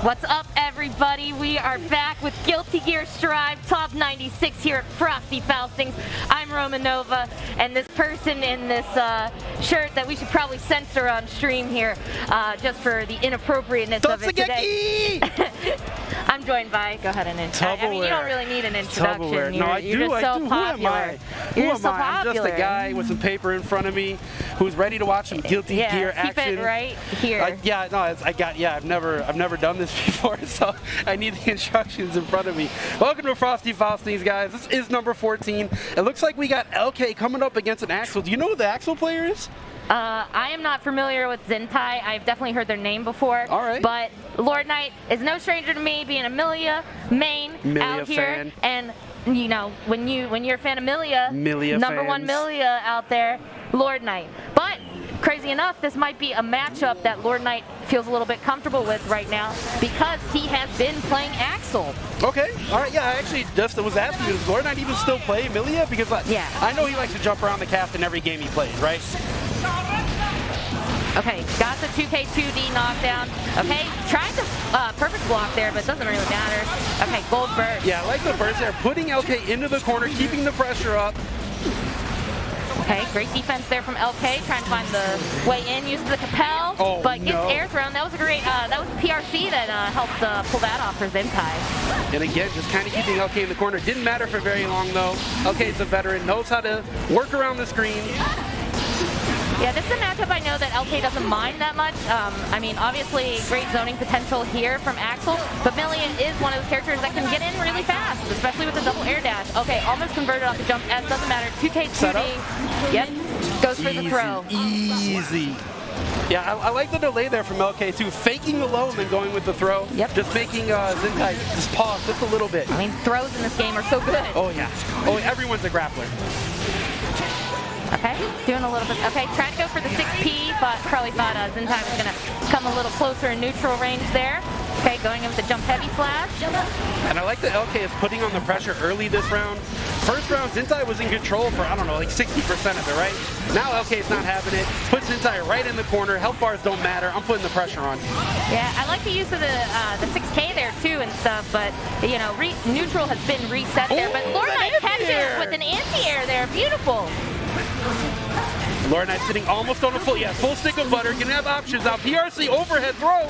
What's up, everybody? We are back with Guilty Gear Strive Top 96 here at Frosty Faustings. I'm Romanova, and this person in this shirt that we should probably censor on stream here, just for the inappropriateness of it today. I'm joined by, go ahead and introduce. I mean, you don't really need an introduction. No, I do. You're just so popular. Who am I? I'm just a guy with some paper in front of me who's ready to watch some Guilty Gear action. Keep it right here. I've never done this before, so I need the instructions in front of me. Welcome to Frosty Faustings, guys. This is number 14. It looks like we got LK coming up against an Axel. Do you know who the Axel player is? I am not familiar with Zintai. I've definitely heard their name before. All right. But Lord Knight is no stranger to me, being a Milia main out here. And you know, when you're a fan of Milia number fans. 1 Milia out there, Lord Knight. But crazy enough, this might be a matchup that Lord Knight feels a little bit comfortable with right now because he has been playing Axel. Okay, all right, yeah, I actually just was asking, does Lord Knight even still play Milia? Because I know he likes to jump around the cast in every game he plays, right? Okay, got the 2K2D knockdown. Okay, tried the perfect block there, but it doesn't really matter. Okay, gold burst. Yeah, I like the burst there, putting LK into the corner, keeping the pressure up. Okay, great defense there from LK, trying to find the way in, uses the Capel, but gets air thrown. That was a great, that was a PRC that helped pull that off for Zintai. And again, just kind of keeping LK in the corner. Didn't matter for very long though. LK's a veteran, knows how to work around the screen. Yeah, this is a matchup I know that LK doesn't mind that much. I mean, obviously, great zoning potential here from Axel, but Milia is one of those characters that can get in really fast, especially with the double air dash. Okay, almost converted off the jump S, doesn't matter. 2K2D, yep, goes for the throw. Easy. Yeah, I like the delay there from LK too, faking the low and then going with the throw. Yep. Just making Zintai just pause just a little bit. I mean, throws in this game are so good. Oh yeah. Oh, everyone's a grappler. Okay, doing a little bit. Okay, trying to go for the 6P, but probably thought Zintai was going to come a little closer in neutral range there. Okay, going in with the jump heavy flash. And I like that LK is putting on the pressure early this round. First round, Zintai was in control for, I don't know, like 60% of it, right? Now LK's not having it. Puts Zintai right in the corner. Health bars don't matter. I'm putting the pressure on. Yeah, I like the use of the 6K there too and stuff, but, you know, neutral has been reset there. But Lord Knight catches with an anti-air there. Beautiful. Lord Knight sitting almost on a full stick of butter. Gonna have options now. PRC overhead throw.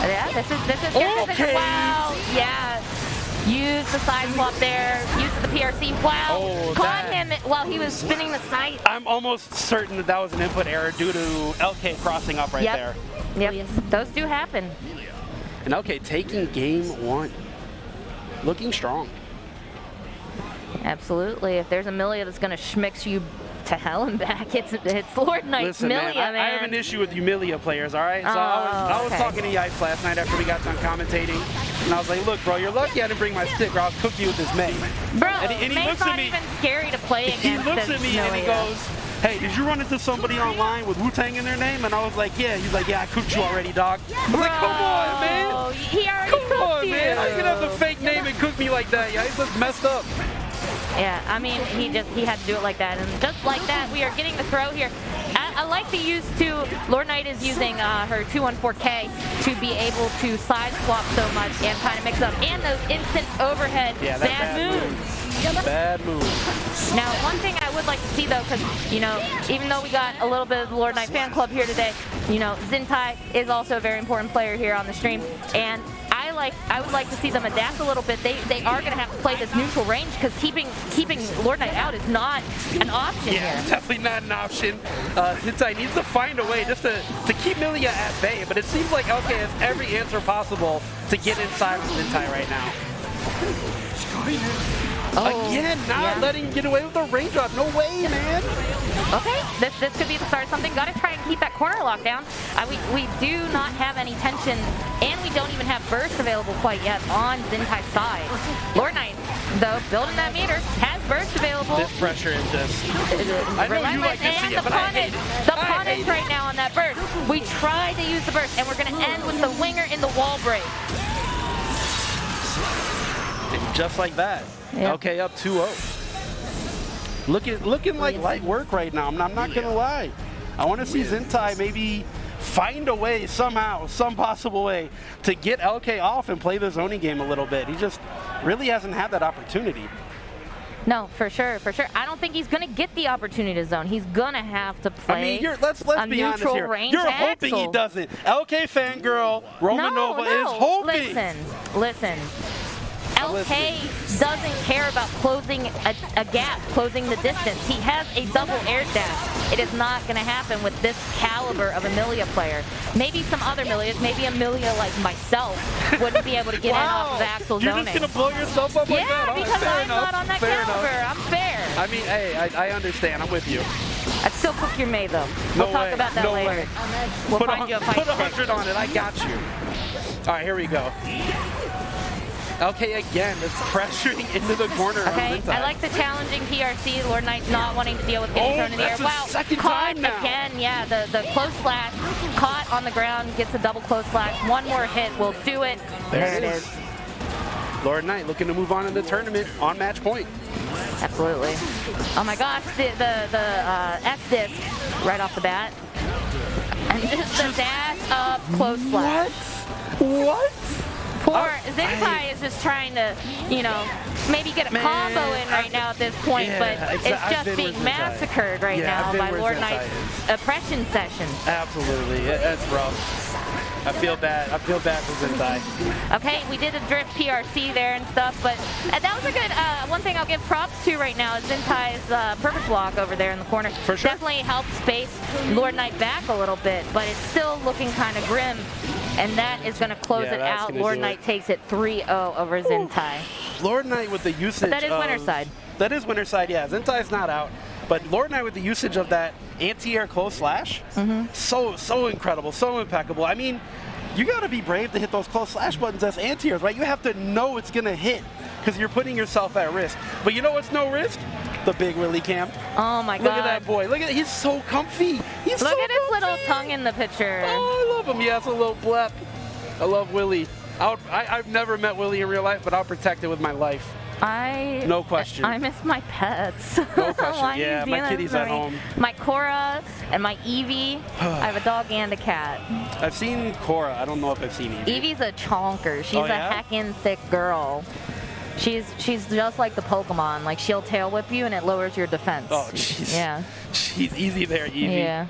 Yeah, this is okay. Wow, yeah. Use the side swap there. Use the PRC. Wow. Caught him while he was spinning the sight. I'm almost certain that was an input error due to LK crossing up right there. Yep, those do happen. And LK taking game 1. Looking strong. Absolutely. If there's a Milia that's going to schmix you to hell and back, it's Lord Knight's Milia, man. I have an issue with you Milia players, all right? So I was talking to Yipes last night after we got done commentating, and I was like, look, bro, you're lucky I didn't bring my stick, or I'll cook you with this May. Bro, and he looks at me, even scary to play against. He looks at me and he goes, hey, did you run into somebody online with Wu-Tang in their name? And I was like, yeah. He's like, yeah, I cooked you already, dog. I was like, come on, man. He already cooked you. Come on, man. How you gonna have the fake name and cook me like that? Yeah, he's just messed up. Yeah, I mean, he had to do it like that. And just like that, we are getting the throw here. I like the use, too. Lord Knight is using her 214K to be able to side swap so much and kind of mix up. And those instant overhead bad moves. Bad moves. Now, one thing I would like to see, though, because, you know, even though we got a little bit of the Lord Knight fan club here today, you know, Zintai is also a very important player here on the stream. And I would like to see them adapt a little bit. They are going to have to play this neutral range because keeping Lord Knight out is not an option here. Yeah, it's definitely not an option. Zintai needs to find a way just to keep Milia at bay, but it seems like LK has every answer possible to get inside with Zintai right now. Again, not letting him get away with the range drop. No way, man. Okay, this could be the start of something. Got to try and keep that corner locked down. We do not have any tension, and we don't even have burst available quite yet on Zintai's side. Lord Knight, though, building that meter, has burst available. This pressure is just... I know you like to see it, but I hate it. The punish right now on that burst. We tried to use the burst, and we're going to end with the winger in the wall break. And just like that. Yep. Okay, up 2-0. Looking like light work right now. I'm not gonna lie. I want to see Zintai maybe find a way somehow, some possible way to get LK off and play the zoning game a little bit. He just really hasn't had that opportunity. No, for sure, for sure. I don't think he's going to get the opportunity to zone. He's going to have to play. I mean, let's be honest here. You're hoping he doesn't. LK fangirl Romanova is hoping. Listen. LK doesn't care about closing a gap, closing the distance. He has a double air dash. It is not going to happen with this caliber of Amelia player. Maybe some other Amelias, maybe Amelia like myself, wouldn't be able to get in off of Axel zoning. You're just going to blow yourself up like that? Yeah, because I'm not on that caliber. I'm fair. I mean, hey, I understand. I'm with you. I'd still cook your May, though. We'll talk about that later. We'll find you a fight. Put 100 on it. I got you. All right, here we go. LK again is pressuring into the corner. Okay, I like the challenging PRC. Lord Knight's not wanting to deal with getting thrown in the air. Wow, caught again. Yeah, the close slash, caught on the ground, gets a double close slash. One more hit will do it. There it is. Lord Knight looking to move on in the tournament on match point. Absolutely. Oh my gosh, the S-disc right off the bat. And just the dash up close slash. What? Poor Zintai is just trying to, you know, maybe get a combo in right now at this point, but it's just being massacred right now by Lord Knight's oppression session. Absolutely, that's rough. I feel bad. I feel bad for Zintai. Okay, we did a drift PRC there and stuff, but that was a good, one thing I'll give props to right now is Zintai's perfect block over there in the corner. For sure. Definitely helped space Lord Knight back a little bit, but it's still looking kind of grim. And that is going to close it out. Lord Knight takes it 3-0 over Zintai. Lord Knight with the usage but that is winner's side. That is winner's side, yeah. Zintai's not out. But Lord Knight with the usage of that anti-air close slash, so incredible, so impeccable. I mean, you got to be brave to hit those close slash buttons as anti-airs, right? You have to know it's going to hit because you're putting yourself at risk. But you know what's no risk? The big Willie Cam. Oh my God. Look at that boy. Look at he's so comfy. He's Look at his little tongue in the picture. Oh, I love him. Yeah, it's a little blep. I love Willie. I've never met Willie in real life, but I'll protect it with my life. No question. I miss my pets. No question. Yeah, my kitty's at home. My Cora and my Evie. I have a dog and a cat. I've seen Cora. I don't know if I've seen Evie. Evie's a chonker. She's a heckin' thick girl. She's just like the Pokemon. Like, she'll tail whip you and it lowers your defense. Oh, jeez. Yeah. She's easy there, Evie. Yeah.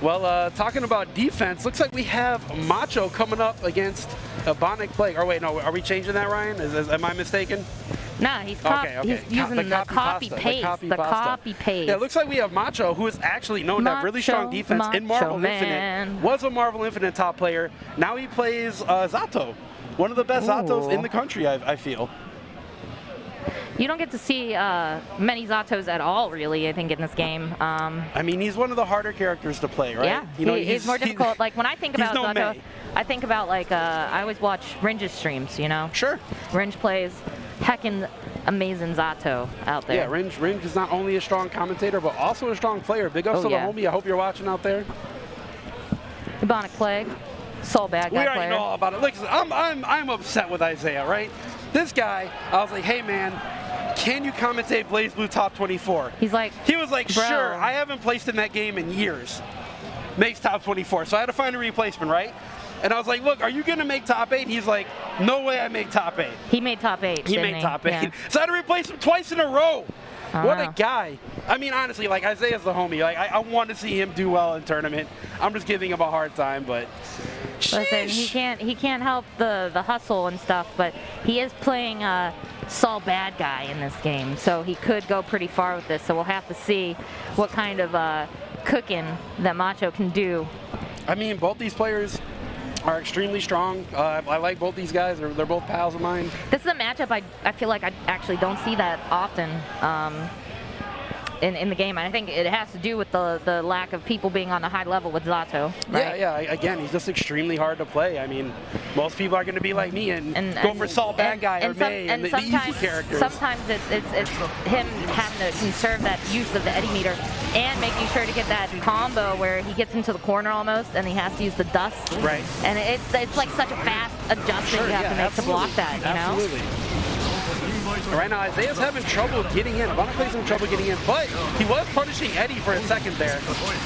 Well, talking about defense, looks like we have Macho coming up against Ebonic Plague. Or wait, no, are we changing that, Ryan? Am I mistaken? Nah, he's using the copy paste. The copy paste. Yeah, it looks like we have Macho, who is actually known to have really strong defense in Marvel Infinite. Was a Marvel Infinite top player. Now he plays Zato, one of the best Zatos in the country, I feel. You don't get to see many Zatos at all, really, I think, in this game. I mean, he's one of the harder characters to play, right? Yeah, you know, he's more difficult. Like, when I think about Zato, I think about, like, I always watch Ringe's streams, you know? Sure. Ringe plays heckin' amazing Zato out there. Yeah, Ringe is not only a strong commentator, but also a strong player. Big ups to the homie. I hope you're watching out there. Ebonic Plague, Soul Bad Guy We already player. know all about it. Listen, I'm upset with Isaiah, right? This guy, I was like, hey, man, can you commentate Blaze Blue Top 24? He was like, sure, I haven't placed in that game in years. Makes Top 24. So I had to find a replacement, right? And I was like, look, are you going to make Top 8? He's like, no way I make Top 8. He made Top 8, He made Top 8. Yeah. So I had to replace him twice in a row. What a guy. I mean, honestly, like, Isaiah's the homie. Like, I want to see him do well in tournament. I'm just giving him a hard time, but... Listen, he can't help the hustle and stuff, but he is playing Saul Bad Guy in this game, so he could go pretty far with this. So we'll have to see what kind of cooking that Macho can do. I mean, both these players are extremely strong. I like both these guys. They're both pals of mine. This is a matchup I feel like I actually don't see that often. In the game, and I think it has to do with the lack of people being on the high level with Zato. Right? Yeah. Again, he's just extremely hard to play. I mean, most people are going to be like me and go for Saul Bad Guy or May and the easy characters. Sometimes it's him having to conserve that use of the Eddie meter and making sure to get that combo where he gets into the corner almost and he has to use the dust. Right. And it's like such a fast adjustment you have to make to block that. You know. Absolutely. Right now, Isaiah's having trouble getting in. Ebonic Play's having trouble getting in, but he was punishing Eddie for a second there.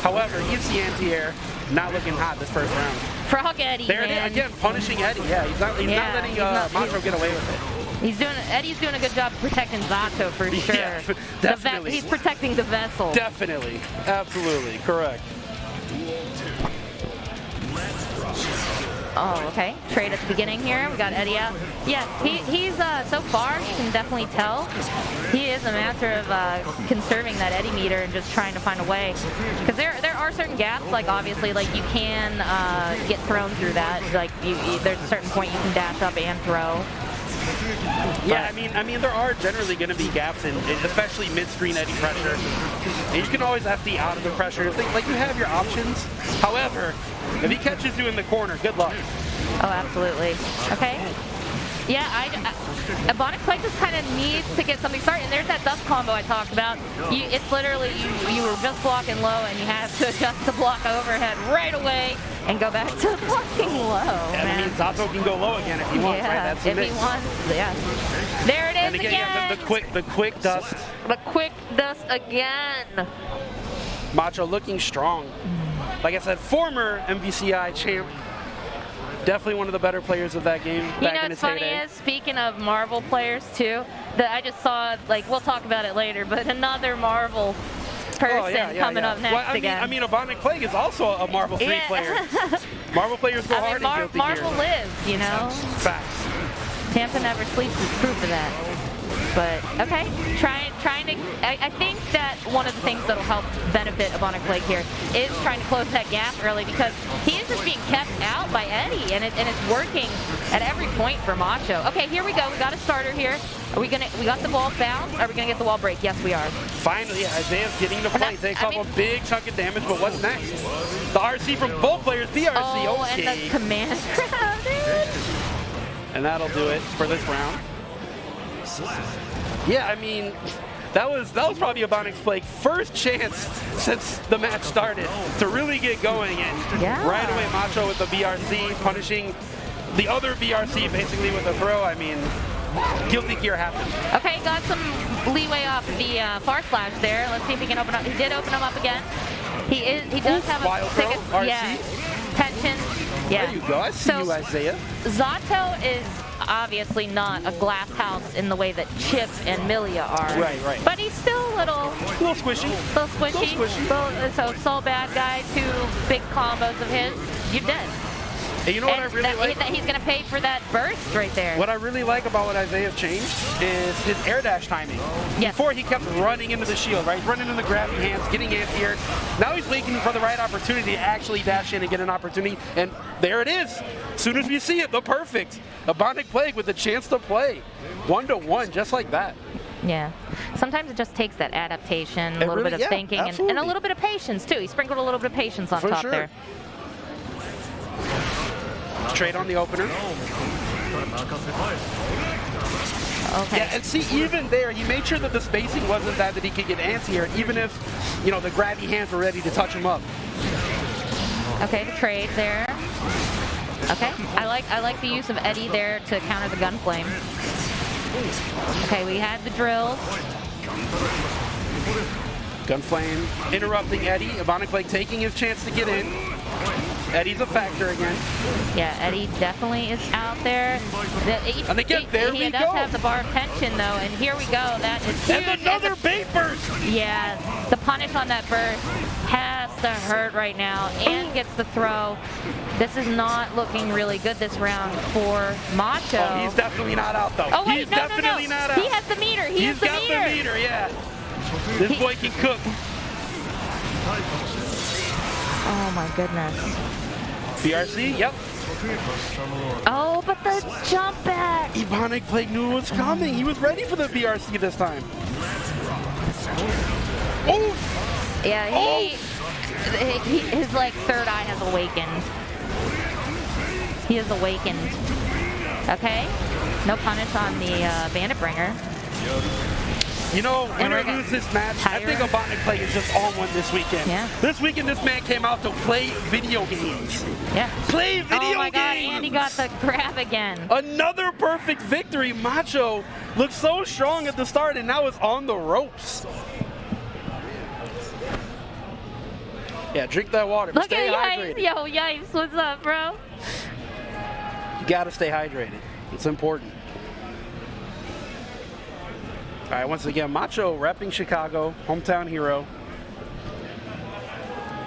However, he's the anti-air, not looking hot this first round. Frog Eddie, There it man. is, again, punishing Eddie. Yeah, he's not letting Macho get away with it. Eddie's doing a good job protecting Zato for sure. Yeah, definitely. He's protecting the vessel. Definitely. Absolutely. Correct. Oh, okay. Trade at the beginning here. We got Eddie out. Yeah, he's so far, you can definitely tell, he is a master of conserving that Eddie meter and just trying to find a way. Because there are certain gaps, like obviously, like you can get thrown through that. Like there's a certain point you can dash up and throw. Yeah, I mean, there are generally going to be gaps in especially mid-screen Eddie pressure. And you can always FD out of the pressure. Like you have your options. However, if he catches you in the corner, good luck. Oh, absolutely. Okay. Yeah, Ebonic Play just kind of needs to get something started. And there's that dust combo I talked about. It's literally you were just blocking low and you have to adjust the block overhead right away and go back to blocking low. Yeah, I mean, Zato can go low again if he wants, right? That's the mix. If he wants, yeah. There it is and again. Yeah, the quick dust. The quick dust again. Macho looking strong. Like I said, former MVCI champ. Definitely one of the better players of that game back in his heyday. You know what's funny is, speaking of Marvel players too, that I just saw, like, we'll talk about it later, but another Marvel person coming up next again. I mean, Ebonic Plague is also a Marvel 3 player. Marvel players go hard in Guilty Marvel Gear. lives, you know? Facts. Tampa never sleeps is proof of that. But, okay, trying to, I think that one of the things that'll help benefit Ebonic Plague here is trying to close that gap early, because he is just being kept out by Eddie, and it's working at every point for Macho. Okay, here we go. We got a starter here. We got the wall bounce. Are we gonna get the wall break? Yes, we are. Finally, Isaiah's getting the play. Takes off a big chunk of damage, but what's next? The RC from both players. BRC. Oh, okay. and the command grab, dude. And that'll do it for this round. Yeah, I mean, that was probably Ebonic's Plague first chance since the match started to really get going, and right away Macho with the BRC punishing the other BRC basically with a throw. I mean, Guilty Gear happened. Okay, got some leeway off the far slash there. Let's see if he can open up. He did open him up again. He does have a ticket. Yeah, tension. Yeah. There you go. I see you, Isaiah. Zato is obviously not a glass house in the way that Chipp and Milia are. Right. But he's still a little squishy. So Soul Bad Guy, 2 big combos of his, you're dead. And you know what I really like? He's going to pay for that burst right there. What I really like about what Isaiah's changed is his air dash timing. Yes. Before he kept running into the shield, right? He's running in the grabbing hands, getting anti-air. Now he's waiting for the right opportunity to actually dash in and get an opportunity. And there it is. As soon as we see it, the perfect Ebonic Plague with a chance to play 1-to-1, just like that. Yeah. Sometimes it just takes that adaptation, a little bit of thinking, and a little bit of patience, too. He sprinkled a little bit of patience on top there. Trade on the opener. Okay. Yeah, and see, even there, he made sure that the spacing wasn't that he could get anti-air, even if, you know, the grabby hands were ready to touch him up. Okay, the trade there. Okay, I like the use of Eddie there to counter the gun flame. Okay, we had the drills. Gunflame interrupting Eddie. Ebonic Plague taking his chance to get in. Eddie's a factor again. Yeah, Eddie definitely is out there. And again, there we go. He does have the bar of tension, though, and here we go. That is huge. And another bait burst! Yeah, the punish on that burst has to hurt right now, and gets the throw. This is not looking really good this round for Macho. Oh, he's definitely not out, though. Oh, wait, he's definitely not out. He has the meter. He's got the meter, yeah. This boy can cook. Oh my goodness. BRC, yep. Oh, but the jump back. Ebonic Plague knew it was coming. He was ready for the BRC this time. Oof! Yeah, his like third eye has awakened. He has awakened. Okay, no punish on the Bandit Bringer. You know, win or lose this match, I think Ebonic Play is just on one this weekend. Yeah. This weekend, this man came out to play video games. Yeah. Play video games! Oh my god, Andy got the grab again. Another perfect victory. Macho looked so strong at the start and now is on the ropes. Yeah, drink that water. Look Stay at hydrated. Yo, Yipes, what's up, bro? You gotta stay hydrated. It's important. All right, once again, Macho repping Chicago, hometown hero.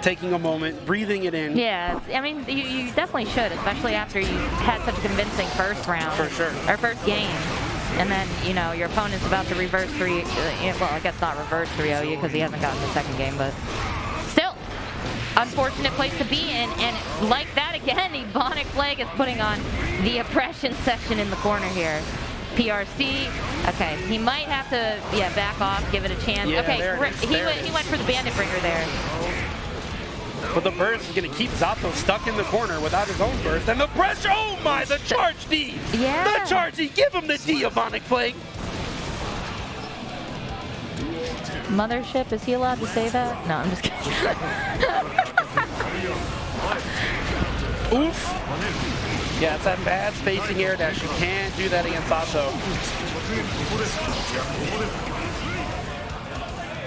Taking a moment, breathing it in. Yeah, I mean, you definitely should, especially after you had such a convincing first round. For sure. Or first game. And then, you know, your opponent's about to reverse 3, well, I guess not reverse 3-0 you because he hasn't gotten the second game, but still, unfortunate place to be in. And like that again, Ebonic Plague is putting on the oppression section in the corner here. PRC, okay, he might have to, yeah, back off, give it a chance. Yeah, okay, he went for the bandit bringer there. But the burst is going to keep Zato stuck in the corner without his own burst. And the pressure, oh my, the charge D! Yeah. The charge D, give him the D, Ebonic Plague. Mothership, is he allowed to say that? No, I'm just kidding. Oof. Yeah, it's that bad spacing air dash. You can't do that against Zato.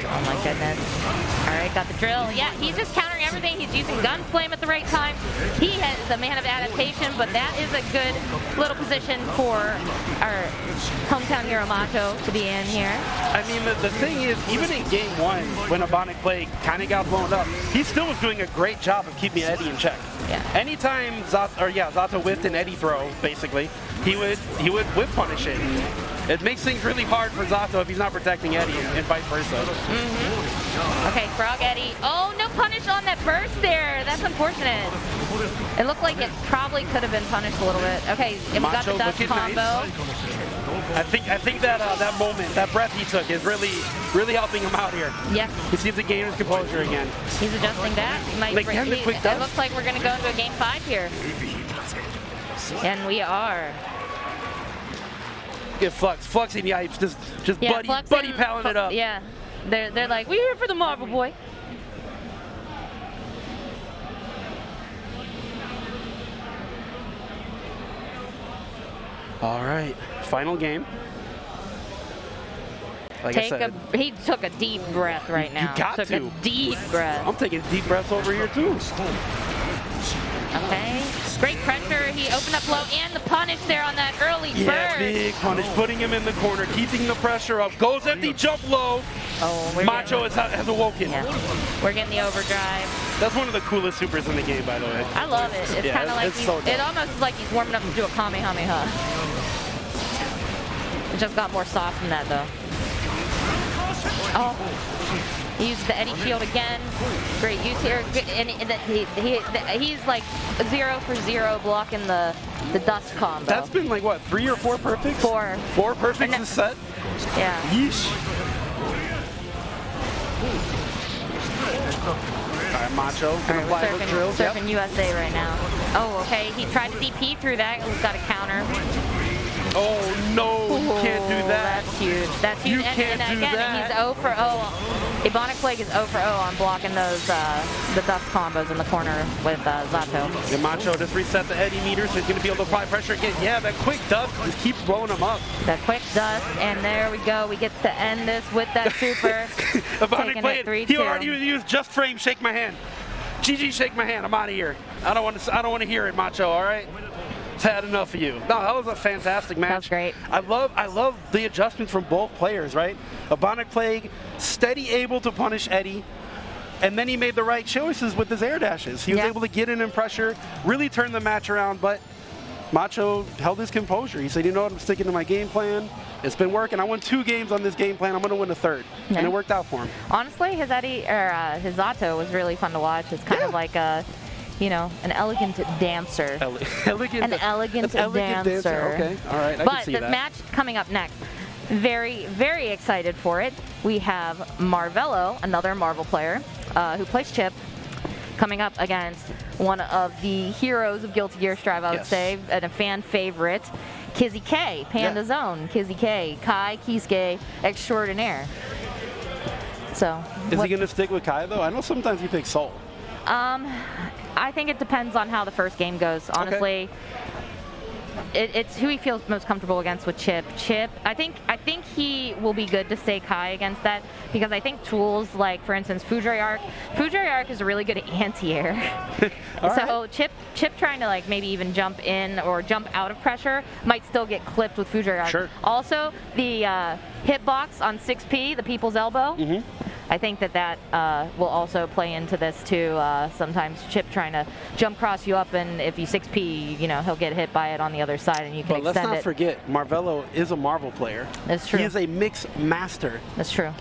Oh my goodness. All right, got the drill. Yeah, he's just countering everything. He's using gun flame at the right time. He has the man of adaptation, but that is a good little position for our hometown hero Macho to be in here. I mean, the thing is, even in game 1, when Ebonic Plague kind of got blown up, he still was doing a great job of keeping Eddie in check. Yeah. Anytime Zato whiffed an Eddie throw, basically, he would whiff punish it. It makes things really hard for Zato if he's not protecting Eddie and vice versa. Okay, Frog Eddie. Oh, no punish on that burst there. That's unfortunate. It looked like it probably could have been punished a little bit. Okay, and we got the dust combo. Nice. I think that that moment, that breath he took is really helping him out here. Yeah. He seems to gain his composure again. He's adjusting that. He might Like, damn, the quick it dust. looks like we're going to go into a game 5 here. And we are. Get Flux and Yipes just Yeah, buddy palling it up. Yeah. They're like, we're here for the Marvel boy. All right, final game. Like I said, He took a deep breath right now. You got took to. a deep breath. I'm taking deep breaths over here too. Okay. Great pressure. He opened up low and the punish there on that early Yeah, burst. big punish, putting him in the corner, keeping the pressure up. Goes at the jump low. Oh, Macho has awoken. Yeah. We're getting the overdrive. That's one of the coolest supers in the game, by the way. I love it. It's Yeah, kind of like it's so it dope. almost is like he's warming up to do a Kamehameha. It just got more soft than that though. Oh, he used the Eddie shield again. Great use here. And he's like 0 for 0 blocking the dust combo. That's been like what, 3 or 4 perfects? 4. 4 perfects this set? Yeah. Yeesh. All right, Macho. Gonna apply hook drills. Surfing USA right now. Oh, okay. He tried to DP through that. He's got a counter. Oh no, you can't do that. That's huge. That's huge. You can't and do again, that. He's 0 for 0. Ebonic Plague is 0 for 0 on blocking those the dust combos in the corner with Zato. And Macho just reset the Eddie meter, so he's going to be able to apply pressure again. Yeah, that quick dust just keeps blowing him up. The quick dust, and there we go. We get to end this with that super. Ebonic Plague, 3-2. he already used just frame, shake my hand. GG, shake my hand. I'm out of here. I don't want to hear it, Macho. All right. Had enough of you. No, that was a fantastic match. That was great. I love the adjustments from both players, right? Ebonic Plague, steady able to punish Eddie, and then he made the right choices with his air dashes. He was able to get in and pressure, really turn the match around, but Macho held his composure. He said, you know what, I'm sticking to my game plan. It's been working. I won 2 games on this game plan. I'm going to win a 3rd. Yeah. And it worked out for him. Honestly, his Zato was really fun to watch. It's kind of like a, you know, an elegant dancer. An elegant dancer. Okay, all right, I but can see this that. match coming up next, very, very excited for it. We have Marvelo, another Marvel player who plays Chipp, coming up against one of the heroes of Guilty Gear Strive, I would say, and a fan favorite. Kizzie K, Panda Zone, Kizzie K, Kai Kisuke extraordinaire. So, is he going to stick with Kai, though? I know sometimes he picks Soul. I think it depends on how the first game goes. Honestly, it's who he feels most comfortable against with Chipp. I think he will be good to stay Kai against that, because I think tools like, for instance, Fujiri Arc is a really good anti-air. So Chipp trying to like maybe even jump in or jump out of pressure might still get clipped with Fujiri Arc. Sure. Also, the hitbox on 6P, the People's Elbow. I think that will also play into this too. Sometimes Chipp trying to jump cross you up, and if you 6P, you know, he'll get hit by it on the other side, and you can extend it. But let's not forget, Marvelo is a Marvel player. That's true. He is a mix master. That's true.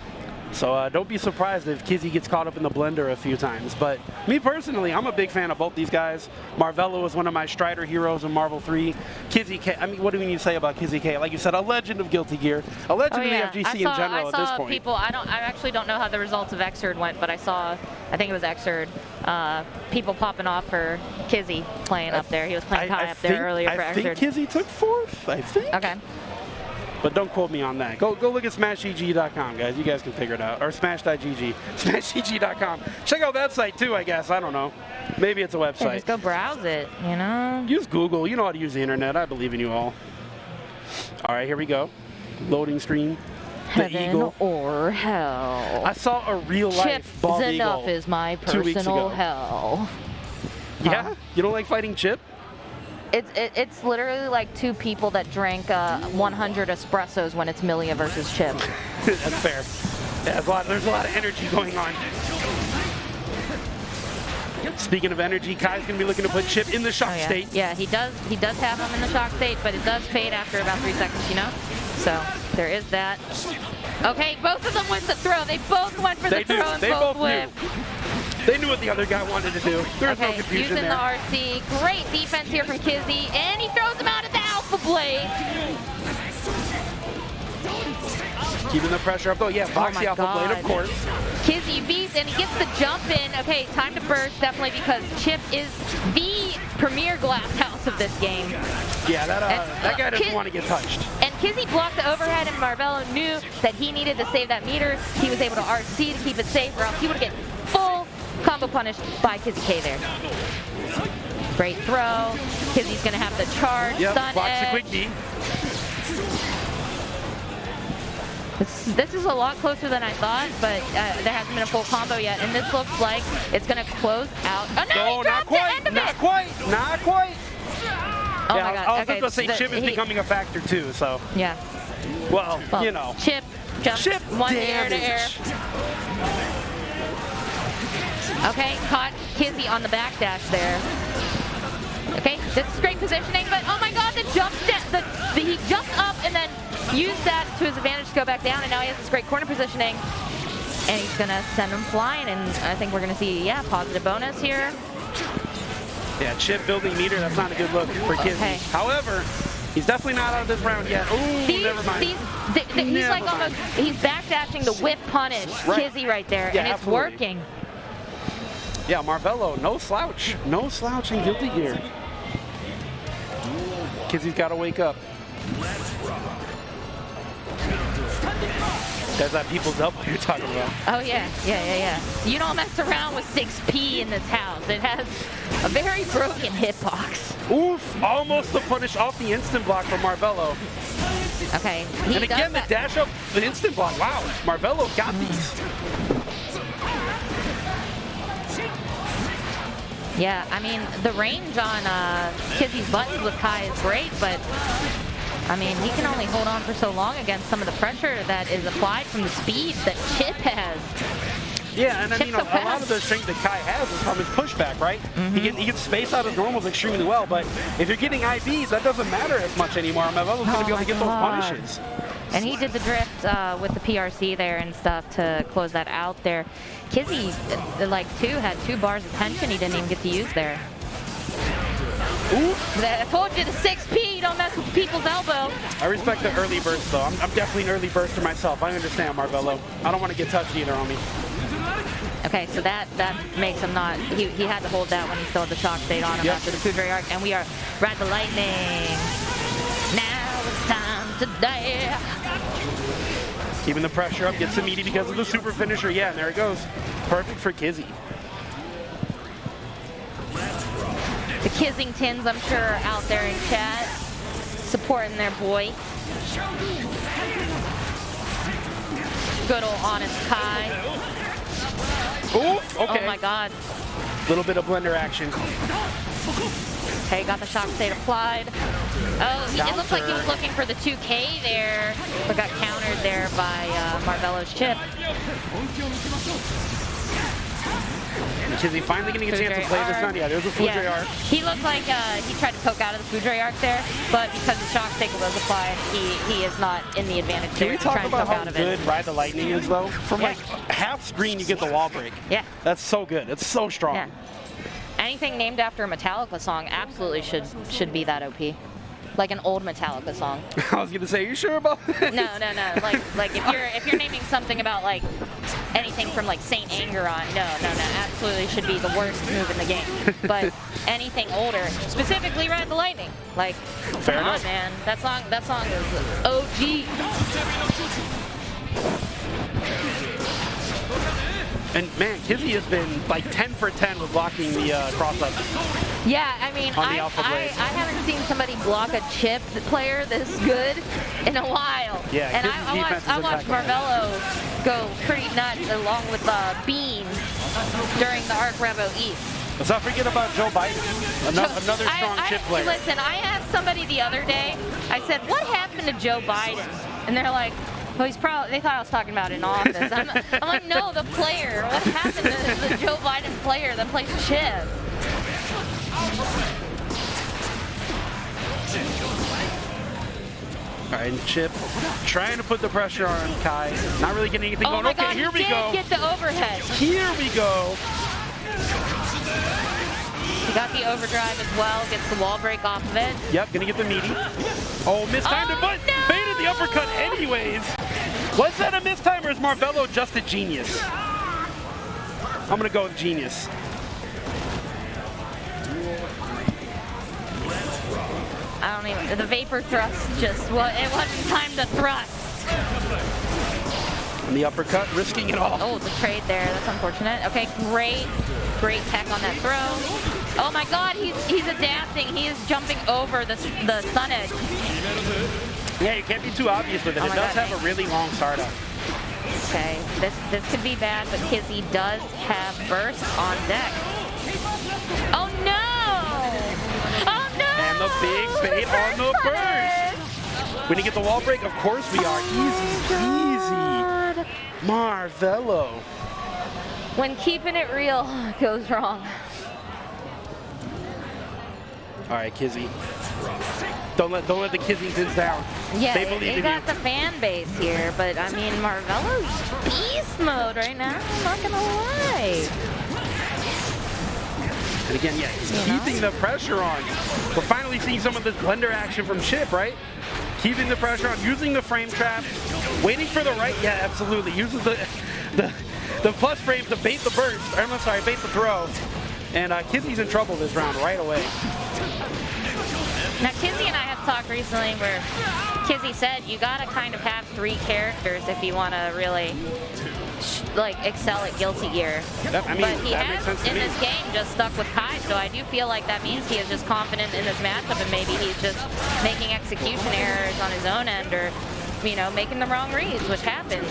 So don't be surprised if Kizzie gets caught up in the blender a few times. But me personally, I'm a big fan of both these guys. Marvelo is one of my Strider heroes in Marvel 3. Kizzie K, I mean, what do we need to say about Kizzie K? Like you said, a legend of Guilty Gear, a legend of the FGC in general at this point. People, I actually don't know how the results of Xrd went, but I think it was Xrd, people popping off for Kizzie playing up there. He was playing Kai up there earlier for Xrd. I think Kizzie took 4th, I think. Okay. But don't quote me on that. Go look at smashgg.com, guys. You guys can figure it out. Or smash.gg. Smashgg.com. Check out that site, too, I guess. I don't know. Maybe it's a website. Yeah, just go browse it, you know? Use Google. You know how to use the internet. I believe in you all. All right, here we go. Loading screen. The Heaven Eagle. Or hell. I saw a real-life bald eagle enough is my 2 weeks personal ago. hell. Yeah? You don't like fighting Chipp? It's literally like two people that drank 100 espressos when it's Millia versus Chipp. That's fair. Yeah, there's a lot of energy going on. Speaking of energy, Kai's going to be looking to put Chipp in the shock state. Yeah, he does have him in the shock state, but it does fade after about 3 seconds, you know? So there is that. Okay, both of them went to throw. They both went for the throw and both whipped. They knew what the other guy wanted to do. There's no confusion using there. the RC. Great defense here from Kizzie, and he throws him out at the Alpha Blade. Keeping the pressure up, though. Yeah, box the Alpha Blade, of course. Kizzie beats, and he gets the jump in. Okay, time to burst, definitely, because Chipp is the premier glass house of this game. Yeah, that guy doesn't want to get touched. And Kizzie blocked the overhead, and Marvelo knew that he needed to save that meter. He was able to RC to keep it safe, or else he would get full combo punished by Kizzie K there. Great throw. Kizzie's going to have the charge. Stun box edge. a quick D. This is a lot closer than I thought, but there hasn't been a full combo yet, and this looks like it's going to close out. Oh, no, he dropped the end of it! Not quite! Oh, my God. I was just going to say Chipp is becoming a factor, too, so. Yeah. Well, you know. Chipp jumps one air to air. Okay, caught Kizzie on the backdash there. Okay, this is great positioning, but oh my God, he jumped up and then used that to his advantage to go back down, and now he has this great corner positioning, and he's gonna send him flying, and I think we're gonna see, positive bonus here. Yeah, Chipp building meter, that's not a good look for Kizzie. Okay. However, he's definitely not out of this round yet. Ooh, never mind. He's like almost, he's backdashing the whip punish Kizzie right there, and it's working. Yeah, Marvelo, no slouch. No slouch in Guilty Gear. Kizzie's got to wake up. That's that People's Elbow you're talking about. Oh, yeah. You don't mess around with 6P in this house. It has a very broken hitbox. Oof, almost the punish off the instant block from Marvelo. Okay. And again, the dash up, the instant block. Wow, Marvelo's got these. Yeah, I mean, the range on Kizzie's buttons with Kai is great, but I mean, he can only hold on for so long against some of the pressure that is applied from the speed that Chipp has. Yeah, and I mean, a lot of the strength that Kai has is from his pushback, right? He can space out his normals extremely well, but if you're getting IVs, that doesn't matter as much anymore. Marvelo's going to be able to get those punishes. And he did the drift with the PRC there and stuff to close that out there. Kizzie, had 2 bars of tension he didn't even get to use there. Oof. I told you, the 6P, don't mess with People's Elbow. I respect the early burst, though. I'm definitely an early burster myself. I understand, Marvelo. I don't want to get touched either on me. Okay, so that makes him not. He had to hold that when he still had the shock state on him after the Foudre arc, and we are Ride the Lightning. Now it's time to die. Keeping the pressure up, gets the meaty because of the super finisher. Yeah, and there it goes. Perfect for Kizzie. The Kissingtons, I'm sure, are out there in chat supporting their boy. Good old honest Kai. Ooh, okay. Oh my god. Little bit of blender action. Okay, got the shock state applied. Oh, it looked like he was looking for the 2K there, but got countered there by Marvelo's Chipp. Kizzie finally getting a chance to play this one. Yeah, there's a Foudre arc. He looked like he tried to poke out of the Foudre arc there, but because the shock stick was applied, he is not in the advantage Can there. we talk about how good it. Ride the Lightning is, though? From like half screen, you get the wall break. Yeah. That's so good. It's so strong. Yeah. Anything named after a Metallica song absolutely should be that OP. Like an old Metallica song. I was gonna say, you sure about that? No. Like if you're naming something about like anything from like Saint Anger on, no, absolutely should be the worst move in the game. But anything older, specifically Ride the Lightning, like Fair come enough. on, man, that song is OG. And man, Kizzie has been like 10 for 10 with blocking the cross-ups. Yeah, I mean, On the I Alpha Blade. haven't seen somebody block a Chipp player this good in a while. Yeah, and Kizzie's defense is I watched impeccable. Marvelo go pretty nuts along with Bean during the Arc Revo East. Let's not forget about Joe Biden, another strong Chipp player. Listen, I asked somebody the other day, I said, what happened to Joe Biden? And they're like, well, they thought I was talking about in office. I'm like, no, the player. What happened to the Joe Biden player that plays Chipp? All right, and Chipp trying to put the pressure on Kai. Not really getting anything Oh going. my Okay, God, here we he go. did get the overhead. Here we go. He got the overdrive as well, gets the wall break off of it. Yep, gonna get the meaty. Oh, mistimed it, but no! baited the uppercut anyways. Was that a mistime or is Marvelo just a genius? I'm gonna go with genius. I don't even, the vapor thrust just, well, it wasn't time to thrust. And the uppercut, risking it all. Oh, the trade there, that's unfortunate. Okay, great tech on that throw. Oh my God, he's adapting. He is jumping over the sun edge. Yeah, you can't be too obvious with it. Oh It my does God. have a really long startup. Okay, this could be bad, but Kizzie does have burst on deck. Oh no! Oh no! And the big bait on the burst. When you get the wall break, of course we are. Easy peasy. Marvelo. When keeping it real goes wrong. All right, Kizzie. Don't let the Kissingtons down. Yeah, They believe they in got you. the fan base here, but I mean, Marvelo's beast mode right now. I'm not gonna lie. And again, yeah, he's You know? keeping the pressure on. We're finally seeing some of this blender action from Chipp, right? Keeping the pressure on, using the frame traps, waiting for the right. Yeah, absolutely. Uses the plus frames to bait the burst. I'm sorry, bait the throw. And Kizzie's in trouble this round right away. Now, Kizzie and I have talked recently where Kizzie said you gotta kind of have 3 characters if you want to really like excel at Guilty Gear. That, I mean, But he that makes sense has to in me. this game just stuck with Kai, so I do feel like that means he is just confident in this matchup, and maybe he's just making execution errors on his own end, or you know, making the wrong reads, which happens.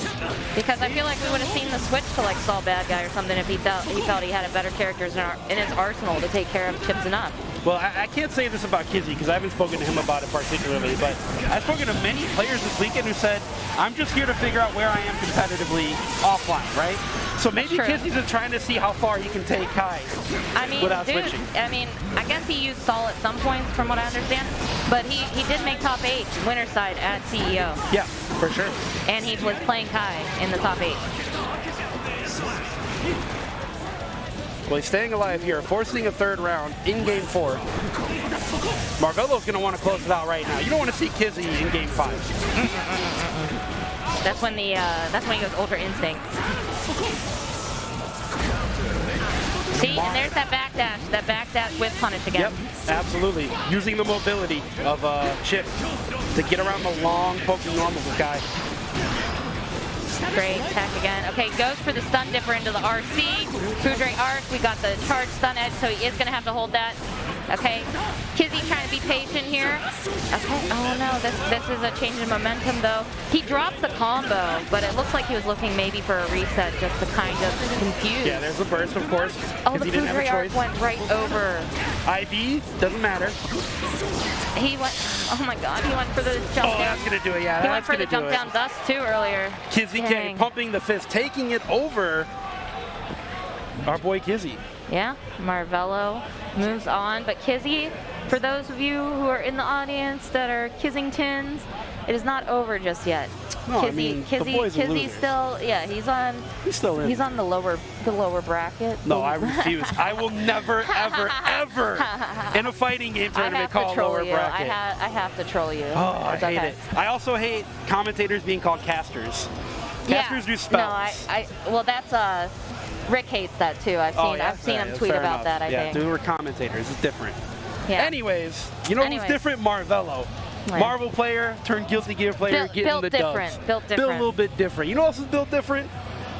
Because I feel like we would have seen the switch to like Saul Bad Guy or something if he felt he had a better characters in his arsenal to take care of Chips enough. Well, I can't say this about Kizzie because I haven't spoken to him about it particularly, but I've spoken to many players this weekend who said, I'm just here to figure out where I am competitively offline, right? So maybe True. Kizzie's just trying to see how far he can take Kai I mean, without dude, switching. I mean, I guess he used Saul at some points from what I understand, but he did make top 8 winner side at CEO. Yeah, for sure. And he was playing Kai in the top 8. Well, he's staying alive here, forcing a third round in game 4. Marvelo's going to want to close it out right now. You don't want to see Kizzie in game 5. That's when he goes Ultra Instinct. See, and there's that backdash with punish again. Yep, absolutely. Using the mobility of Chipp to get around the long poking normals with Guy. Great tech again. Okay, goes for the stun dipper into the RC. Foudre arc, we got the charge stun edge, so he is going to have to hold that. Okay, Kizzie trying to be patient here. Okay, oh no, this is a change in momentum though. He dropped the combo, but it looks like he was looking maybe for a reset just to kind of confuse. Yeah, there's a burst, of course. Oh, the he didn't have a Foudre arc choice. went right over. IB, doesn't matter. He went, oh my god, he went for the jump down. Oh, that's going to do it, yeah. He went for the jump down dust too earlier. Kizzie K pumping the fist, taking it over our boy Kizzie. Yeah, Marvelo moves on, but Kizzie, for those of you who are in the audience that are Kissingtons, it is not over just yet. No, Kizzie's still, yeah, he's on the lower bracket. No, I refuse. I will never, ever, ever in a fighting game tournament call lower bracket. I have to troll you. Oh, I hate it. I also hate commentators being called casters. Casters do spells. No, well, that's Rick hates that too. I've seen him tweet about that. I think. Yeah, we're commentators. It's different. Yeah. Anyways, you know who's different? Marvelo. Right. Marvel player turned Guilty Gear player, getting the dubs. Built different. Built a little bit different. You know who else is built different?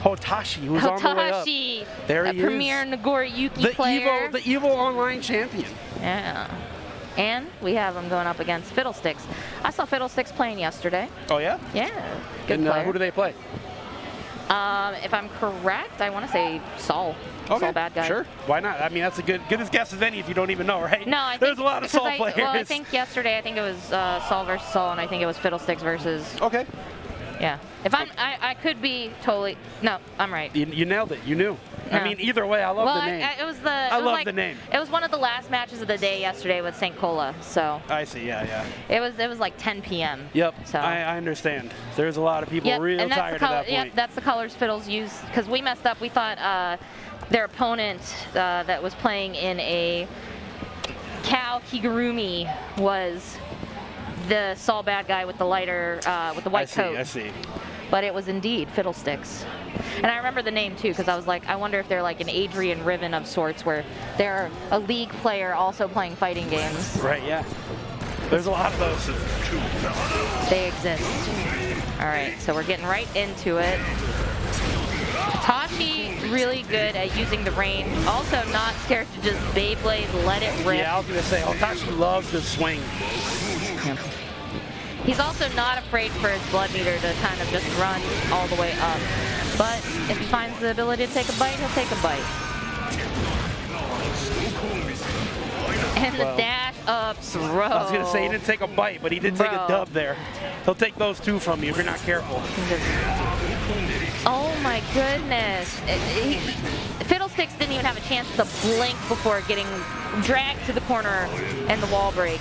Hotashi, who's on the way up. Hotashi, there he is. Premier Nagoriyuki player. The Evo Online champion. Yeah. And we have him going up against Fiddlesticks. I saw Fiddlesticks playing yesterday. Oh yeah? Yeah. Good and, player. Who do they play? If I'm correct, I want to say Saul. Okay. Saul bad guy. Sure. Why not? I mean, that's a good as guess as any if you don't even know, right? No, I think there's a lot of Saul players. Well, I think yesterday, it was Saul versus Saul, and I think it was Fiddlesticks versus. Okay. Yeah. If I could be totally. No, I'm right. You nailed it. You knew. No. I mean, either way, I love the name. I love the name. It was one of the last matches of the day yesterday with St. Cola, so. I see. Yeah. It was like 10 p.m. Yep. So. I understand. There's a lot of people real tired at that point. Yep, that's the colors Fiddles use because we messed up. We thought their opponent that was playing in a Cow Kigurumi was the Saul bad guy with the lighter with the white coat. I see. But it was indeed Fiddlesticks. And I remember the name too because I was like, I wonder if they're like an Adrian Riven of sorts where they're a league player also playing fighting games. Right, yeah. There's a lot of those. They exist. All right, so we're getting right into it. Hotashi really good at using the range. Also not scared to just Beyblade, let it rip. Yeah, I was going to say, Hotashi loves to swing. Yeah. He's also not afraid for his blood meter to kind of just run all the way up. But if he finds the ability to take a bite, he'll take a bite. And the dash up throw. I was going to say he didn't take a bite, but he did take a dub there. He'll take those two from you if you're not careful. Oh my goodness. Fiddlesticks didn't even have a chance to blink before getting dragged to the corner and the wall break.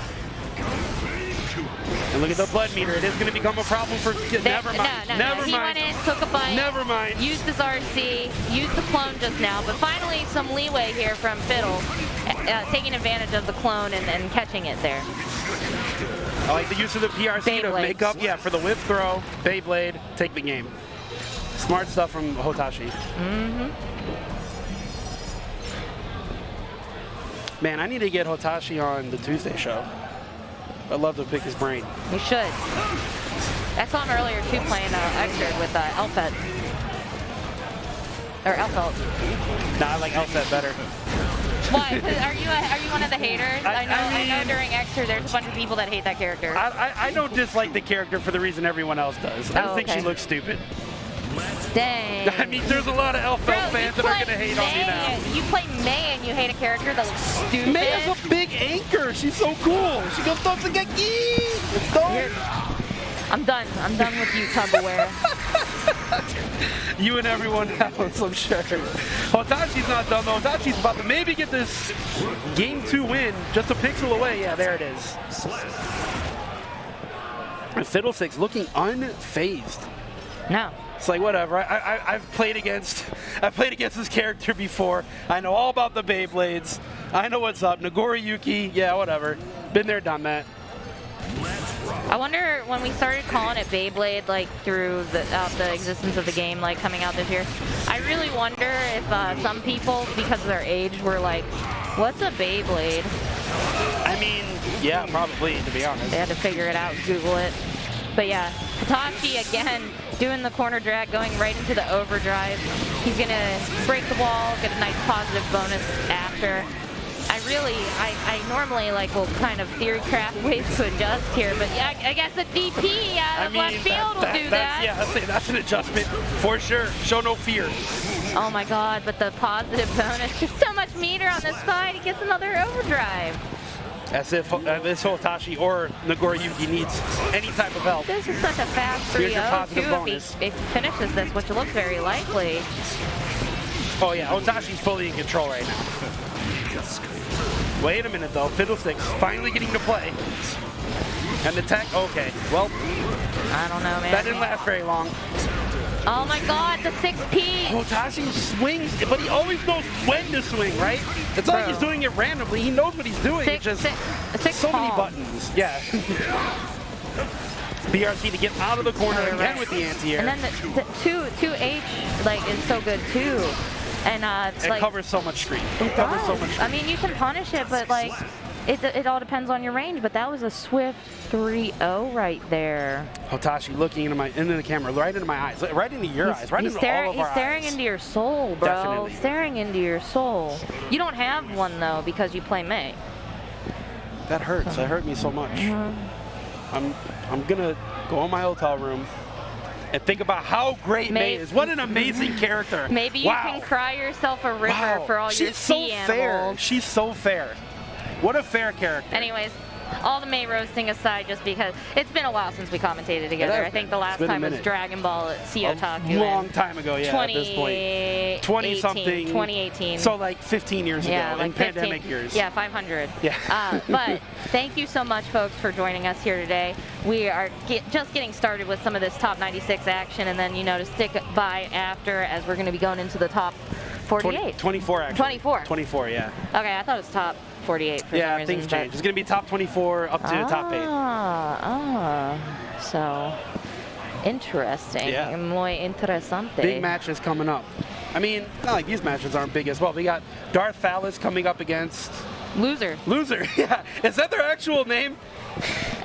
And look at the blood meter. It is going to become a problem for... Never mind. No. He went in, took a bite. Never mind. Used his RC, used the clone just now, but finally some leeway here from Fiddle, taking advantage of the clone and catching it there. I like the use of the PRC to make up, for the whip throw, Beyblade, take the game. Smart stuff from Hotashi. Mm-hmm. Man, I need to get Hotashi on the Tuesday show. I'd love to pick his brain. You should. I saw him earlier too playing Exerd with Elfet. Or Elfelt. Nah, I like Elfet better. Why? Are you one of the haters? I know during Exerd there's a bunch of people that hate that character. I don't dislike the character for the reason everyone else does. I just think she looks stupid. Dang. I mean, there's a lot of Elfelt fans that are going to hate on me now. You play May and you hate a character that looks stupid. May is a big anchor. She's so cool. She goes Totsugeki. It's dope. I'm done. I'm done with you, Tupperware. You and everyone else, I'm sure. Hotashi's not done, though. Hotashi's about to maybe get this Game 2 win just a pixel away. Yeah, there it is. And Fiddlesticks looking unfazed. No. It's like, whatever. I've played against this character before. I know all about the Beyblades. I know what's up. Nagoriyuki, yeah, whatever. Been there, done that. I wonder when we started calling it Beyblade, like through the existence of the game, like coming out this year. I really wonder if some people, because of their age, were like, "What's a Beyblade?" I mean, yeah, probably, to be honest. They had to figure it out, Google it. But yeah, Hotashi again doing the corner drag, going right into the overdrive. He's gonna break the wall, get a nice positive bonus after. I normally like will kind of theory craft ways to adjust here, but yeah, I guess the DP out of left field will do that. Yeah, that's an adjustment for sure. Show no fear. Oh my God, but the positive bonus, just so much meter on this side, he gets another overdrive. As if this Hotashi or Nagoriyuki needs any type of help. This is such a fast 3-0 too if he finishes this, which looks very likely. Oh yeah, Hotashi's fully in control right now. Wait a minute though, Fiddlesticks finally getting to play. And the tech, okay, well. I don't know, man. That didn't last very long. Oh my God, the 6P. Hotashi swings, but he always knows when to swing, right? It's not like he's doing it randomly. He knows what he's doing. It's just so many buttons. Yeah. BRC to get out of the corner again with the anti-air. And then the 2H like is so good too. And it like, covers so much screen. It covers does. so much screen. I mean, you can punish it, but like, it all depends on your range. But that was a swift 3-0 right there. Hotashi looking into the camera, right into my eyes, right into your eyes, right into all of our eyes. He's staring into your soul, bro. Definitely. Staring into your soul. You don't have one though because you play May. That hurts. That hurt me so much. I'm gonna go in my hotel room and think about how great May is. What an amazing character. Maybe you can cry yourself a river for all your sea animals. She's so fair. What a fair character. Anyways, all the May roasting aside, just because it's been a while since we commentated together. I think the last time was Dragon Ball at Otaku. A long time ago, yeah, at this point. 20-something. 2018. So like 15 years ago, like in pandemic years. Yeah, 500. Yeah. But thank you so much, folks, for joining us here today. We are just getting started with some of this top 96 action, and then, to stick by after, as we're going to be going into the top 48. 24, actually. 24. 24, yeah. Okay, I thought it was top 48 for some reason. Things change. It's going to be top 24 up to top 8. So interesting. Yeah. Muy interesante. Big matches coming up. I mean, not like these matches aren't big as well. We got DarthPhallus coming up against... Loser, yeah. Is that their actual name?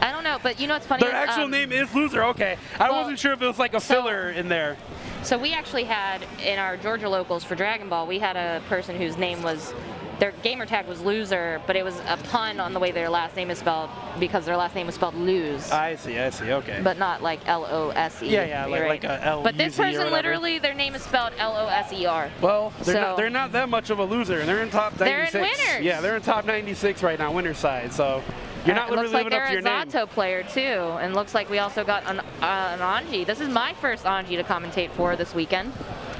I don't know, but you know what's funny? Their actual name is Loser, okay. I wasn't sure if it was like a filler in there. So we actually had, in our Georgia locals for Dragon Ball, we had a person whose name was... Their gamer tag was Loser, but it was a pun on the way their last name is spelled because their last name was spelled Lose. I see, okay. But not like L-O-S-E. Yeah, like a L-U-Z. But this person literally, their name is spelled L-O-S-E-R. Well, they're not that much of a loser. They're in top 96. They're in winners. Yeah, they're in top 96 right now, winner's side. So you're not really living up to your name. Looks like they're a Zato player too, and looks like we also got an Anji. This is my first Anji to commentate for this weekend.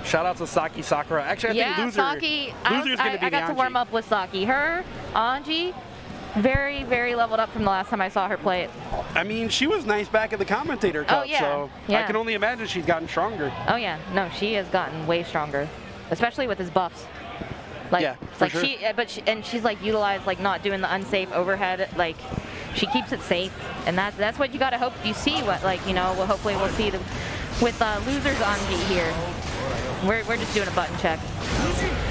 Shout out to Saki Sakura. Actually, I think Loser's going to be the Anji. I got to warm up with Saki. Her, Anji, very, very leveled up from the last time I saw her play it. I mean, she was nice back at the commentator cup, so I can only imagine she's gotten stronger. Oh yeah, no, she has gotten way stronger, especially with his buffs. Like, she's like utilized like not doing the unsafe overhead. Like, she keeps it safe, and that's what you got to hope you see. What hopefully we'll see with Loser's Anji here. We're just doing a button check.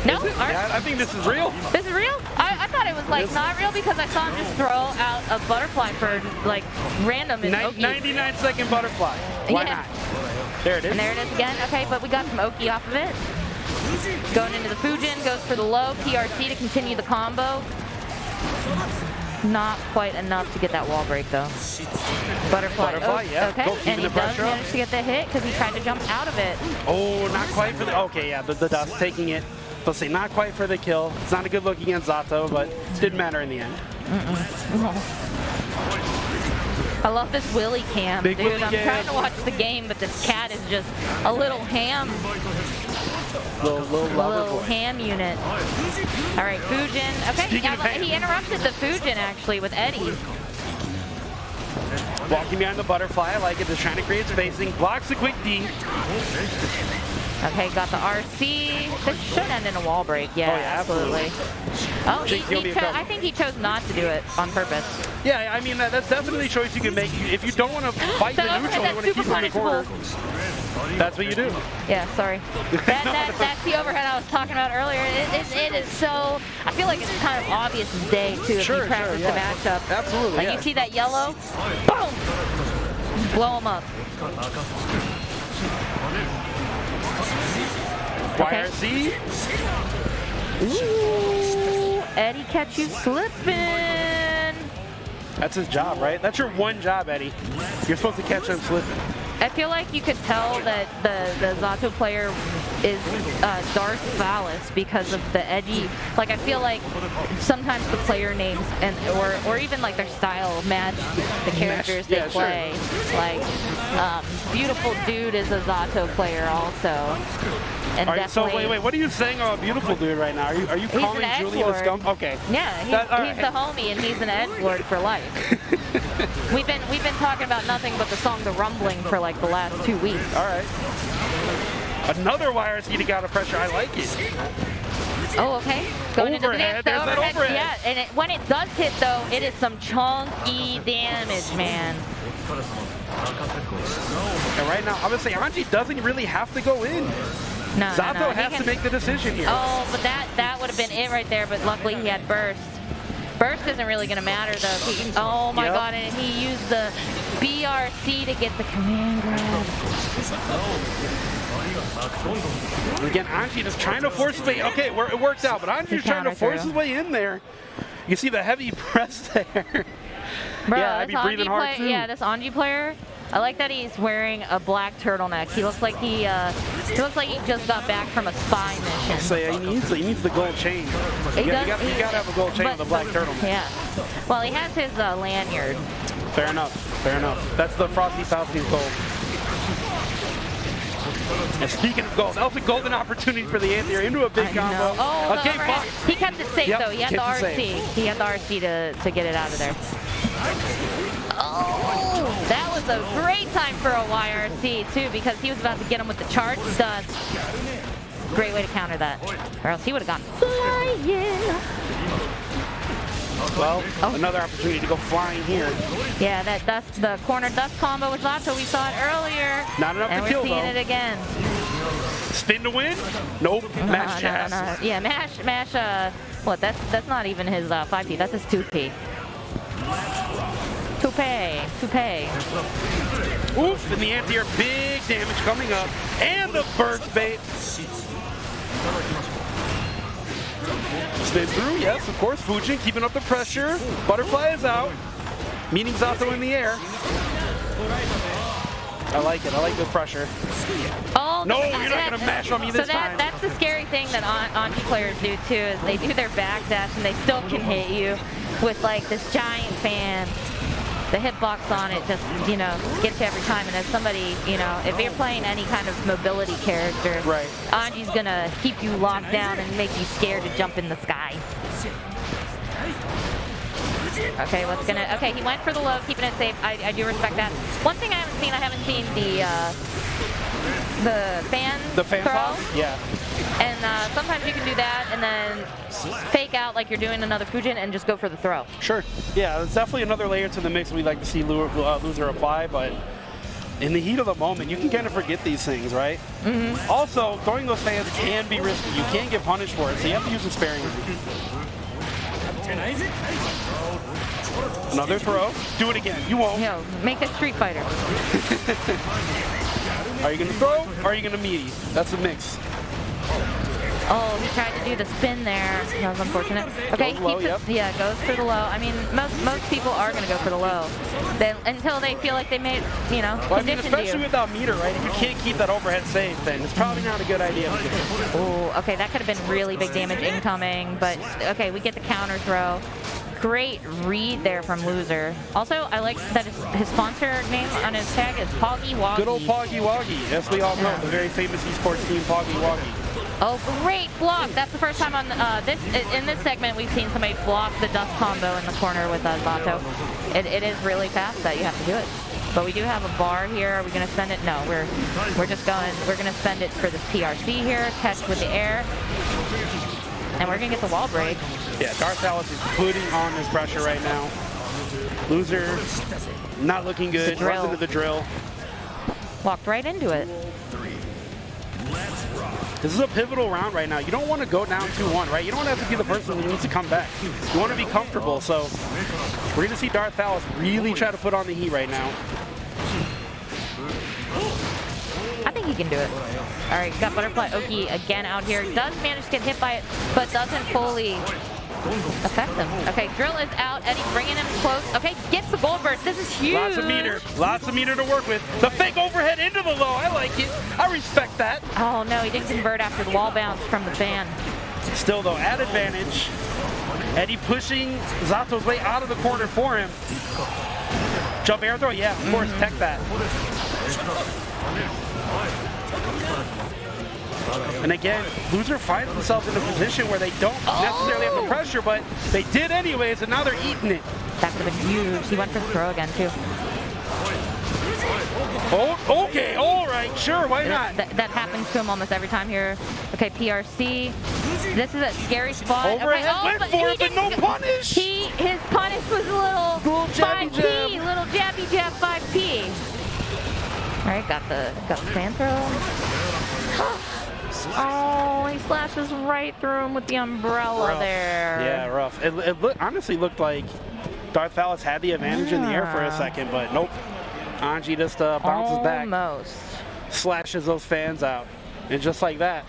No? Yeah, I think this is real. This is real? I thought it was like not real because I saw him just throw out a butterfly for like random in Oki. 99-second butterfly. Why not? There it is. And there it is again. Okay, but we got some Oki off of it. Going into the Fujin, goes for the low PRC to continue the combo. Not quite enough to get that wall break though. Butterfly, yeah. Okay, and he does manage to get the hit because he tried to jump out of it. Oh, not quite for the, okay, yeah, the dust taking it. Let's see, not quite for the kill. It's not a good look against Zato, but didn't matter in the end. I love this Willy cam, dude. I'm trying to watch the game, but this cat is just a little ham. Little ham unit. All right, Fujin. Okay, he interrupted the Fujin actually with Eddie. Walking behind the butterfly, I like it. Just trying to create spacing. Blocks the quick D. Okay, got the RC. This should end in a wall break. Yeah, absolutely. Oh, I think he chose not to do it on purpose. Yeah, I mean, that's definitely a choice you can make. If you don't want to fight the neutral, you want to keep him in the corner. That's what you do. Yeah, sorry. That's the overhead I was talking about earlier. It is so, I feel like it's kind of obvious as day, too, if you practice the matchup. Absolutely, Like, you see that yellow? Boom! Blow him up. YRC. Ooh, Eddie catch you slipping. That's his job, right? That's your one job, Eddie. You're supposed to catch him slipping. I feel like you could tell that the Zato player is DarthPhallus because of the edgy. Like, I feel like sometimes the player names or even like their style match the characters they play. Sure. Like, Beautiful Dude is a Zato player also. And so wait, what are you saying about Beautiful Dude right now? Are you calling Julia a scum? Okay. Yeah, he's the homie and he's an edgelord for life. We've been talking about nothing but the song The Rumbling for like the last 2 weeks. All right. Another YRC to get out of pressure. I like it. Oh, okay. Going overhead. Into the There's that overhead. Yeah, and when it does hit though, it is some chunky damage, man. And right now, I'm gonna say Anji doesn't really have to go in. No, Zato has to make the decision here. Oh, but that would have been it right there, but luckily he had burst. Burst isn't really going to matter, though. Oh, my God, and he used the BRC to get the command grab. Again, Anji just trying to force his way. Okay, it worked out, but Anji's trying to force his way in there. You see the heavy press there. Bro, yeah, I'd be breathing hard, too. Yeah, this Anji player, I like that he's wearing a black turtleneck. He looks like he looks like he just got back from a spy mission. So yeah, he needs the gold chain. You gotta have a gold chain with a black turtleneck. Yeah. Well, he has his lanyard. Fair enough. Fair enough. That's the Frosty Faustings gold. And speaking of gold, that was a golden opportunity for the anti-air into a big combo. Oh, okay, he kept it safe though. He had the RC. He had the RC to get it out of there. Oh, that was a great time for a YRC too, because he was about to get him with the charge dust. Great way to counter that, or else he would have gone flying. Well, another opportunity to go flying here. Yeah, the corner dust combo with Zato, we saw it earlier. Not enough to kill, though. And we're seeing it again. Spin to win? Nope. Mash jazz. No. Yeah, mash. What? That's not even his 5P. That's his 2P. Toupee. Oof! And the anti-air, big damage coming up, and the burst bait. Spin through, yes, of course. Fujin keeping up the pressure. Butterfly is out. Meeting Zato in the air. I like it. I like the pressure. Oh, no, you're not going to mash on me this time. That's the scary thing that Anji players do, too, is they do their backdash and they still can hit you with, like, this giant fan. The hitbox on it just, gets you every time. And as somebody, if you're playing any kind of mobility character, Anji's going to keep you locked down and make you scared to jump in the sky. Okay, okay, he went for the low, keeping it safe. I do respect that. One thing I haven't seen the fan throw. Toss? Yeah. And sometimes you can do that and then fake out like you're doing another Fujin and just go for the throw. Sure. Yeah, there's definitely another layer to the mix we'd like to see loser apply, but in the heat of the moment, you can kind of forget these things, right? Mm-hmm. Also, throwing those fans can be risky. You can get punished for it, so you have to use it sparingly. Another throw. Do it again. You won't. No, make a Street Fighter. Are you going to throw or are you going to meaty? That's a mix. Oh, he tried to do the spin there. That was unfortunate. Okay, goes low, yeah, goes for the low. I mean, most people are going to go for the low until they feel like they made, well, I mean, especially without meter, right? If you can't keep that overhead safe, then it's probably not a good idea. Oh, okay, that could have been really big damage incoming, but okay, we get the counter throw. Great read there from Loser. Also, I like that his sponsor name on his tag is Poggy Woggy. Good old Poggy Woggy. Yes, we all know the very famous esports team, Poggy Woggy. Oh, great block. That's the first time on in this segment we've seen somebody block the dust combo in the corner with Zato. It is really fast that you have to do it. But we do have a bar here. Are we gonna spend it? No, we're gonna spend it for this PRC here, catch with the air. And we're gonna get the wall break. Yeah, DarthPhallus is putting on this pressure right now. Loser, not looking good. Runs into the drill. Walked right into it. This is a pivotal round right now. You don't want to go down 2-1, right? You don't want to have to be the person who needs to come back. You want to be comfortable. So we're going to see DarthPhallus really try to put on the heat right now. I think he can do it. All right, got Butterfly Oki again out here. Does manage to get hit by it, but doesn't fully affect him. Okay, drill is out. Eddie bringing him close. Okay, gets the gold burst. This is huge. Lots of meter to work with. The fake overhead into the low. I like it. I respect that. Oh no, he didn't convert after the wall bounce from the fan. Still though, at advantage. Eddie pushing Zato's way out of the corner for him. Jump air throw, yeah, of course, tech that. And again, loser finds themselves in a position where they don't necessarily have the pressure, but they did anyways, and now they're eating it. That could have been huge. He went for the throw again, too. Oh, okay, all right, sure, why not? That happens to him almost every time here. Okay, PRC. This is a scary spot. Overhead okay, went for it, but no punish. His punish was a little jabby 5P, jab. little jabby jab 5P. All right, got the fan throw. Oh, he slashes right through him with the umbrella there. Yeah, rough. It honestly looked like DarthPhallus had the advantage in the air for a second, but nope. Anji just bounces back. Almost. Slashes those fans out. And just like that,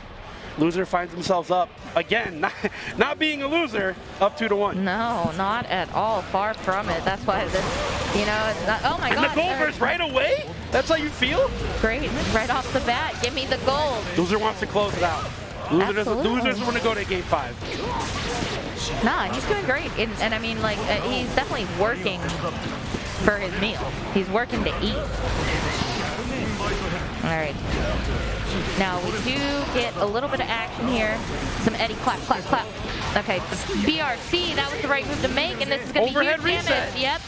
loser finds themselves up again, not being a loser, up 2-1. No, not at all. Far from it. That's why this, it's not. Oh my God. And the gold burst right away? That's how you feel? Great. Right off the bat. Give me the gold. Loser wants to close it out. Loser doesn't want to go to game 5. Nah, he's doing great. And I mean, like, he's definitely working for his meal. He's working to eat. All right. Now, we do get a little bit of action here. Some Eddie clap, clap, clap. Okay, the BRC, that was the right move to make, and this is going to be huge damage. Yep.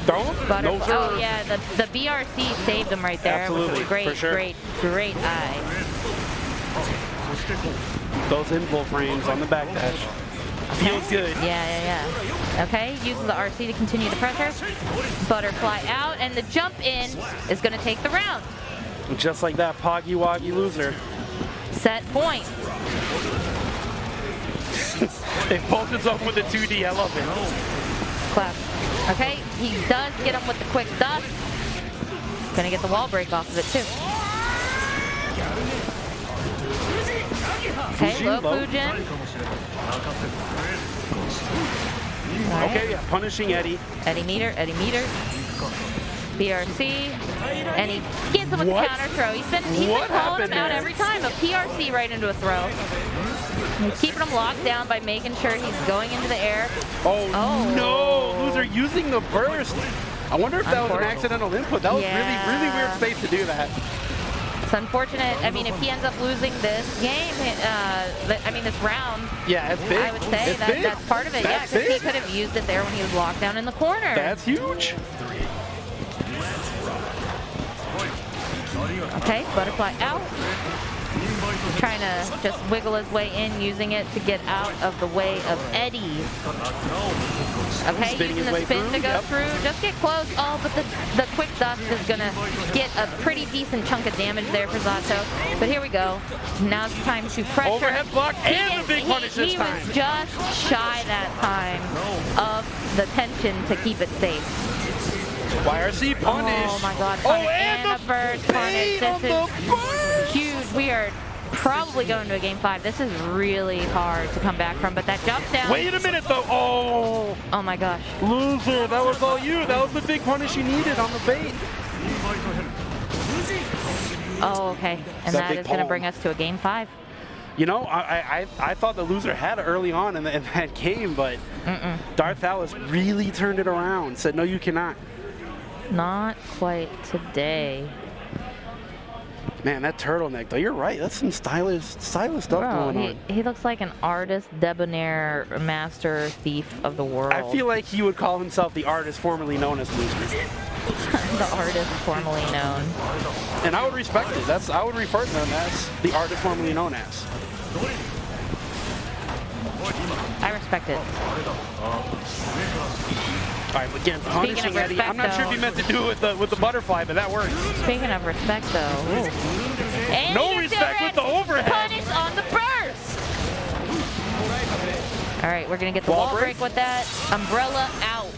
No, sir. Oh, yeah, the BRC saved him right there. Absolutely, Great, for sure. great eye. Those invull frames on the backdash. Feels good. Yeah. Okay, uses the RC to continue the pressure. Butterfly out, and the jump in is going to take the round. Just like that, Poggy Woggy loser. Set point. They both is up with the 2D, I love it. Clap. Okay, he does get him with the quick dust. Gonna get the wall break off of it too. Okay, low Fujin. Right. Okay, yeah, punishing Eddie. Eddie meter. PRC. And he gets him with the counter throw. He's been calling him out every time. A PRC right into a throw. He's keeping him locked down by making sure he's going into the air. Oh. No! Loser using the burst. I wonder if that was an accidental input. That was really weird space to do that. It's unfortunate. I mean, if he ends up losing this game, this round, yeah, it's big. I would say that's part of it. Yeah, because he could have used it there when he was locked down in the corner. That's huge. Okay, butterfly out. Trying to just wiggle his way in, using it to get out of the way of Eddie. Okay, using the spin to go through. Just get close. Oh, but the quick dust is going to get a pretty decent chunk of damage there for Zato. But here we go. Now it's time to pressure. Overhead block and the big punish this time. He was just shy that time of the tension to keep it safe. YRC punish. Oh my God, punish and the burst punish. This is huge. We are probably going to a game 5. This is really hard to come back from, but that jump down. Wait a minute though. Oh my gosh. Loser, that was all you. That was the big punish you needed on the bait. Oh, okay. And that is going to bring us to a game 5. You know, I thought the loser had it early on in that game, but DarthPhallus really turned it around. Said, no, you cannot. Not quite today. Man, that turtleneck, though, you're right. That's some stylish stuff going on. He looks like an artist, debonair, master thief of the world. I feel like he would call himself the artist formerly known as Loser. The artist formerly known. And I would respect it. I would refer to them as the artist formerly known as. I respect it. All right, again, punishing Eddie. Respect, I'm not sure if you meant to do it with the butterfly, but that works. Speaking of respect, though. And No respect with the overhead. Punish on the burst. All right, we're going to get the wall break with that. Umbrella out.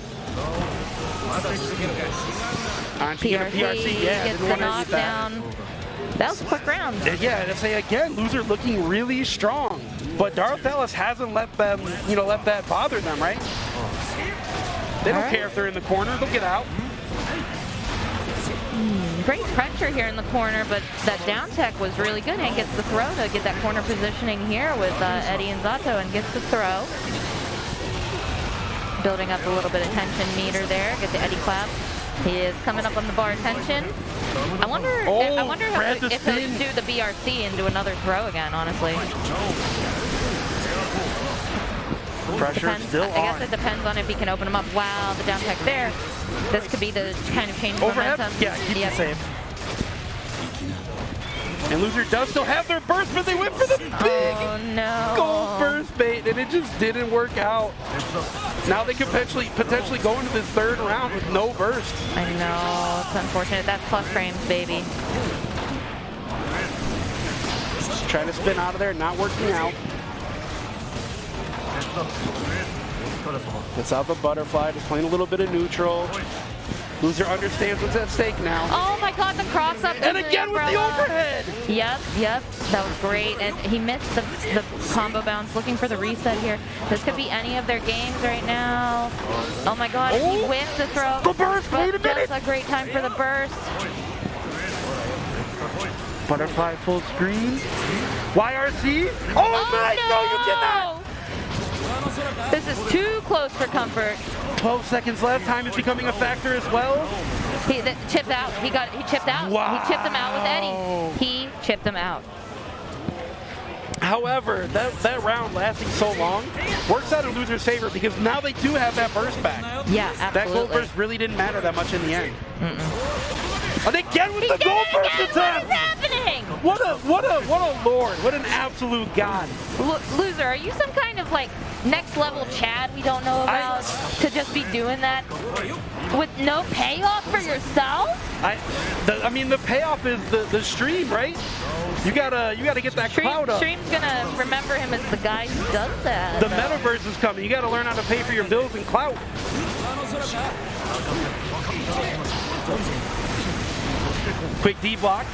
Anji get a PRC, yeah. Gets the knockdown. That was a quick round. Yeah, to say again, Loser looking really strong. But DarthPhallus hasn't let them, let that bother them, right? They don't care if they're in the corner, they'll get out. Great pressure here in the corner, but that down tech was really good. And gets the throw to get that corner positioning here with Eddie and Zato, and gets the throw. Building up a little bit of tension meter there. Get the Eddie clap. He is coming up on the bar tension. I wonder if he'll do the BRC and do another throw again, honestly. Pressure still on. I guess it depends on if he can open him up. Wow, the down tech there. This could be the kind of change overhead? momentum. Yeah, keep it safe. And Loser does still have their burst, but they went for the big gold burst bait, and it just didn't work out. Now they could potentially go into this third round with no burst. I know, it's unfortunate. That's plus frames, baby. Trying to spin out of there, not working out. Gets out the butterfly, just playing a little bit of neutral. Loser understands what's at stake now. Oh my god, the Crocs up. And again with the overhead. Yep. That was great. And he missed the combo bounce, looking for the reset here. This could be any of their games right now. Oh my god, he wins the throw. The burst, wait a minute. That's a great time for the burst. Butterfly full screen. YRC. Oh my, no, you cannot. This is too close for comfort. 12 seconds left. Time is becoming a factor as well. He chipped out. He chipped out. Wow. He chipped him out with Eddie. He chipped him out. However, that round lasting so long works out in Loser's favor because now they do have that burst back. Yeah, absolutely. That gold burst really didn't matter that much in the end. And again with the gold burst attempt. What's happening? What a lord! What an absolute god! Loser, are you some kind of like next level Chad we don't know about to just be doing that with no payoff for yourself? I mean, the payoff is the stream, right? You gotta get that clout up. Stream's gonna remember him as the guy who does that. The metaverse is coming. You gotta learn how to pay for your bills and clout. Quick D blocked.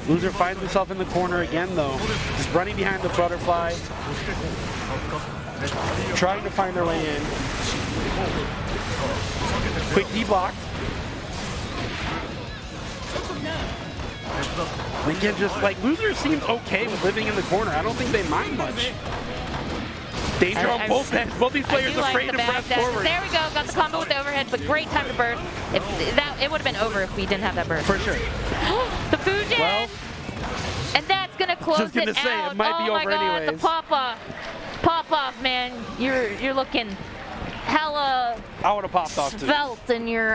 Loser finds himself in the corner again, though. Just running behind the butterfly. Trying to find their way in. Quick D blocked. Again, just like Loser seems okay with living in the corner. I don't think they mind much. Danger on both ends. Both these players afraid to press forward. There we go. Got the combo with the overhead, but great time to burst. It would have been over if we didn't have that burst. For sure. The Fujin! Well, and that's going to close just gonna it say, out. it might be over God, anyways. the pop-off. Pop-off, man. You're looking hella I would have popped off too. svelte in your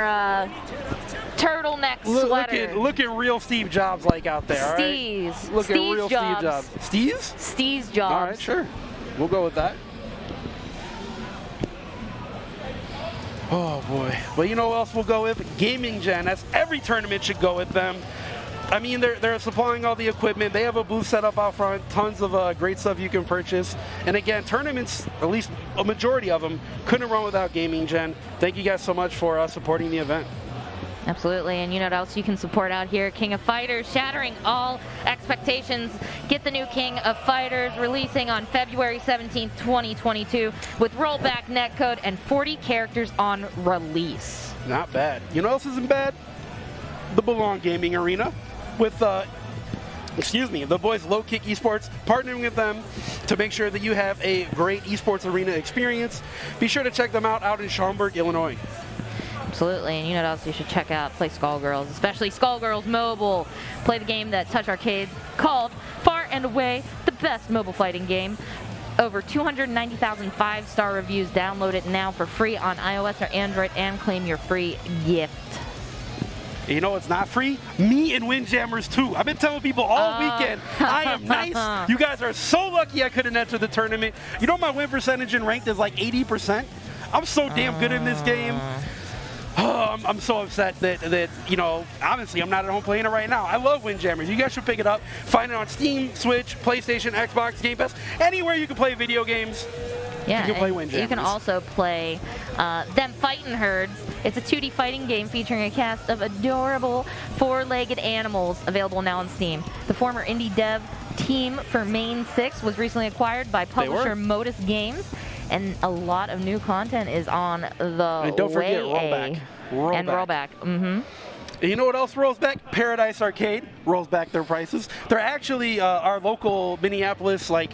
turtleneck sweater. Look at real Steve Jobs like out there, all right? Steez. Look at real Jobs. Steve Jobs. Steve's? Steez Jobs. All right, sure. We'll go with that. Oh boy. Well, you know what else we'll go with? Gaming Gen. That's every tournament should go with them. I mean, they're supplying all the equipment. They have a booth set up out front. Tons of great stuff you can purchase. And again, tournaments, at least a majority of them, couldn't run without Gaming Gen. Thank you guys so much for supporting the event. Absolutely, and you know what else you can support out here? King of Fighters, shattering all expectations. Get the new King of Fighters, releasing on February 17th, 2022, with rollback netcode and 40 characters on release. Not bad. You know what else isn't bad? The Belong Gaming Arena, with the boys Low Kick Esports, partnering with them to make sure that you have a great esports arena experience. Be sure to check them out in Schaumburg, Illinois. Absolutely, and you know what else you should check out? Play Skullgirls, especially Skullgirls Mobile. Play the game that Touch Arcade's called far and away the best mobile fighting game. Over 290,000 5-star reviews. Download it now for free on iOS or Android and claim your free gift. You know what's not free? Me and Windjammers too. I've been telling people all weekend, I am nice. You guys are so lucky I couldn't enter the tournament. You know my win percentage in ranked is like 80%. I'm so damn good in this game. Oh, I'm so upset that, you know, honestly, I'm not at home playing it right now. I love Windjammers. You guys should pick it up. Find it on Steam, Switch, PlayStation, Xbox, Game Pass, anywhere you can play video games. Yeah, you can play Windjammers. You can also play Them Fightin' Herds. It's a 2D fighting game featuring a cast of adorable four-legged animals, available now on Steam. The former indie dev team for Main 6 was recently acquired by publisher Modus Games, and a lot of new content is on the and don't forget way. Rollback. Mm-hmm. You know what else rolls back? Paradise Arcade rolls back their prices. They're actually our local Minneapolis, like,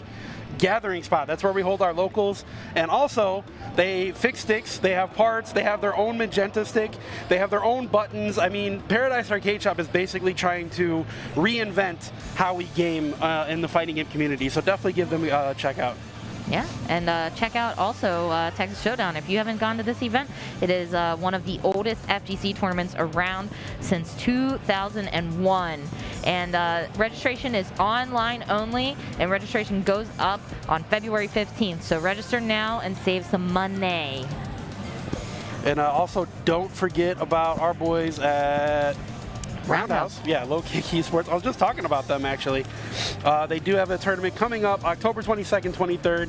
gathering spot. That's where we hold our locals. And also, they fix sticks, they have parts, they have their own magenta stick, they have their own buttons. I mean, Paradise Arcade Shop is basically trying to reinvent how we game in the fighting game community. So definitely give them a check out. Yeah, and check out also Texas Showdown. If you haven't gone to this event, it is one of the oldest FGC tournaments around since 2001. And registration is online only, and registration goes up on February 15th. So register now and save some money. And also, don't forget about our boys at Roundhouse. Yeah, Low Kick Esports. I was just talking about them, actually. They do have a tournament coming up October 22nd, 23rd.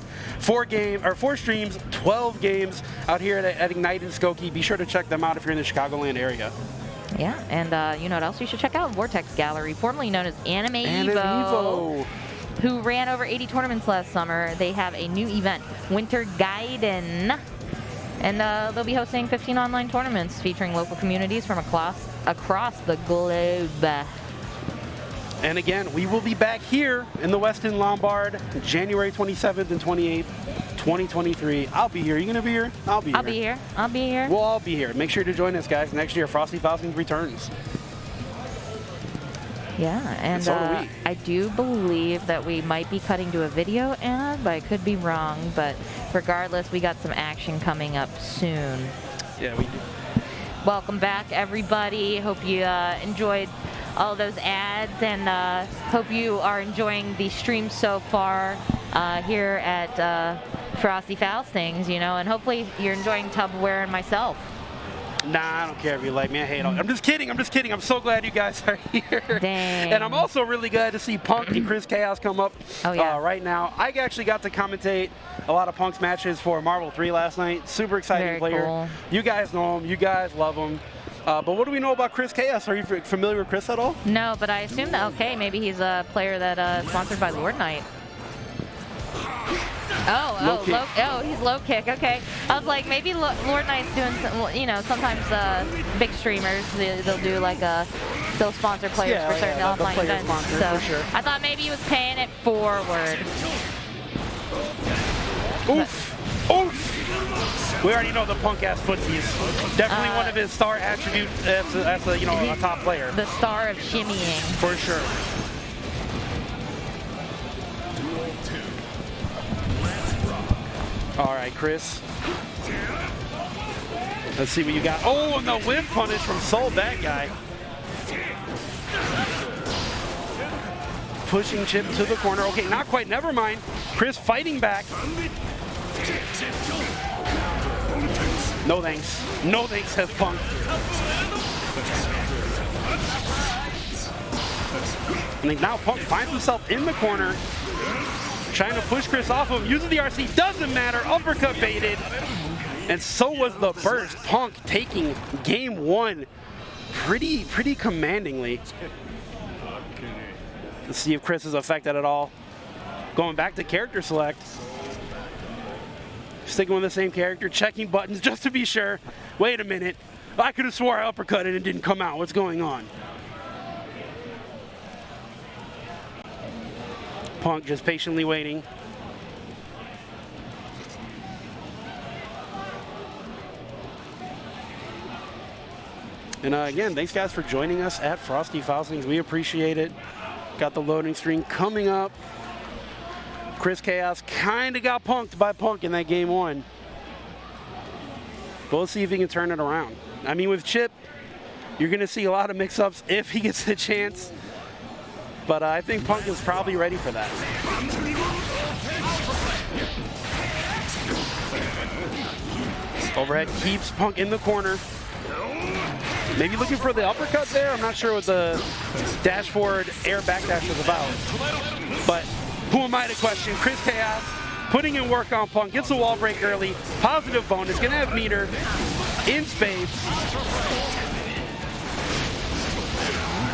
4 streams, 12 games out here at Ignite in Skokie. Be sure to check them out if you're in the Chicagoland area. Yeah, and you know what else you should check out? Vortex Gallery, formerly known as Anime Evo, who ran over 80 tournaments last summer. They have a new event, Winter Gaiden. And they'll be hosting 15 online tournaments featuring local communities from across the globe. And again, we will be back here in the Westin Lombard, January 27th and 28th, 2023. I'll be here. You gonna be here? I'll be here. I'll be here. I'll be here. We'll all be here. Make sure to join us, guys. Next year, Frosty Faustings returns. Yeah, and so do we. I do believe that we might be cutting to a video ad, but I could be wrong. But regardless, we got some action coming up soon. Yeah, we do. Welcome back, everybody. Hope you enjoyed all those ads, and hope you are enjoying the stream so far here at Frosty Faustings, you know, and hopefully you're enjoying Tubware and myself. Nah, I don't care if you like me. I hate all. I'm just kidding. I'm so glad you guys are here. Dang. And I'm also really glad to see Punk and Chris Chaos come up right now. I actually got to commentate a lot of Punk's matches for Marvel 3 last night. Super exciting player. Cool. You guys know him. You guys love him. But what do we know about Chris Chaos? Are you familiar with Chris at all? No, but I assume that, okay, maybe he's a player that sponsored by Lord Knight. He's low kick. Okay, I was like, maybe Lord Knight's doing some, you know, sometimes big streamers they'll do like they'll sponsor players for certain offline events. So sure. I thought maybe he was paying it forward. Oof, oof. We already know the Punk ass footsies. Definitely one of his star attributes as a, you know, a top player. The star of shimmying. For sure. All right, Chris. Let's see what you got. Oh, and the whip punish from Soul, that guy. Pushing Chipp to the corner. Okay, not quite. Never mind. Chris fighting back. No thanks. No thanks, says Punk. And now Punk finds himself in the corner, trying to push Chris off of him, uses the RC, doesn't matter, uppercut baited. And so was the burst. Punk taking game one pretty commandingly. Let's see if Chris is affected at all. Going back to character select. Sticking with the same character, checking buttons just to be sure. Wait a minute, I could have swore I uppercutted and it didn't come out. What's going on? Punk just patiently waiting. And again, thanks guys for joining us at Frosty Faustings. We appreciate it. Got the loading screen coming up. Chris Chaos kind of got punked by Punk in that game 1. But let's see if he can turn it around. I mean, with Chipp, you're going to see a lot of mix-ups if he gets the chance. But I think Punk is probably ready for that. Overhead keeps Punk in the corner. Maybe looking for the uppercut there. I'm not sure what the dash forward air backdash was about. But who am I to question? Chris Chaos putting in work on Punk. Gets the wall break early. Positive bonus. Going to have meter in spades.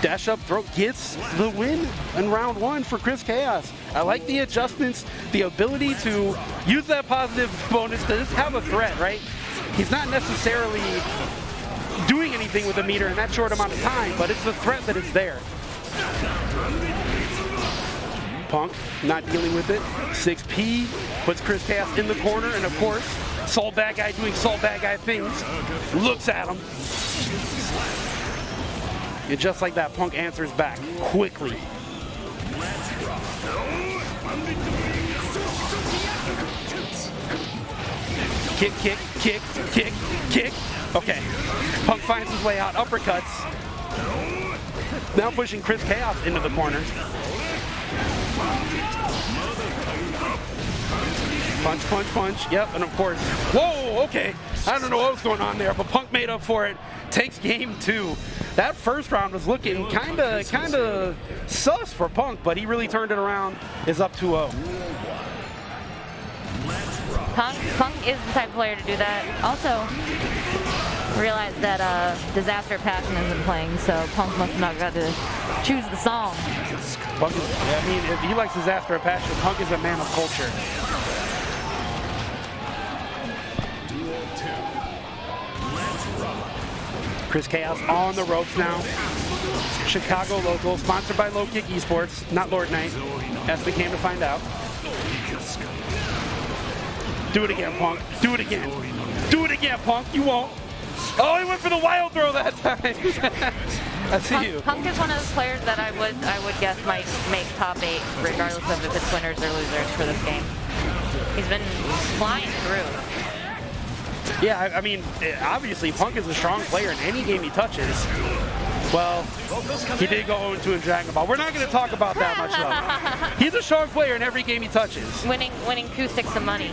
Dash up throw gets the win in round 1 for Chris Chaos. I like the adjustments, the ability to use that positive bonus to just have a threat, right? He's not necessarily doing anything with the meter in that short amount of time, but it's the threat that is there. Punk not dealing with it. 6P puts Chris Chaos in the corner, and of course, Soul Bad Guy doing Soul Bad Guy things. Looks at him. And just like that, Punk answers back quickly. Kick, kick, kick, kick, kick. Okay. Punk finds his way out. Uppercuts. Now pushing Chris Chaos into the corner. Punch, punch, punch. Yep, and of course, whoa, okay. I don't know what was going on there, but Punk made up for it. Takes game 2. That first round was looking kind of sus for Punk, but he really turned it around. Is up 2-0. Punk is the type of player to do that. Also, realize that Disaster Passion isn't playing, so Punk must have not got to choose the song. Punk is, I mean, if he likes Disaster of Passion, Punk is a man of culture. Chris Chaos on the ropes now. Chicago local, sponsored by Low Kick Esports, not Lord Knight, as we came to find out. Do it again, Punk. Do it again. Do it again, Punk. You won't. Oh, he went for the wild throw that time. I see you. Punk is one of those players that I would guess might make top 8, regardless of if it's winners or losers for this game. He's been flying through. Yeah, I mean, obviously, Punk is a strong player in any game he touches. Well, he did go 0-2 in Dragon Ball. We're not going to talk about that much, though. He's a strong player in every game he touches. Winning Kustik some money.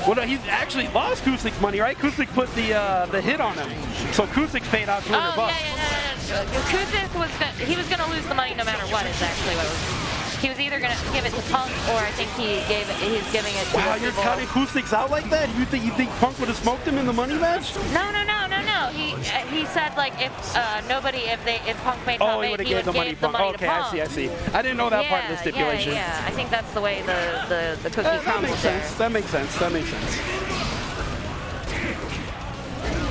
Well, no, he actually lost Kustik's money, right? Kustik put the hit on him. So Kustik's paid out $200. Oh, yeah. Kustik he was going to lose the money no matter what is actually what it was. He was either going to give it to Punk, or I think he's giving it to Wow, you're counting Kustik's out like that? You think Punk would have smoked him in the money match? No. He said like if Punk made top 8, he would give the money to Punk. I see. I didn't know that part of the stipulation. Yeah. I think that's the way the cookie crumbles there. That makes sense.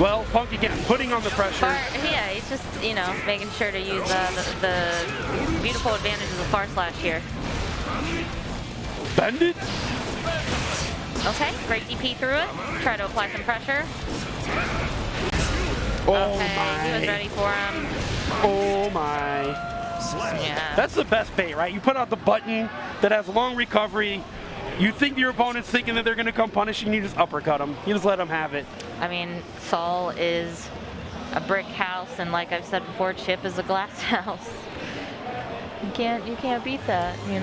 Well, Punk again, putting on the pressure. Yeah, he's just, making sure to use the beautiful advantages of Far Slash here. Bend it. Okay, great DP through it. Try to apply some pressure. Oh okay, my. He was ready for him. Oh my. Yeah. That's the best bait, right? You put out the button that has long recovery. You think your opponent's thinking that they're going to come punishing you, just uppercut them. You just let them have it. I mean, Soul is a brick house, and like I've said before, Chipp is a glass house. You can't beat that, You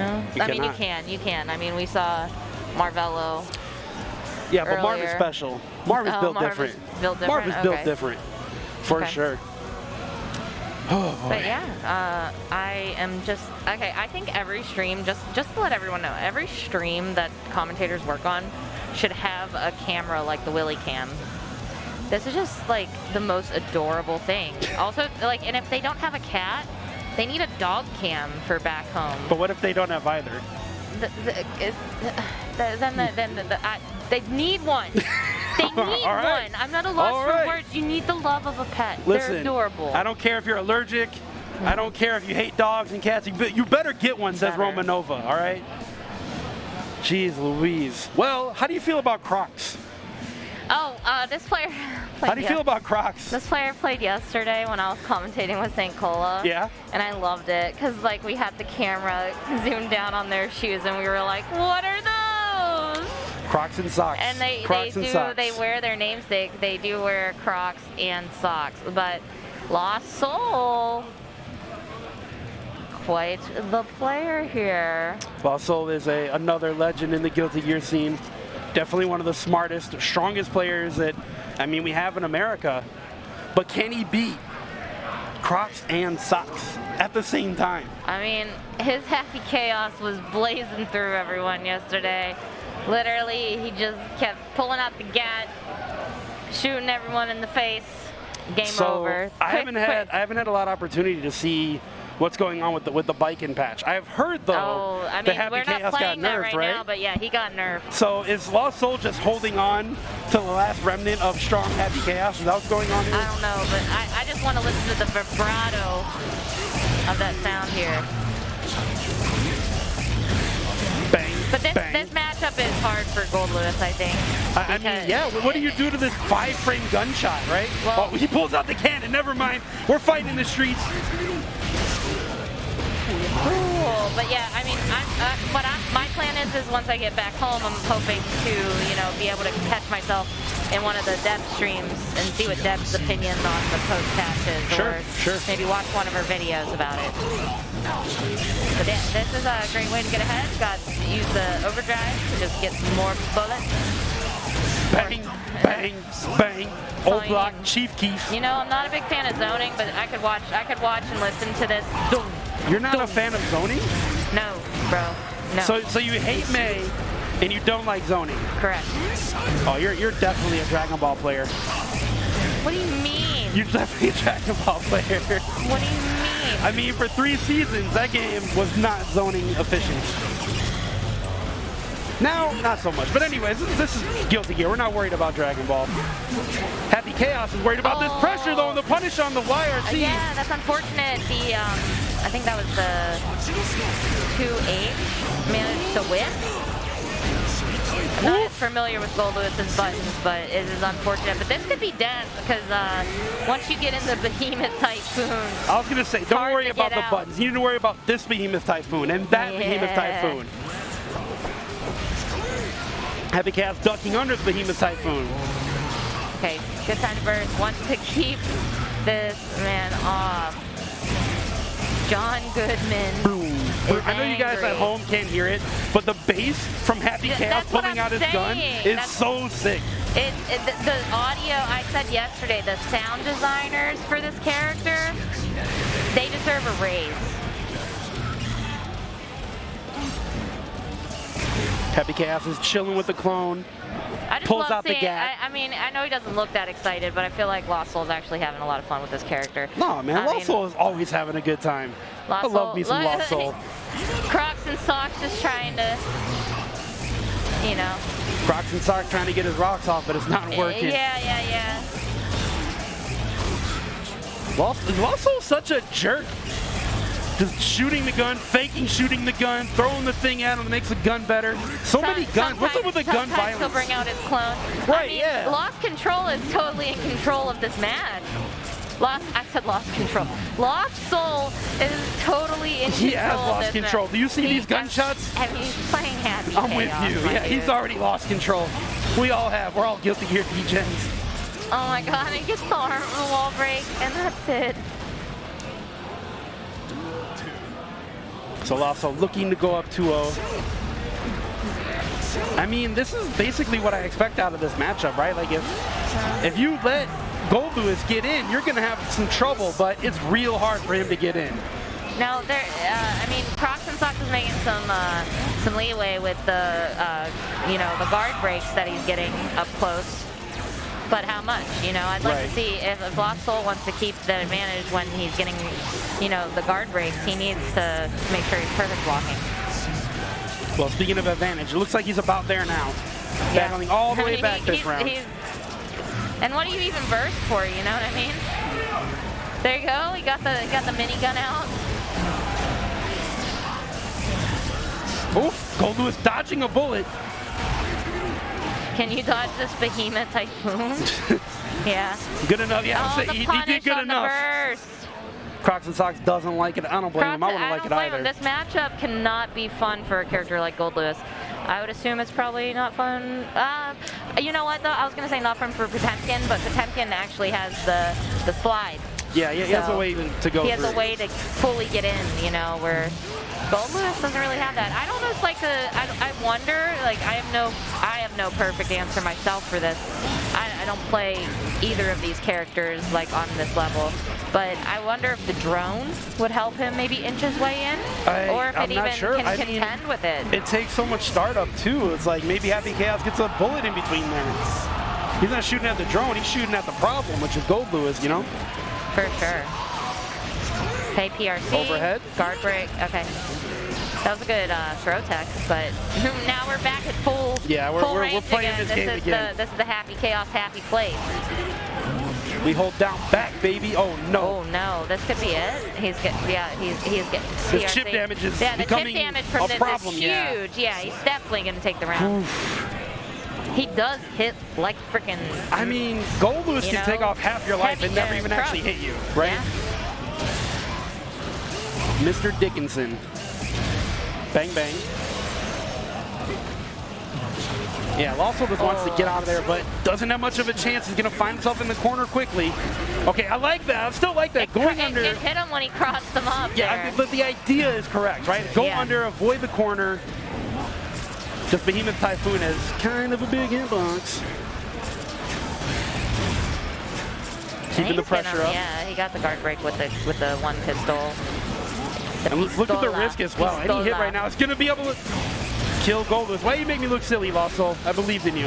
You can. I mean, we saw Marvelo. Yeah, but earlier. Marv is special. Marv is built different. Marv is built different, for sure. Oh, boy. But yeah, I am just, okay, I think every stream, just to let everyone know, every stream that commentators work on should have a camera like the Willy Cam. This is just like the most adorable thing. Also, like, and if they don't have a cat, they need a dog cam for back home. But what if they don't have either? They need one. They need one. I'm not a loss for words. You need the love of a pet. Listen, they're adorable. I don't care if you're allergic. I don't care if you hate dogs and cats. You better get one, says Romanova, all right? Jeez Louise. Well, how do you feel about Crocs? Oh, this player played How do you feel about Crocs? This player played yesterday when I was commentating with St. Cola. Yeah. And I loved it because like we had the camera zoomed down on their shoes and we were like, what are those? Crocs and socks. And they wear their namesake. They do wear Crocs and socks. But LostSoul, quite the player here. LostSoul is another legend in the Guilty Gear scene. Definitely one of the smartest, strongest players that, I mean, we have in America. But can he beat Crocs and socks at the same time? I mean, his Happy Chaos was blazing through everyone yesterday. Literally, he just kept pulling out the gat, shooting everyone in the face. Game over. I haven't had a lot of opportunity to see what's going on with the biking patch. I've heard though the Happy Chaos got nerfed, right? now, but yeah, he got nerfed. So is LostSoul just holding on to the last remnant of strong Happy Chaos? Is that what's going on here? I don't know, but I just want to listen to the vibrato of that sound here. Bang. But this bang. matchup is hard for Goldlewis, I think. I mean, yeah, what do you do to this 5-frame gunshot, right? Well, he pulls out the cannon, never mind. We're fighting in the streets. Cool, but yeah, I mean, my plan is once I get back home, I'm hoping to, you know, be able to catch myself in one of the Deb streams and see what Deb's opinion on the post-patch is, Sure. maybe watch one of her videos about it. But yeah, this is a great way to get ahead. Got to use the overdrive to just get some more bullets. Bang, bang, bang. Old block, Chief Keef. You know, I'm not a big fan of zoning, but I could watch and listen to this. You're not a fan of zoning? No, bro. No. So you hate May and you don't like zoning? Correct. Oh, you're definitely a Dragon Ball player. What do you mean? You're definitely a Dragon Ball player. What do you mean? I mean, for 3 seasons, that game was not zoning efficient. Now, not so much. But anyways, this is Guilty Gear. We're not worried about Dragon Ball. Happy Chaos is worried about this pressure, though, and the punish on the YRC. Yeah, that's unfortunate. I think that was the 2-8 managed to win. I'm not as familiar with Goldlewis's buttons, but it is unfortunate. But this could be death because once you get in the Behemoth Typhoon, I was going to say, don't worry about the buttons. You need to worry about this Behemoth Typhoon and that Behemoth Typhoon. Happy Chaos ducking under the Behemoth Typhoon. Okay, good time to burst. Wants to keep this man off. John Goodman. Boom. I know you guys at home can't hear it, but the bass from Happy Chaos pulling out his gun is so sick. The audio, I said yesterday, the sound designers for this character, they deserve a raise. Happy Chaos is chilling with the clone. Pulls out the gat. I mean, I know he doesn't look that excited, but I feel like LostSoul's actually having a lot of fun with this character. No, man, LostSoul is always having a good time. I love me some LostSoul. Crocs and socks just trying to, you know. Crocs and socks trying to get his rocks off, but it's not working. Yeah. Is LostSoul such a jerk? Just shooting the gun, faking shooting the gun, throwing the thing at him makes the gun better. So many guns. What's up with the gun violence? He'll bring out his clone. Right, I mean, yeah. Lost Control is totally in control of this match. I said Lost Control. LostSoul is totally in control. He has lost control. Do you see these gunshots? I mean, he's playing Happy I'm with Chaos, you. Yeah, he's already lost control. We all have. We're all Guilty Gear DJs. Oh my god, he gets the arm of the wall break, and that's it. So LostSoul looking to go up 2-0. I mean, this is basically what I expect out of this matchup, right? Like if you let Goldlewis get in, you're going to have some trouble, but it's real hard for him to get in. Now, I mean, Crocs and Socks is making some leeway with the, the guard breaks that he's getting up close. But how much? You know, I'd like to see if LostSoul wants to keep the advantage when he's getting, the guard breaks. He needs to make sure he's perfect blocking. Well, speaking of advantage, it looks like he's about there now. Yeah. Battling all the way back this round. And what do you even burst for? You know what I mean? There you go. He got the minigun out. Can Can you dodge this behemoth typhoon? Yeah. Good enough. Yeah, Oh, the he punish did good on enough. the burst. Crocs and Socks doesn't like it. I don't blame him. I wouldn't like it either. This matchup cannot be fun for a character like Goldlewis. I would assume it's probably not fun. You know what though? I was gonna say not fun for Potemkin, but Potemkin actually has the slide. Yeah, he has a way to go. He has a way to fully get in. You know, where Goldlewis doesn't really have that. I don't know. It's like I wonder. Like I have no perfect answer myself for this. I don't play either of these characters like on this level. But I wonder if the drone would help him maybe inch his way in, or if it even can contend with it. It takes so much startup too. It's like maybe Happy Chaos gets a bullet in between there. He's not shooting at the drone, he's shooting at the problem, which is Goldlewis, you know? For sure. Okay, PRC. Overhead. Guard break. Okay. That was a good throw tech, but now we're back at full range playing again. this game again. This is the Happy Chaos happy place. We hold down back, baby. Oh no. Oh no, this could be it. He's getting This chip damage is the becoming chip damage from a this problem. is huge. Yeah, he's definitely gonna take the round. He does hit like freaking. I mean, Goldlewis can take off half your life and never even actually hit you, right? Yeah. Mr. Dickinson. Bang bang. Yeah, LostSoul just wants to get out of there, but doesn't have much of a chance. He's going to find himself in the corner quickly. Okay, I like that. I still like that. Going under. It hit him when he crossed them up. Yeah, I mean, but the idea is correct, right? Go under, avoid the corner. Just Behemoth Typhoon is kind of a big hitbox. Keeping the pressure up. Yeah, he got the guard break with the one pistol. And look at the risk as well. Any hit right now is going to be able to kill Goldlewis. Why do you make me look silly, LostSoul? I believed in you.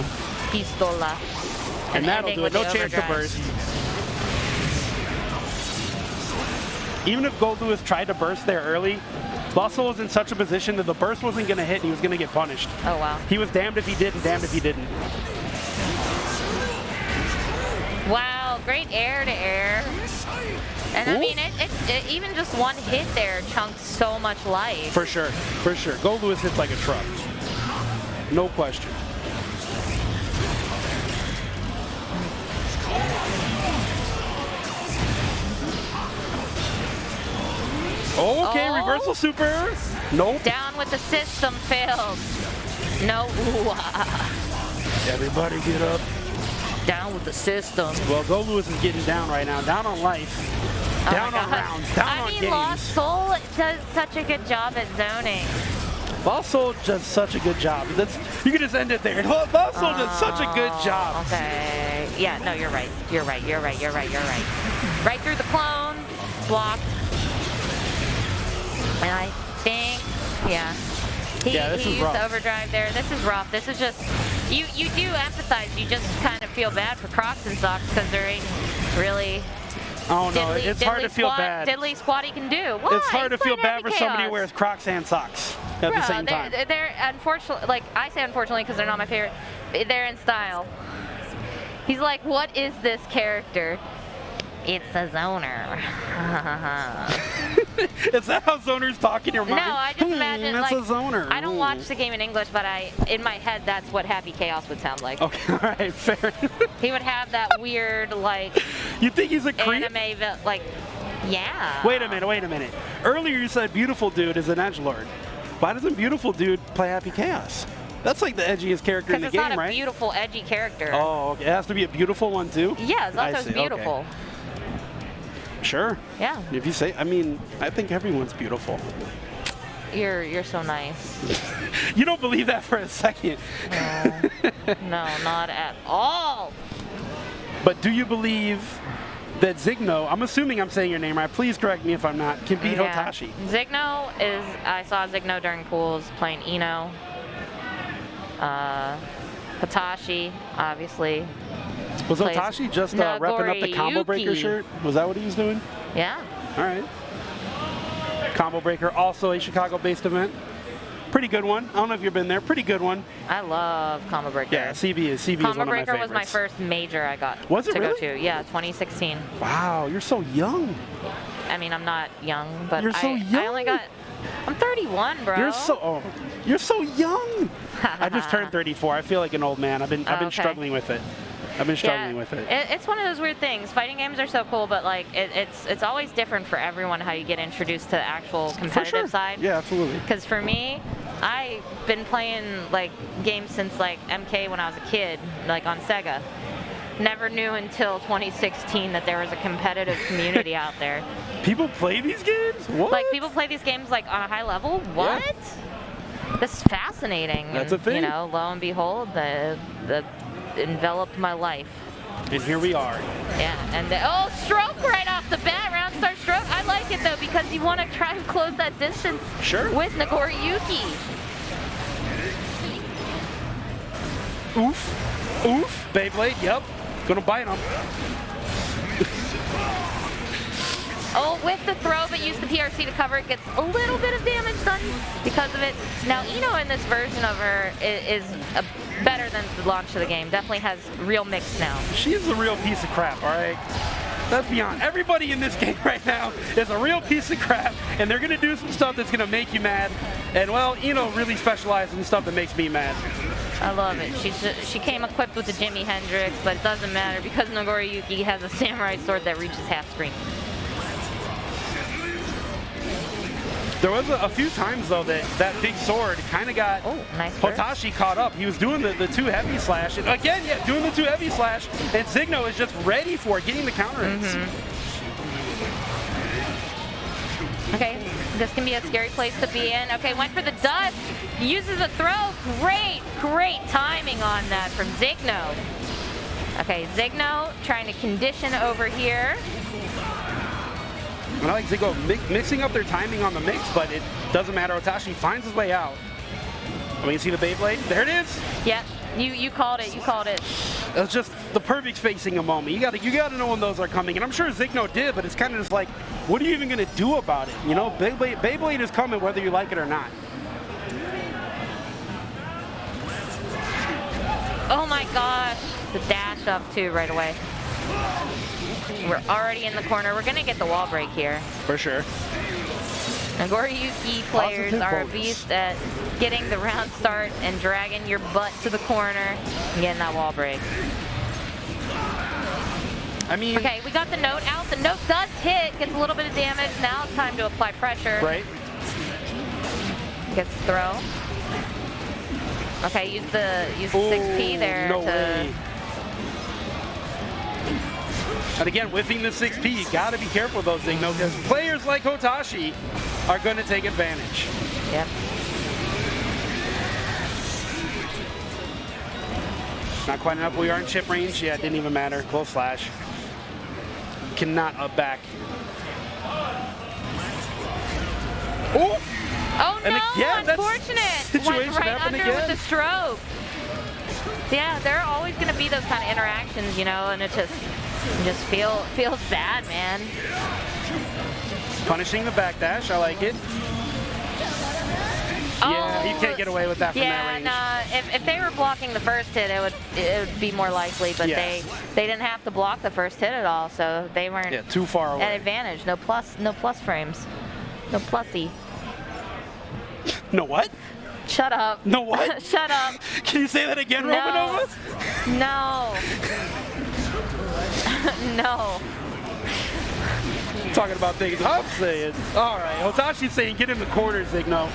Pistola. And that'll do it. No chance to burst. Even if Goldlewis tried to burst there early, LostSoul was in such a position that the burst wasn't going to hit and he was going to get punished. Oh, wow. He was damned if he did and damned if he didn't. Wow, great air to air. And I mean, it even just one hit there chunks so much life. For sure, for sure. Goldlewis hits like a truck. No question. Okay, reversal super. Nope. Down with the system failed. No. Everybody get up. Down with the system. Well, Goldlewis is getting down right now. Down on life. Down on rounds. Down on games. LostSoul does such a good job at zoning. LostSoul does such a good job. You can just end it there. LostSoul does such a good job. Okay. Yeah, no, you're right. You're right. Right through the clone. Blocked. And I think, he used the overdrive there. This is rough. This is just, you do empathize. You just kind of feel bad for Crocs and Socks because there ain't really it's hard to feel bad. Diddly squat he can do. Why? It's hard to feel bad for somebody who wears Crocs and socks at the same time. They're unfortunately, like I say unfortunately because they're not my favorite, they're in style. He's like, what is this character? It's a zoner. Is that how zoners talk in your mind? No, I just imagine that's like a zoner. I don't watch the game in English, but in my head that's what Happy Chaos would sound like. Okay, all right, fair. He would have that weird like. You think he's a creep? Anime like, yeah. Wait a minute. Earlier you said Beautiful Dude is an edgelord. Why doesn't Beautiful Dude play Happy Chaos? That's like the edgiest character in the game, right? Because it's not a beautiful, edgy character. Oh, okay. It has to be a beautiful one too? Yeah, Zato's beautiful. Okay. Sure. Yeah. If you say, I mean, I think everyone's beautiful. You're so nice. You don't believe that for a second. No, not at all. But do you believe that Zignoe, I'm assuming I'm saying your name right, please correct me if I'm not, can beat Hotashi? Zignoe is, I saw Zignoe during pools playing Eno. Hotashi, obviously. Was Hotashi just repping up the Combo Breaker shirt? Was that what he was doing? Yeah. All right. Combo Breaker, also a Chicago-based event. Pretty good one. I don't know if you've been there. Pretty good one. I love Combo Breaker. Yeah, CB is one of my favorites. Combo Breaker was my first major I got was it to really? go to. Yeah, 2016. Wow, you're so young. I mean, I'm not young, but you're so young. I'm 31, bro. You're so, You're so young. I just turned 34. I feel like an old man. I've been struggling with it. I've been struggling with it. It's one of those weird things. Fighting games are so cool, but like it's always different for everyone how you get introduced to the actual competitive side. Yeah, absolutely. Because for me, I've been playing like games since like MK when I was a kid, like on Sega. Never knew until 2016 that there was a competitive community out there. People play these games? What? Like people play these games like on a high level? What? Yeah. This is fascinating. That's a thing. You know, lo and behold, the enveloped my life. And here we are. Yeah, and stroke right off the bat, round start stroke. I like it though because you want to try and close that distance with Nagoriyuki. Oof. Oof. Beyblade, yep. Gonna bite him. Oh, with the throw, but use the PRC to cover it. Gets a little bit of damage done because of it. Now, Ino in this version of her is better than the launch of the game. Definitely has real mix now. She's a real piece of crap, all right? Let's be honest. Everybody in this game right now is a real piece of crap, and they're going to do some stuff that's going to make you mad. And, well, Ino really specializes in stuff that makes me mad. I love it. She came equipped with the Jimi Hendrix, but it doesn't matter because Nagoriyuki has a samurai sword that reaches half screen. There was a few times, though, that big sword kind of got nice Hotashi caught up. He was doing the two heavy slash. And again, doing the two heavy slash. And Zignoe is just ready for it, getting the counter hits. Okay, this can be a scary place to be in. Okay, went for the dust. Uses a throw. Great timing on that from Zignoe. Okay, Zignoe trying to condition over here. And I like Zignoe mixing up their timing on the mix, but it doesn't matter. Hotashi finds his way out. I mean, see the Beyblade? There it is. Yep, you called it. You called it. It was just the perfect spacing of moment. You gotta know when those are coming, and I'm sure Zignoe did, but it's kind of just like, what are you even gonna do about it? You know, Beyblade is coming whether you like it or not. Oh my gosh, the dash up too right away. We're already in the corner. We're gonna get the wall break here. For sure. Nagoriyuki players are a beast at getting the round start and dragging your butt to the corner and getting that wall break. I mean... Okay, we got the note out. The note does hit, gets a little bit of damage. Now it's time to apply pressure. Right. Gets the throw. Okay, use the 6P there no to... way. And again, whiffing the 6P, you gotta be careful with those things, because players like Hotashi are gonna take advantage. Yep. Not quite enough. We are in chip range. Yeah, it didn't even matter. Close slash. Cannot up back. Oh! Oh no! And again, unfortunate. Went right under with the stroke. Yeah, there are always going to be those kind of interactions, you know, and it just feels bad, man. Punishing the backdash. I like it. Yeah, you can't get away with that from that range. Yeah, nah, if they were blocking the first hit, it would be more likely, but they didn't have to block the first hit at all, so they weren't too far away. At advantage. No plus frames. No plussy. No what? Shut up. No what? Shut up. Can you say that again, Romanova? No. No. Talking about things I'm saying. All right, Hotashi's saying get in the corner, Zignoe.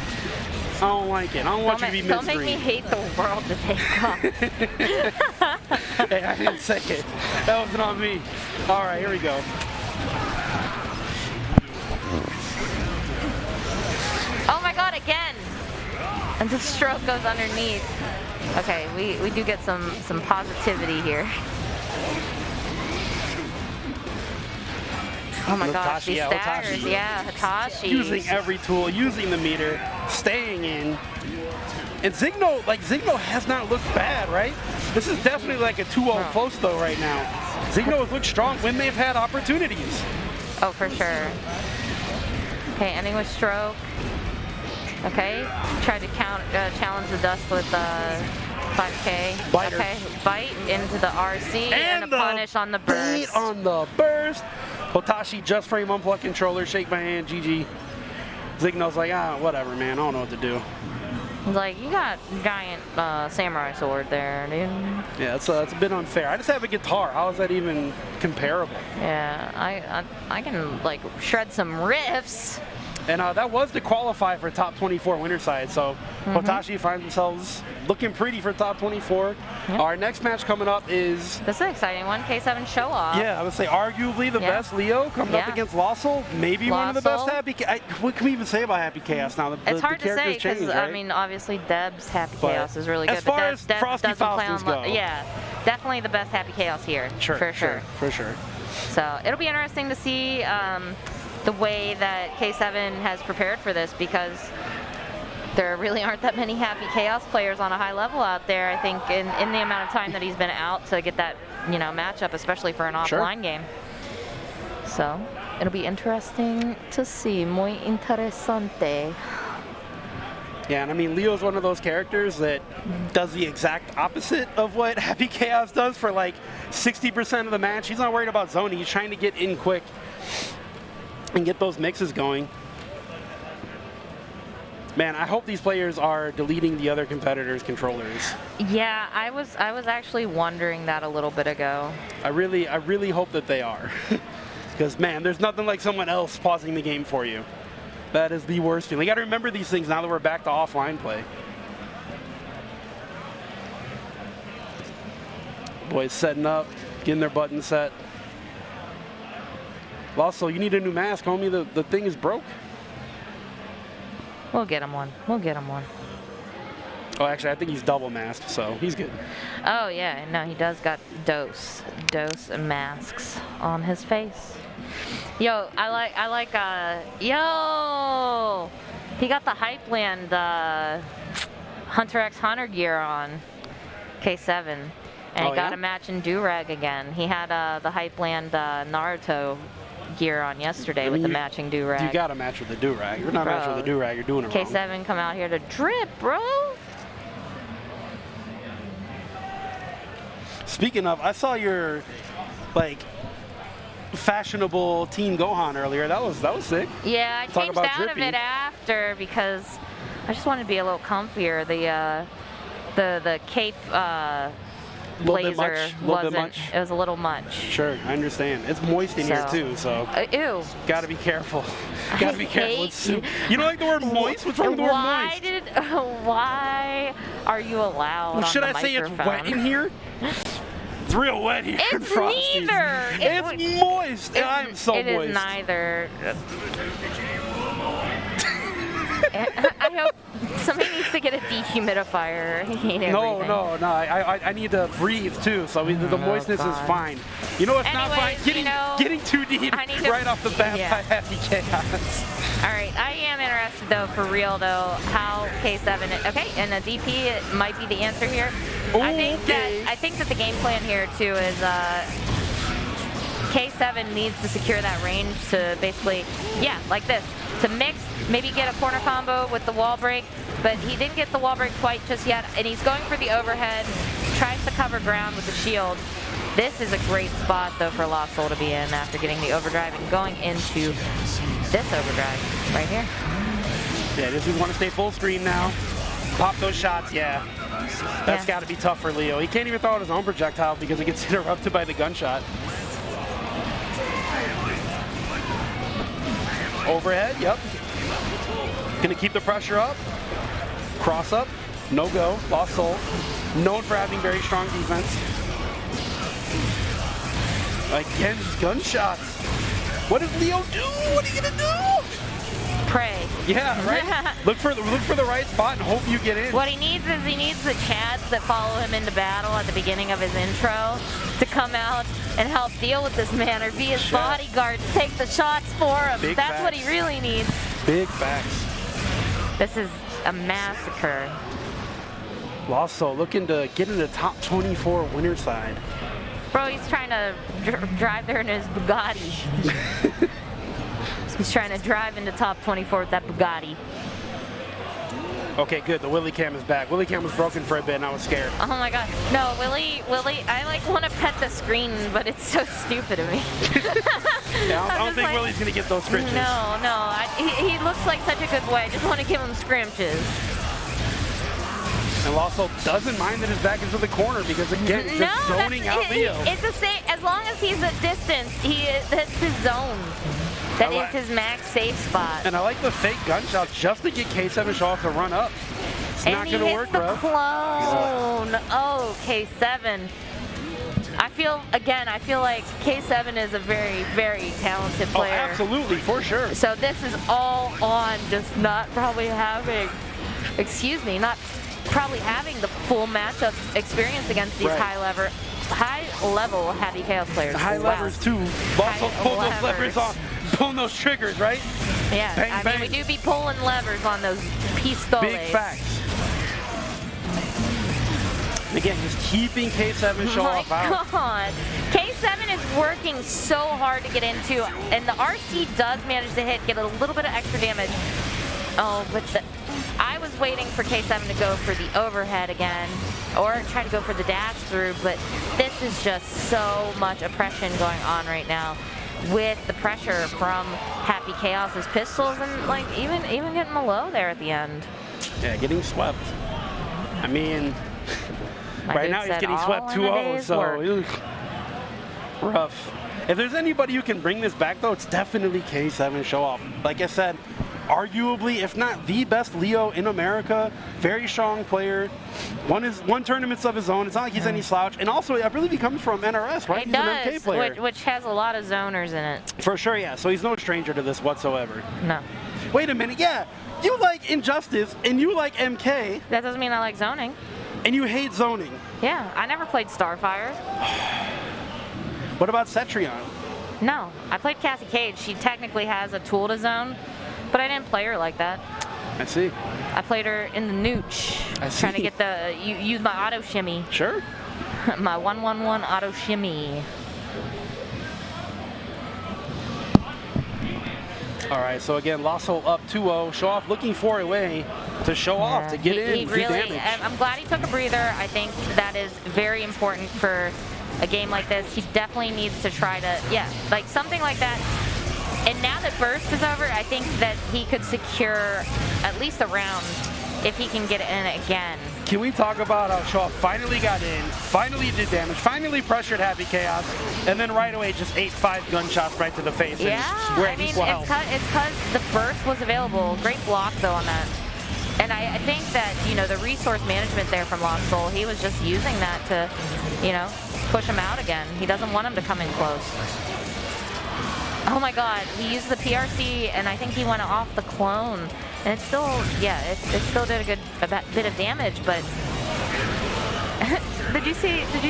I don't like it. I don't want you to be Don't mystery. make me hate the world to take off. Hey, I didn't say it. That wasn't on me. All right, here we go. Oh my god, again! And the stroke goes underneath. Okay, we do get some positivity here. Oh my gosh, these staggers. Yeah, Hotashi. Using every tool, using the meter, staying in. And Zignoe has not looked bad, right? This is definitely like a 2-0 close though right now. Zignoe has looked strong when they've had opportunities. Oh, for sure. Okay, ending with stroke. Okay, tried to challenge the dust with 5K. Biter. Okay, bite into the RC and a punish on the burst. Beat on the burst. Hotashi just frame unplug controller, shake my hand, GG. Zignoe's like, whatever, man, I don't know what to do. It's like, you got giant samurai sword there, dude. Yeah, it's a bit unfair. I just have a guitar. How is that even comparable? Yeah, I can like shred some riffs. And that was to qualify for top 24 winner side. So Hotashi finds themselves looking pretty for top 24. Yep. Our next match coming up is... This is an exciting one, K7 Showoff. Yeah, I would say arguably the best Leo coming up against LostSoul. Maybe one of the best Happy... What can we even say about Happy Chaos now? It's hard to say because, right? I mean, obviously Deb's Happy Chaos is really good. As far as Frosty Faustings go. Yeah, definitely the best Happy Chaos here. For sure. So it'll be interesting to see the way that K7 has prepared for this, because there really aren't that many Happy Chaos players on a high level out there, I think, in the amount of time that he's been out to get that, matchup, especially for an offline game. So it'll be interesting to see. Muy interesante. Yeah, and I mean, Leo's one of those characters that does the exact opposite of what Happy Chaos does for like 60% of the match. He's not worried about zoning. He's trying to get in quick and get those mixes going. Man, I hope these players are deleting the other competitors' controllers. Yeah, I was actually wondering that a little bit ago. I really hope that they are. Because, man, there's nothing like someone else pausing the game for you. That is the worst feeling. You gotta remember these things now that we're back to offline play. Boys setting up, getting their buttons set. Also, you need a new mask, homie. The thing is broke. We'll get him one. Oh, actually, I think he's double masked, so he's good. Oh, yeah. No, he does got dose masks on his face. Yo, yo! He got the Hypeland Hunter x Hunter gear on, K7. And he got a matching do-rag again. He had the Hypeland Naruto gear on yesterday with the matching do-rag. You got to match with the do-rag. You're not matching with the do-rag. You're doing it wrong. K7 come out here to drip, bro. Speaking of, I saw your, like, fashionable Team Gohan earlier. That was sick. Yeah, I changed out of it after because I just wanted to be a little comfier. The cape blazer wasn't. It was a little much. Sure, I understand. It's moist in here too, so. Ew. Gotta be careful. Gotta be careful. You don't like the word moist? What's wrong with the word moist? Why are you allowed? Well, should I say it's wet in here? It's real wet here. It's neither. It's moist. I'm so moist. It is neither. I hope somebody needs to get a dehumidifier. No. I need to breathe too. So the moistness is fine. You know what's not fine? Getting too deep right off the bat by Happy Chaos. All right, I am interested though, for real though, how K7. Okay, and a DP it might be the answer here. I think that the game plan here too is K7 needs to secure that range to basically, like this, to mix, maybe get a corner combo with the wall break, but he didn't get the wall break quite just yet, and he's going for the overhead, tries to cover ground with the shield. This is a great spot though for LostSoul to be in after getting the overdrive and going into this overdrive right here. Yeah, does he want to stay full screen now? Pop those shots, That's got to be tough for Leo. He can't even throw out his own projectile because it gets interrupted by the gunshot. Overhead, Gonna keep the pressure up. Cross up, no go, LostSoul. Known for having very strong defense. Again, gunshots. What does Leo do? What are you gonna do? Pray. Yeah, right? look for the right spot and hope you get in. What he needs is the Chads that follow him into battle at the beginning of his intro to come out and help deal with this man or be his bodyguards, take the shots for him. That's what he really needs. Big facts. This is a massacre. LostSoul looking to get in the top 24 winner side. Bro, he's trying to drive there in his Bugatti. He's trying to drive into top 24 with that Bugatti. Okay, good. The Willy cam is back. Willy cam was broken for a bit and I was scared. Oh my god. No, Willy, I want to pet the screen, but it's so stupid of me. I don't think Willy's going to get those scrimches. No. He looks like such a good boy. I just want to give him scrimches. And LostSoul doesn't mind that his back is to the corner because, again, it's just zoning out Leo. It's the same. As long as he's at distance, that's his zone. That is his max safe spot. And I like the fake gunshot just to get K7 Showoff to run up. It's not going to work, bro. Clone. Oh, K7. I feel like K7 is a very, very talented player. Oh, absolutely, for sure. So this is all on just not probably having the full matchup experience against these high-level Happy Chaos players. High levers, too. Also pull those levers off. Pulling those triggers, right? Yeah, bang, I mean, we do be pulling levers on those pistoles. Big facts. Again, just keeping K7 Showoff out. Oh my God. K7 is working so hard to get into, and the RC does manage to get a little bit of extra damage. Oh, but I was waiting for K7 to go for the overhead again, or try to go for the dash through, but this is just so much oppression going on right now with the pressure from Happy Chaos's pistols and like even getting the low there at the end. Yeah, getting swept. I mean, right now he's getting swept 2-0, so rough. If there's anybody who can bring this back, though, it's definitely K7 Showoff. Like I said, arguably, if not the best Leo in America, very strong player, won tournaments of his own. It's not like he's any slouch. And also, I believe he comes from NRS, right? He's an MK player. Which has a lot of zoners in it. For sure, yeah. So he's no stranger to this whatsoever. No. Wait a minute, yeah. You like Injustice, and you like MK. That doesn't mean I like zoning. And you hate zoning. Yeah, I never played Starfire. What about Cetrion? No, I played Cassie Cage. She technically has a tool to zone, but I didn't play her like that. I see. I played her in the nooch, trying to get use my auto shimmy. Sure. My 1-1-1 auto shimmy. All right, so again, LostSoul up 2-0. Showoff looking for a way to show off, to get in, do damage. I'm glad he took a breather. I think that is very important for a game like this. He definitely needs to try to, like something like that. And now that Burst is over, I think that he could secure at least a round if he can get in again. Can we talk about how Showoff finally got in, finally did damage, finally pressured Happy Chaos, and then right away just ate 5 gunshots right to the face. Yeah, I mean, it's because the Burst was available. Great block, though, on that. And I think that, the resource management there from LostSoul, he was just using that to, push him out again. He doesn't want him to come in close. Oh my God, he used the PRC, and I think he went off the clone. And it still, it still did a bit of damage, but did you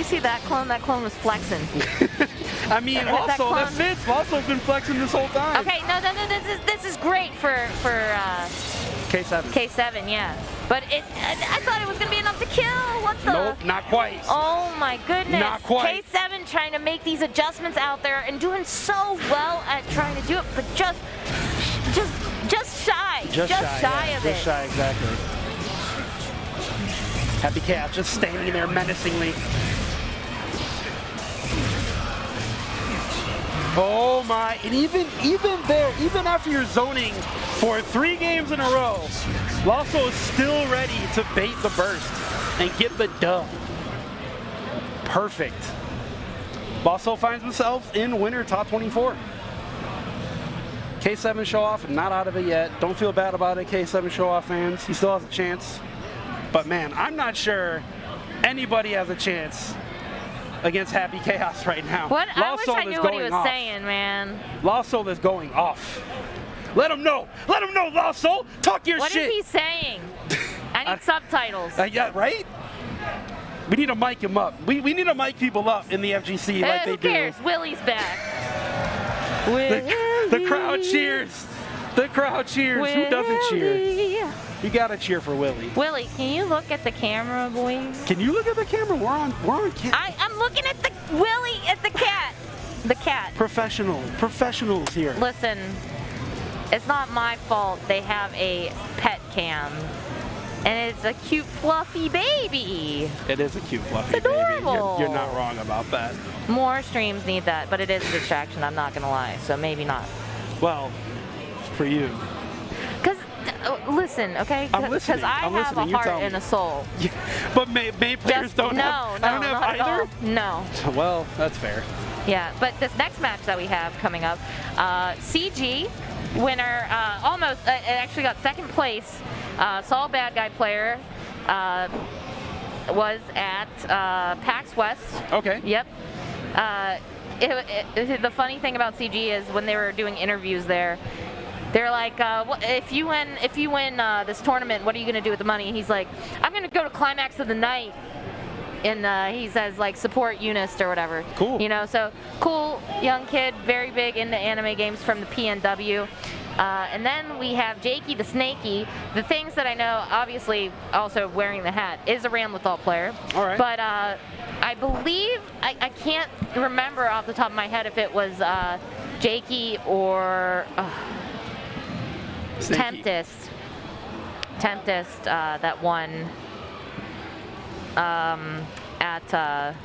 see that clone? That clone was flexing. I mean, also that fits. LostSoul's been flexing this whole time. Okay, no, this is great for K7. K7, yeah. But I thought it was gonna be enough to kill. What the? Nope, not quite. Oh my goodness. Not quite. K7 trying to make these adjustments out there and doing so well at trying to do it, but just shy. Just shy of it. Just shy, exactly. Happy Chaos just standing there menacingly. Oh my, and even there, even after you're zoning for 3 games in a row, LostSoul is still ready to bait the burst and get the dub. Perfect. LostSoul finds himself in winner top 24. K7 Showoff, not out of it yet. Don't feel bad about it, K7 Showoff fans. He still has a chance. But man, I'm not sure anybody has a chance against Happy Chaos right now. What? I wish I knew what he was saying, man. LostSoul is going off. Let him know. Let him know, LostSoul. Talk your shit. What is he saying? I need subtitles. Yeah, right? We need to mic him up. We need to mic people up in the FGC like they do. Who cares? Willie's back. The crowd cheers. The crowd cheers. Willie. Who doesn't cheer? You gotta cheer for Willie. Willie, can you look at the camera, boys? Can you look at the camera? We're on camera. I'm looking at the Willie at the cat. The cat. Professionals here. Listen, it's not my fault they have a pet cam. And it's a cute, fluffy baby. It is a cute, fluffy it's adorable. Baby. You're not wrong about that. More streams need that, but it is a distraction, I'm not going to lie. So maybe not. Well, for you. Because Listen, okay? I'm listening. Because I I'm have listening. a You heart tell me. and a soul. Yeah, but May players don't no, have. no, I don't have not at either. all. No. Well, that's fair. Yeah, but this next match that we have coming up, CG winner, almost, actually got second place. Saul Bad Guy player was at PAX West. Okay. Yep. The funny thing about CG is when they were doing interviews there, they're like, if you win this tournament, what are you going to do with the money? And he's like, I'm going to go to Climax of the Night. And he says, like, support Eunice or whatever. Cool. You know, so cool young kid, very big into anime games from the PNW. And then we have JakeyTheSnakey. The things that I know, obviously, also wearing the hat, is a Ramlethal player. All right. But I believe, I can't remember off the top of my head if it was Jakey or Tempest. Tempest that won at, oh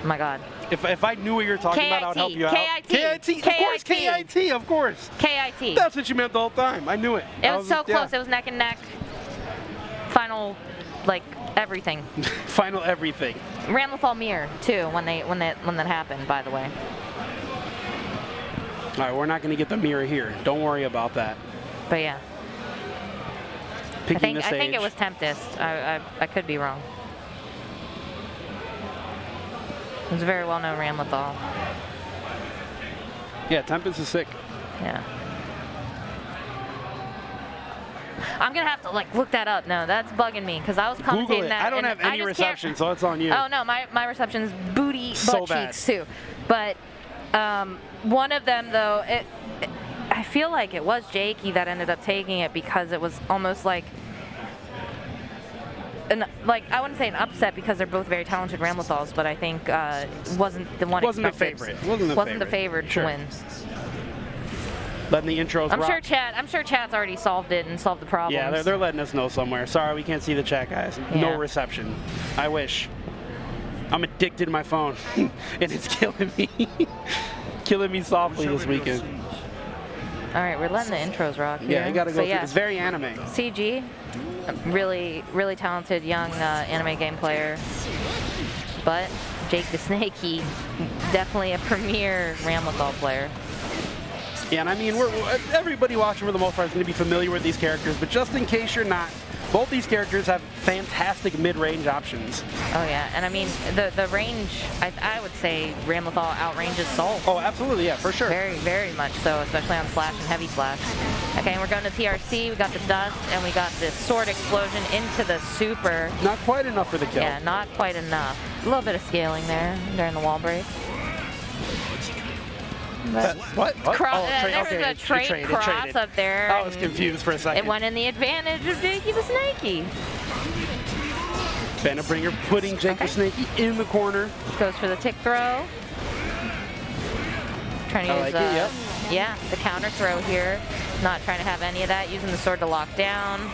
my God. If I knew what you were talking about, I would help you out. KIT. Of course, KIT, of course. KIT. That's what you meant the whole time. I knew it. It was so close. It was neck and neck. Final, like, everything. Final everything. Ramlethal mirror too when that happened, by the way. All right, we're not going to get the mirror here. Don't worry about that. But yeah. Picking the stage. I think it was Tempest. I could be wrong. It was a very well-known Ramlethal. Yeah, Tempest is sick. Yeah. I'm gonna have to like look that up. No, that's bugging me because I was commentating Google it. that. I don't have any reception, so it's on you. Oh no, my reception's booty So butt bad. cheeks too. But one of them though, I feel like it was Jakey that ended up taking it because it was almost like I wouldn't say an upset because they're both very talented Ramlethals, but I think wasn't the one Wasn't the expected. favorite. Wasn't the favored Sure. to win. Letting the intros rock. I'm sure chat's already solved it and solved the problem. Yeah, they're letting us know somewhere. Sorry, we can't see the chat, guys. Yeah. No reception. I wish. I'm addicted to my phone, and it's killing me. Killing me softly this weekend. All right, we're letting the intros rock here. Yeah, you gotta go So, through. It's very anime. CG, really, really talented young anime game player. But JakeyTheSnakey, definitely a premier Ramlethal player. Yeah, and I mean, everybody watching for the most part is going to be familiar with these characters, but just in case you're not, both these characters have fantastic mid-range options. Oh yeah, and I mean, the range, I would say Ramlethal outranges Soul. Oh, absolutely, yeah, for sure. Very, very much so, especially on Slash and Heavy Slash. Okay, and we're going to TRC, we got the dust, and we got the sword explosion into the super. Not quite enough for the kill. Yeah, not quite enough. A little bit of scaling there during the wall break. What? There was a trade cross up there. I was confused for a second. It went in the advantage of JakeyTheSnakey. Bannerbringer putting JakeyTheSnakey in the corner. Goes for the tick throw. Trying to use yep. Yeah, the counter throw here. Not trying to have any of that. Using the sword to lock down.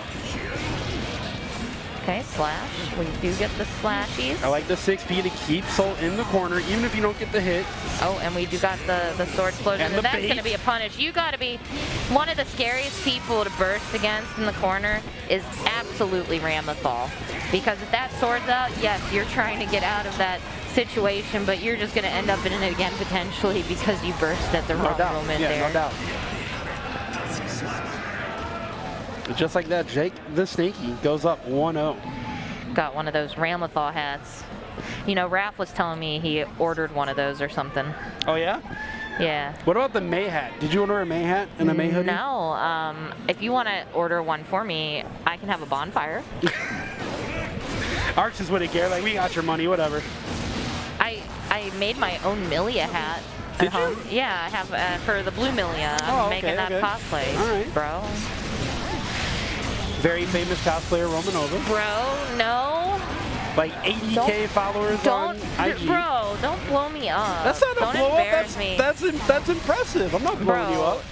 Okay, slash. We do get the slashies. I like the 6P to keep Soul in the corner, even if you don't get the hit. Oh, and we do got the sword explosion. And That's going to be a punish. You got to be one of the scariest people to burst against in the corner is absolutely Ramlethal. Because if that sword's out, yes, you're trying to get out of that situation, but you're just going to end up in it again potentially because you burst at the wrong moment there. No doubt. Just like that, JakeyTheSnakey goes up 1-0. Got one of those Ramlethal hats. You know, Raph was telling me he ordered one of those or something. Oh, yeah? Yeah. What about the May hat? Did you order a May hat and a May hoodie? No. If you want to order one for me, I can have a bonfire. Arx is wouldn't care. Like, we got your money, whatever. I made my own Milia hat. Did you? Yeah, I have for the blue Milia. I'm making that cosplay, all right. bro. Very famous cosplayer Romanova. Bro, no. Like 80K followers on IG. Bro, don't blow me up. That's not a don't blow up. Embarrass me. That's impressive. I'm not blowing you up.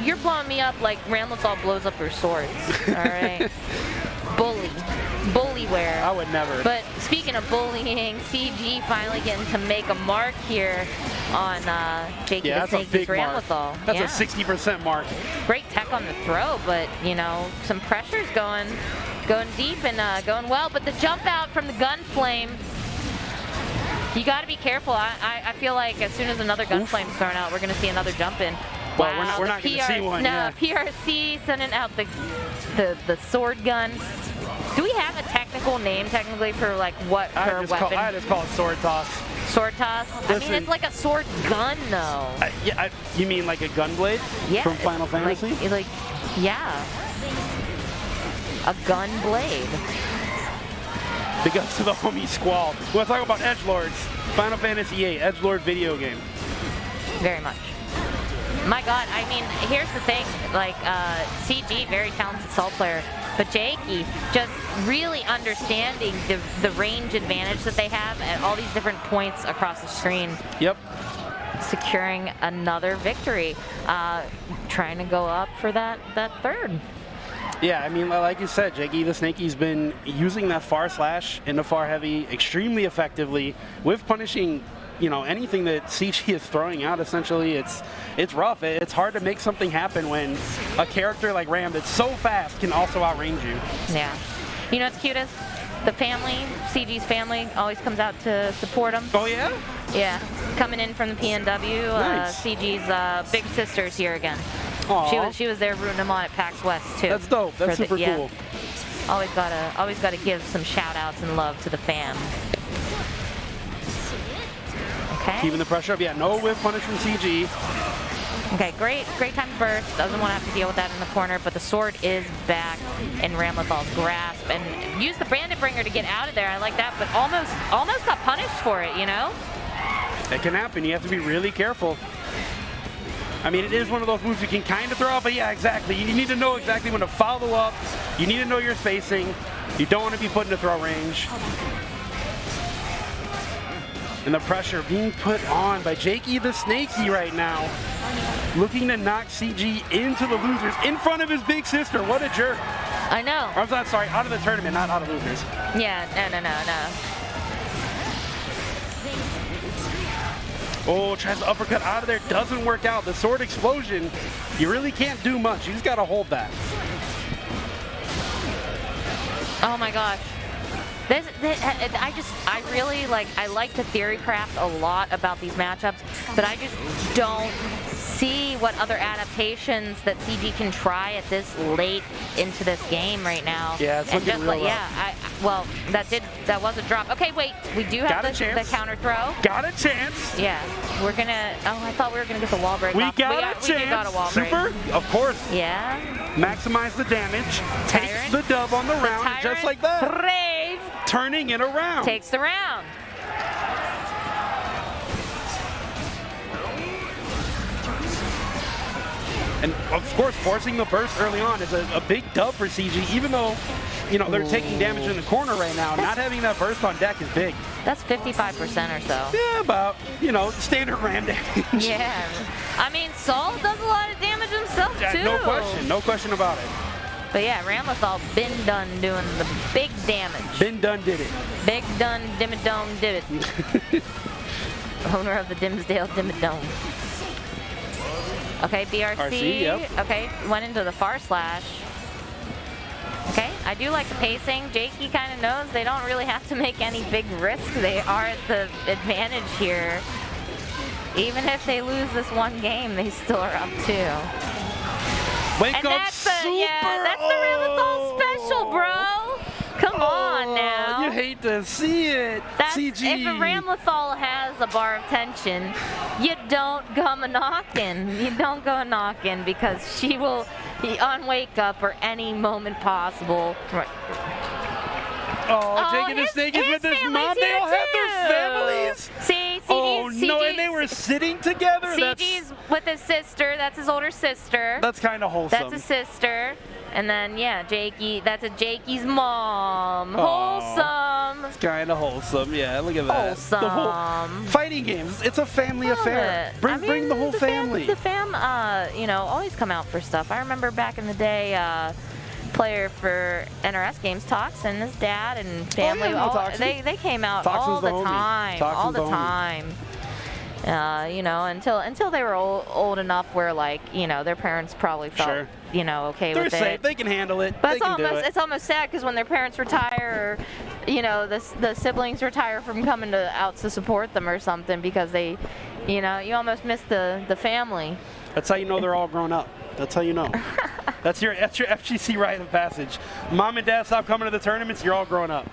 You're blowing me up like Ramlethal blows up her swords. All right. Bully everywhere. I would never. But speaking of bullying, CG finally getting to make a mark here on JakeyTheSnakey's Ramlethal. That's a 60% mark. Great tech on the throw, but you know, some pressure's going deep and going well. But the jump out from the gun flame, you got to be careful. I feel like as soon as another gun flame's thrown out, we're going to see another jump in. Well, wow, we're not going to see one. No, yeah. PRC sending out the sword gun. Do we have a technical name technically for like what her weapon? I just call it sword toss. Sword toss? Listen, I mean, it's like a sword gun though. Yeah, you mean like a gun blade? Yeah. From Final Fantasy? Yeah. A gun blade. Big ups to the homie Squall. We're talking about edgelords. Final Fantasy VIII, edgelord video game. Very much. My God, I mean, here's the thing. Like, CG, very talented Soul player, but Jakey just really understanding the range advantage that they have at all these different points across the screen. Yep. Securing another victory. Trying to go up for that third. Yeah, I mean, like you said, JakeyTheSnakey's been using that far slash into far heavy extremely effectively with punishing, you know, anything that CG is throwing out. Essentially, it's rough. It's hard to make something happen when a character like Ram that's so fast can also outrange you. Yeah. You know what's cutest? The family, CG's family, always comes out to support him. Oh, yeah? Yeah. Coming in from the PNW, Nice. CG's big sister's here again. Aww. She was there rooting him on at PAX West too. That's dope. That's super cool. Always gotta give some shout outs and love to the fam. Okay. Keeping the pressure up. Yeah, no whip punish from CG. Okay, great time to burst. Doesn't want to have to deal with that in the corner, but the sword is back in Ramlethal's grasp and use the Bandit Bringer to get out of there. I like that, but almost got punished for it, you know? It can happen. You have to be really careful. I mean, it is one of those moves you can kind of throw out, but yeah, exactly. You need to know exactly when to follow up. You need to know your spacing. You don't want to be put into throw range. And the pressure being put on by JakeyTheSnakey right now. Looking to knock CG into the losers in front of his big sister. What a jerk. I know. Or, I'm not sorry, out of the tournament, not out of losers. Yeah, no. Oh, tries to uppercut out of there, doesn't work out. The sword explosion, you really can't do much. You just gotta hold that. Oh my gosh. I really like to theory craft a lot about these matchups, but I just don't see what other adaptations that CG can try at this late into this game right now. Yeah, it's looking real rough. Yeah, well, that was a drop. Okay, wait, we do have the counter throw. Got a chance. Yeah, we're gonna. Oh, I thought we were gonna get the wall break. We got a chance. We got a wall break. Super, of course. Yeah. Maximize the damage. Takes the dub on the round, just like that. Rave. Turning it around. Takes the round. And of course, forcing the burst early on is a big dub for CG, even though, you know, they're taking damage in the corner right now. Not having that burst on deck is big. That's 55% or so. Yeah, about, you know, standard Ram damage. Yeah. I mean, Soul does a lot of damage himself, too. No question about it. But yeah, Ramlethal been done doing the big damage. Been done did it. Big done Dimmadome did it. Owner of the Dimsdale Dimmadome. Okay, BRC. RC, yep. Okay, went into the far slash. Okay, I do like the pacing. Jakey kind of knows they don't really have to make any big risks. They are at the advantage here. Even if they lose this one game, they still are up 2. Wake and up that's super! That's the Ramlethal special, bro. Come on now. You hate to see it. CG. If a Ramlethal has a bar of tension, you don't come a knocking. You don't go a knocking because she will be on wake up or any moment possible. Right. Oh, JakeyTheSnakey with his mom. They all have their families. See, oh no, and they were sitting together. CG's with his sister. That's his older sister. That's kind of wholesome. That's a sister. And then, yeah, Jakey, that's a Jakey's mom. Wholesome. It's kind of wholesome, yeah, look at that. Wholesome. The whole fighting games, it's a family affair. Bring the whole family. The fam, you know, always come out for stuff. I remember back in the day, player for NRS Games, Tox, and his dad and family. They came out all the time. All the time. You know, until they were old enough where, like, you know, their parents probably felt, you know, okay with it. They're safe. They can handle it. But it's almost sad because when their parents retire, or, you know, the siblings retire from coming out to support them or something because they, you know, you almost miss the family. That's how you know they're all grown up. That's how you know. That's your FGC rite of passage. Mom and dad stop coming to the tournaments, you're all grown up.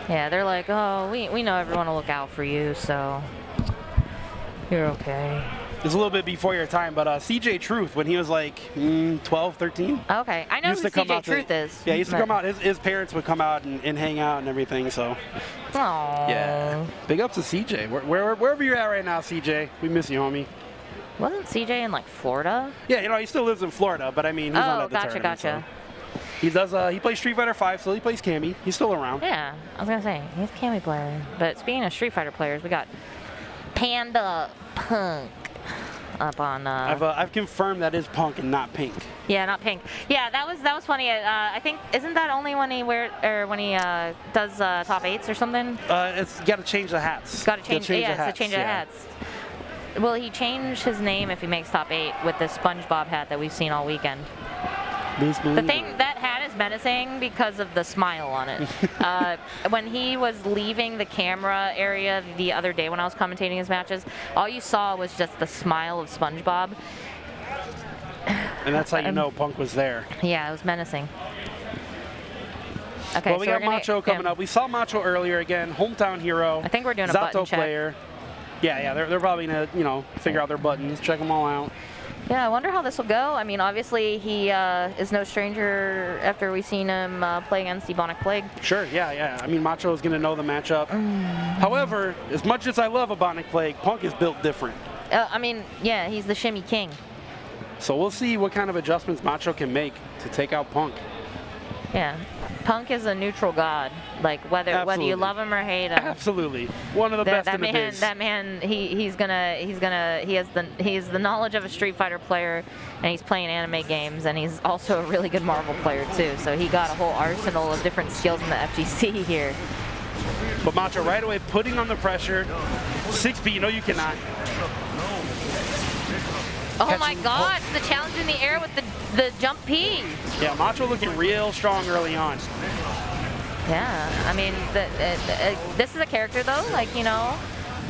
Yeah, they're like, oh, we know everyone will look out for you, so you're okay. It's a little bit before your time, but CJ Truth, when he was like 12, 13. Okay, I know who CJ Truth is. Yeah, he used to come out. His parents would come out and hang out and everything, so. Aww. Yeah. Big ups to CJ. Wherever you're at right now, CJ, we miss you, homie. Wasn't CJ in, like, Florida? Yeah, you know, he still lives in Florida, but I mean, he's not at the tournament. Gotcha. So. He does. He plays Street Fighter V, so he plays Cammy. He's still around. Yeah, I was gonna say he's a Cammy player. But speaking of Street Fighter players, we got Panda Punk up on. I've confirmed that is Punk and not Pink. Yeah, not Pink. Yeah, that was funny. I think isn't that only when he does top 8s or something? It's got to change the hats. Got to change. The hats. Will he change his name if he makes top 8 with the SpongeBob hat that we've seen all weekend? The thing, that hat is menacing because of the smile on it. When he was leaving the camera area the other day when I was commentating his matches, all you saw was just the smile of SpongeBob. And that's how you know Punk was there. Yeah, it was menacing. Okay, well, we got Macho coming up. We saw Macho earlier again, hometown hero. I think we're doing a Zato button check. Player. Yeah, they're probably gonna, you know, figure out their buttons, check them all out. Yeah, I wonder how this will go. I mean, obviously, he is no stranger after we've seen him play against Ebonic Plague. Sure, yeah. I mean, Macho is going to know the matchup. However, as much as I love Ebonic Plague, Punk is built different. I mean, yeah, he's the shimmy king. So we'll see what kind of adjustments Macho can make to take out Punk. Yeah, Punk is a neutral god. Like whether you love him or hate him. Absolutely, one of the best in the biz. That man, he has the knowledge of a Street Fighter player, and he's playing anime games, and he's also a really good Marvel player too. So he got a whole arsenal of different skills in the FGC here. But Macho right away putting on the pressure. 6B, no, you cannot. Oh my God! The challenge in the air with the jump P. Yeah, Macho looking real strong early on. Yeah, I mean, this is a character though. Like, you know,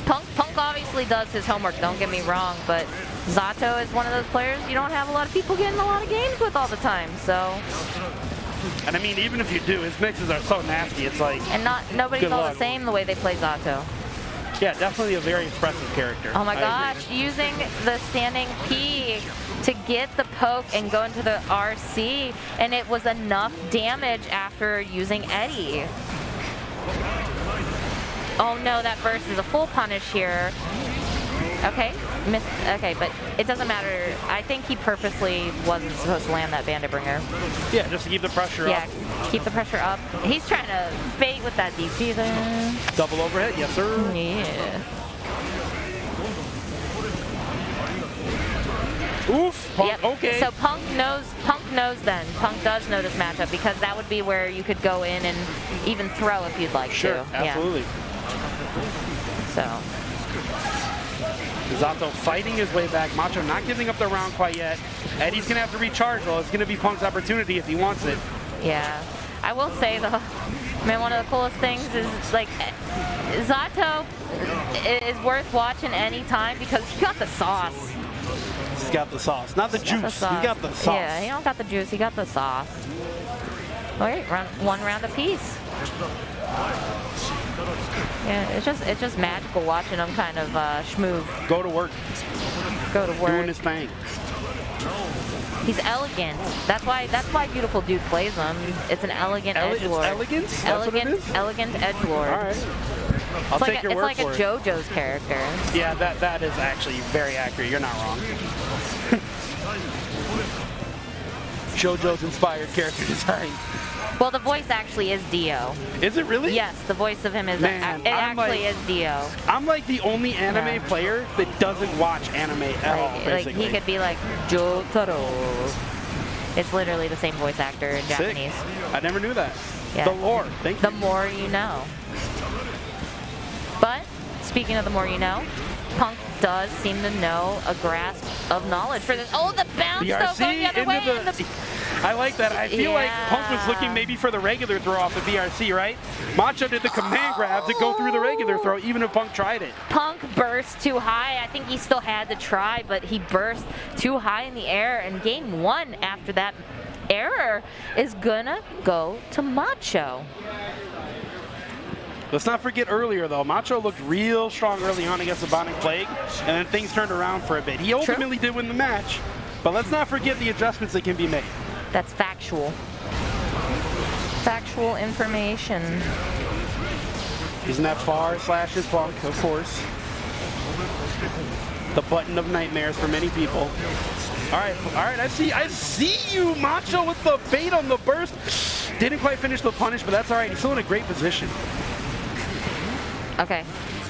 Punk obviously does his homework. Don't get me wrong, but Zato is one of those players you don't have a lot of people getting a lot of games with all the time. So. And I mean, even if you do, his mixes are so nasty. It's like. And nobody's all the same the way they play Zato. Yeah, definitely a very impressive character. Oh my gosh, using the standing P to get the poke and go into the RC, and it was enough damage after using Eddie. Oh no, that burst is a full punish here. Okay, okay, but it doesn't matter. I think he purposely wasn't supposed to land that Bandit Bringer. Yeah, just to keep the pressure up. Yeah, keep the pressure up. He's trying to bait with that DC there. Double overhead, yes sir. Yeah. Oof, Punk, yep. Okay. So Punk knows then. Punk does know this matchup because that would be where you could go in and even throw if you'd like to. Sure, absolutely. Yeah. So. Zato fighting his way back. Macho not giving up the round quite yet. Eddie's going to have to recharge, though. It's going to be Punk's opportunity if he wants it. Yeah. I will say, though, man, one of the coolest things is, like, Zato is worth watching any time because he got the sauce. He's got the sauce. Not the juice. He got the sauce. Yeah, he don't got the juice. He got the sauce. All right, one round apiece. Yeah, it's just magical watching him kind of schmoove. Go to work. Go to work. Doing his thing. He's elegant. That's why Beautiful Dude plays him. It's an elegant edgelord. It's elegance? Elegant edgelord. All right. I'll take your word for it. It's like a JoJo's character. Yeah, that is actually very accurate. You're not wrong. JoJo's inspired character design. Well, the voice actually is Dio. Is it really? Yes, the voice of him is is Dio. I'm like the only anime player that doesn't watch anime at all, basically. Like he could be like Jotaro. It's literally the same voice actor in Sick. Japanese. I never knew that. Yeah. The lore. Thank you. The more you know. But speaking of the more you know, Punk does seem to know a grasp of knowledge for this. Oh, the bounce though, going the other way. I like that. I feel like Punk was looking maybe for the regular throw off the VRC, right? Macho did the command grab to go through the regular throw, even if Punk tried it. Punk burst too high. I think he still had to try, but he burst too high in the air. And game one after that error is gonna go to Macho. Let's not forget earlier, though, Macho looked real strong early on against Ebonic Plague, and then things turned around for a bit. He ultimately did win the match, but let's not forget the adjustments that can be made. That's factual. Factual information. Using that far slash his Punk, of course. The button of nightmares for many people. All right, I see you, Macho, with the bait on the burst. Didn't quite finish the punish, but that's all right. He's still in a great position. Okay,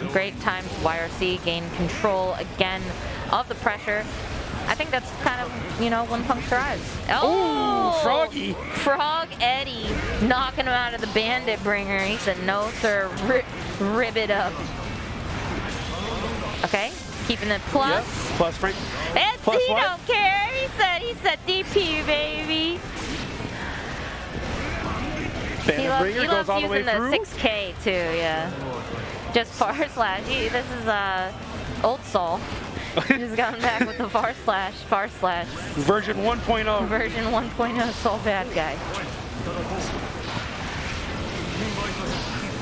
great time to YRC, gain control again of the pressure. I think that's kind of, you know, when Punk thrives. Oh, ooh, Froggy. Frog Eddie knocking him out of the bandit bringer. He said, no, sir, rib it up. Okay, keeping it plus. Yep. Plus, Frank. And plus he what? don't care. He said DP, baby. Bandit bringer goes all the way using through. the 6K too, yeah. Just far slash. This is old soul. He's gotten back with the far slash. Version 1.0. Version 1.0 soul bad guy.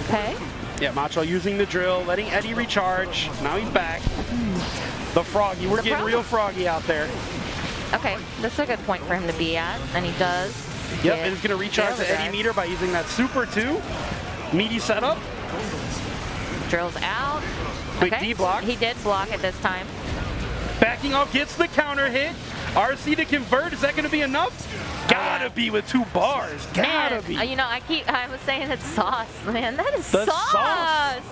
Okay. Yeah, Macho using the drill, letting Eddie recharge. Now he's back. The Froggy. We're getting real froggy out there. Okay, that's a good point for him to be at, and he does. Yep, and he's going to recharge the Eddie meter by using that Super 2. Meaty setup. Drills out. Quick Okay. D block. He did block it this time. Backing up, gets the counter hit. RC to convert. Is that going to be enough? Gotta be with 2 bars. Gotta be. You know, I was saying it's sauce, man. That is The sauce.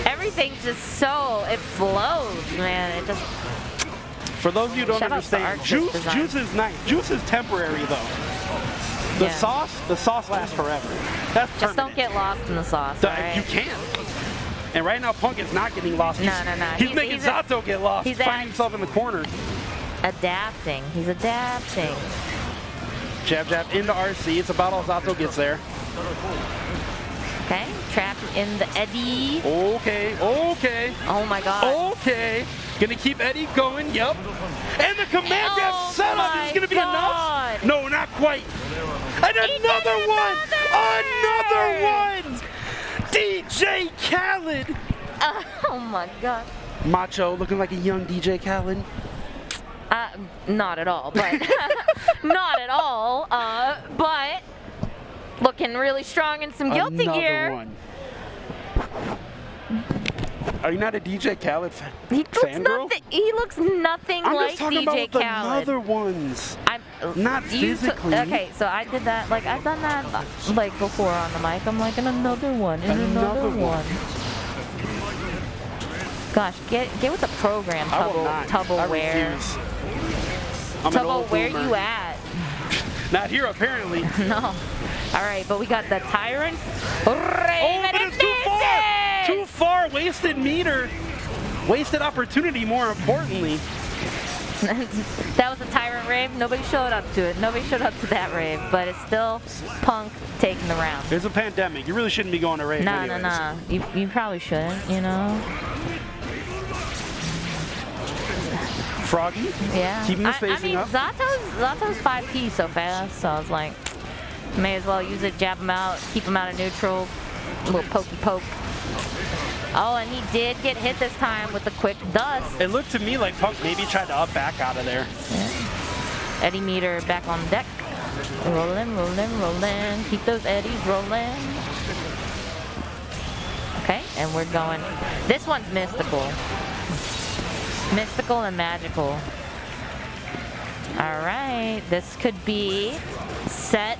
Everything's just so, it flows, man. It just. For those of you who don't Shout out to understand, Arctic juice is nice. Juice is temporary, though. The sauce lasts forever. That's permanent. Just don't get lost in the sauce, right? You can't. And right now, Punk is not getting lost. No. He's making Zato get lost. He's finding himself in the corner. Adapting. He's adapting. Jab into RC. It's about all Zato gets there. Okay, trapped in the Eddie. Okay. Oh my God. Okay. Gonna keep Eddie going. Yep. And the command grab setup is gonna be enough. No, not quite. And another one. Another one. DJ Khaled. Oh my God. Macho looking like a young DJ Khaled. Not at all, but not at all. But looking really strong in some guilty gear. Another one. Are you not a DJ Khaled fan? He looks nothing like DJ Khaled. I'm just talking about the other ones. Not physically. Okay, so I did that. Like I've done that like before on the mic. I'm like, and another one, and another one. Gosh, get with the program, Tubbleware. Tubble, where you at? Not here, apparently. No. All right, but we got the Tyrant. Oh, but it's too far. Too far. Wasted meter. Wasted opportunity, more importantly. That was a Tyrant rave. Nobody showed up to it. Nobody showed up to that rave, but it's still Punk taking the round. There's a pandemic. You really shouldn't be going to rave. No. You probably shouldn't, you know. Froggy? Yeah. Keeping the spacing up. Zato's 5P so fast, so I was like, may as well use it, jab him out, keep him out of neutral, a little pokey poke. Oh, and he did get hit this time with the quick dust. It looked to me like Punk maybe tried to up back out of there. Yeah. Eddie meter back on deck. Rolling. Keep those eddies rolling. Okay, and we're going. This one's mystical. Mystical and magical. All right, this could be set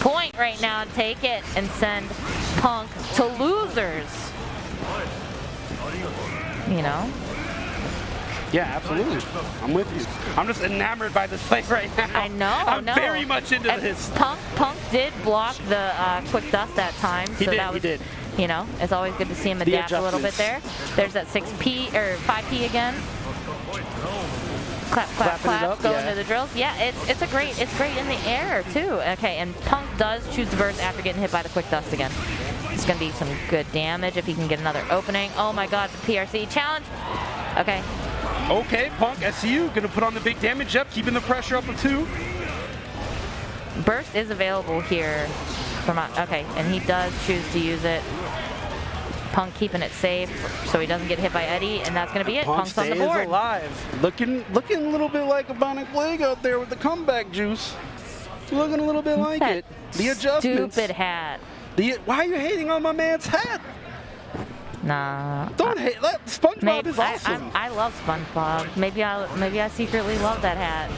point right now. Take it and send Punk to losers. You know? Yeah, absolutely. I'm with you. I'm just enamored by this play right now. I know. I'm very much into this. Punk did block the quick dust that time. He so did. That was, he did. You know, it's always good to see him adapt a little bit there. There's that 6P or 5P again. Clap, clap, clap. Go into the drills. Yeah, it's great in the air too. Okay, and Punk does choose to burst after getting hit by the quick dust again. It's gonna be some good damage if he can get another opening. Oh my God, the PRC challenge. Okay. Okay, Punk, I see you. Gonna put on the big damage up, keeping the pressure up of 2. Burst is available here. Okay, and he does choose to use it. Punk keeping it safe so he doesn't get hit by Eddie, and that's going to be it. Punk's on the board. Alive. Looking a little bit like Ebonic Leg out there with the comeback juice. Looking a little bit like it. The adjustments. Stupid hat. Why are you hating on my man's hat? Nah. Don't hate. SpongeBob is awesome. I love SpongeBob. Maybe I secretly love that hat.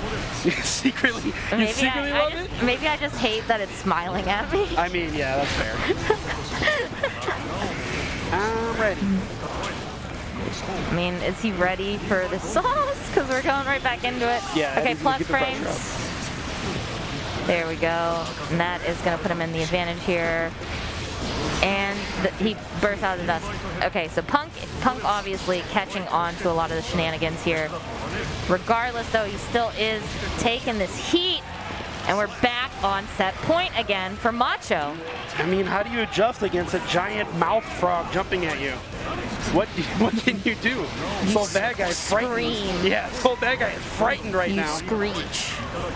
You secretly love it? Maybe I just hate that it's smiling at me. I mean, yeah, that's fair. I'm ready. I mean, is he ready for the sauce? Because we're going right back into it. Yeah. Okay, plus frames. There we go. And that is going to put him in the advantage here. And he bursts out of the dust. Okay, so Punk obviously catching on to a lot of the shenanigans here. Regardless, though, he still is taking this heat. And we're back on set point again for Macho. I mean, how do you adjust against a giant mouth frog jumping at you? What can you do? This old bad guy is frightened. Yeah, this old bad guy is frightened right now. You screech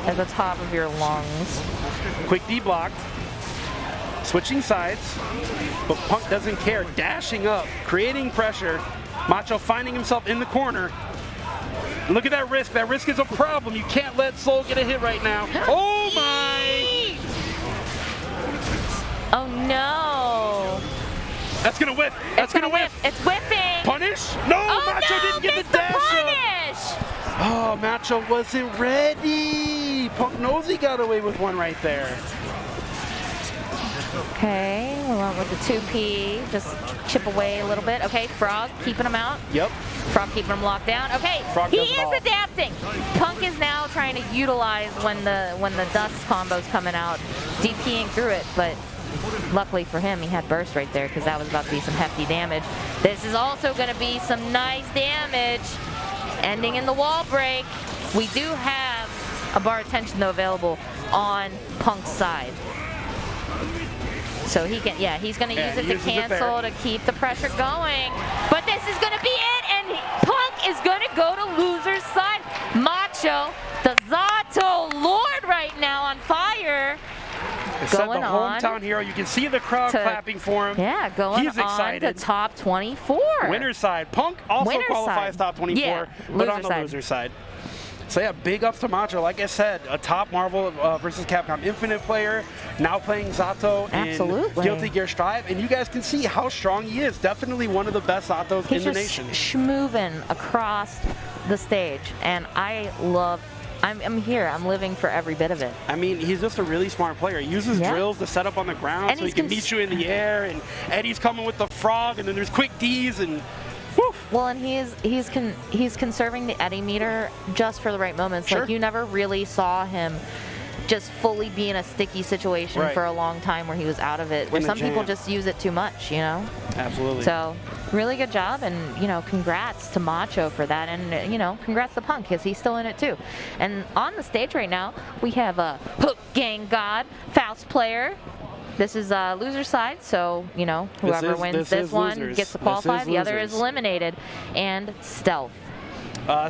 at the top of your lungs. Quick D blocked. Switching sides, but Punk doesn't care. Dashing up, creating pressure. Macho finding himself in the corner. Look at that risk. That risk is a problem. You can't let Soul get a hit right now. Oh my! Oh no! That's gonna whiff. That's gonna whiff. It's whiffing. Punish? No, oh, Macho didn't get the dash punish. Oh, Macho wasn't ready. Punk knows he got away with one right there. Okay, we went with the 2P, just chip away a little bit. Okay, Frog keeping him out. Yep. Frog keeping him locked down. Okay, Frog he is adapting. Punk is now trying to utilize when the dust combo's coming out, DPing through it, but luckily for him, he had burst right there because that was about to be some hefty damage. This is also going to be some nice damage, ending in the wall break. We do have a bar of tension though available on Punk's side. So he can, he's going to use it to cancel to keep the pressure going. But this is going to be it, and Punk is going to go to loser's side. Macho, the Zato Lord right now on fire. Going the hometown hero. You can see the crowd clapping for him. Yeah, going He's excited. On to top 24. Winner's side. Punk also qualifies top 24, but on the loser side. So yeah, big ups to Macho. Like I said, a top Marvel versus Capcom Infinite player, now playing Zato in Guilty Gear Strive, and you guys can see how strong he is. Definitely one of the best Zatos in the nation. He's just schmoving across the stage, and I'm here. I'm living for every bit of it. I mean, he's just a really smart player. He uses drills to set up on the ground and so he can meet you in the air, and Eddie's coming with the frog, and then there's quick Ds, and well, and he's conserving the Eddie meter just for the right moments. Like you never really saw him just fully be in a sticky situation for a long time where he was out of it. Where some people just use it too much, you know. Absolutely. So really good job, and congrats to Macho for that, and congrats to Punk because he's still in it too. And on the stage right now we have a HookGangGod Faust player. This is loser side, so whoever wins this one gets to qualify. The other is eliminated. And Stealth.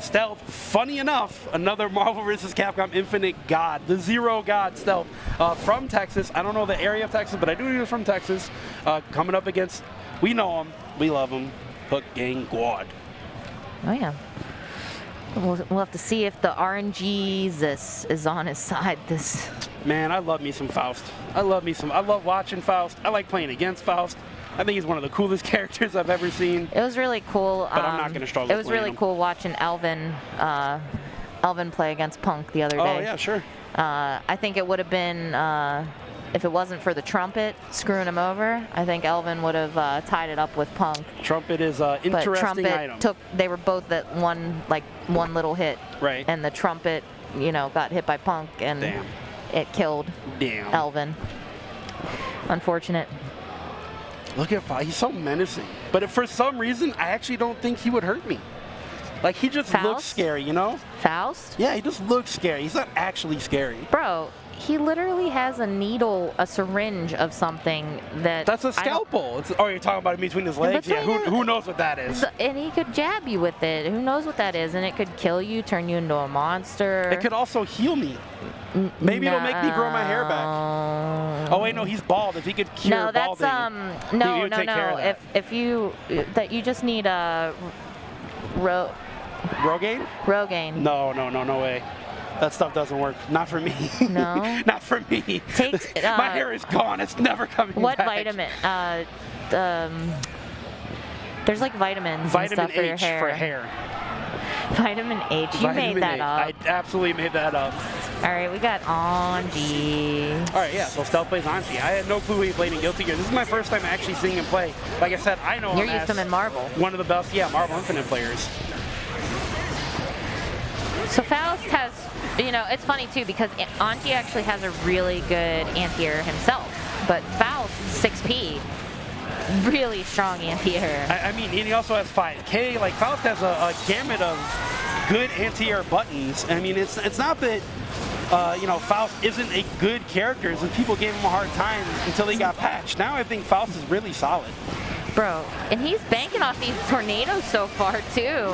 Stealth, funny enough, another Marvel vs. Capcom Infinite God, the Zero God Stealth from Texas. I don't know the area of Texas, but I do know he's from Texas. Coming up against, we know him, we love him, HookGangGod. Oh yeah. We'll have to see if the RNG is on his side. Man, I love me some Faust. I love watching Faust. I like playing against Faust. I think he's one of the coolest characters I've ever seen. It was really cool. But I'm not going to struggle. It was really cool watching Elvin play against Punk the other day. Oh yeah, sure. I think it would have been if it wasn't for the trumpet screwing him over, I think Elvin would have tied it up with Punk. Trumpet is an But interesting trumpet item. they were both at one little hit. Right. And the trumpet, got hit by Punk and Damn. it killed Damn. Elvin. Unfortunate. Look at Faust. He's so menacing. But if for some reason, I actually don't think he would hurt me. Like, he just looks Faust? scary, you know? Faust? Yeah, he just looks scary. He's not actually scary. Bro, he literally has a needle, a syringe of something that... That's a scalpel. You're talking about it between his legs? Yeah, who knows what that is? And he could jab you with it. Who knows what that is? And it could kill you, turn you into a monster. It could also heal me. Maybe it'll make me grow my hair back. Oh wait, no, he's bald. If he could cure balding, he would take care of that. If you just need a Rogaine? Rogaine. No way. That stuff doesn't work. Not for me. No? Not for me. My hair is gone. It's never coming what back. vitamin? There's like vitamins Vitamin and stuff for your H hair. for hair. Vitamin H. You made that up. I absolutely made that up. All right, we got Anji. All right, yeah, so Stealth plays Anji. I had no clue he played in Guilty Gear. This is my first time actually seeing him play. Like I said, I know You're him used as to him in Marvel. one of the best, Marvel Infinite players. So Faust has, it's funny too because Anji actually has a really good anti-air himself, but Faust 6P, really strong anti-air. I mean, and he also has 5K. Like, Faust has a gamut of good anti-air buttons. I mean, it's not that, Faust isn't a good character. It's that people gave him a hard time until he got patched. Now I think Faust is really solid. Bro, and he's banking off these tornadoes so far too.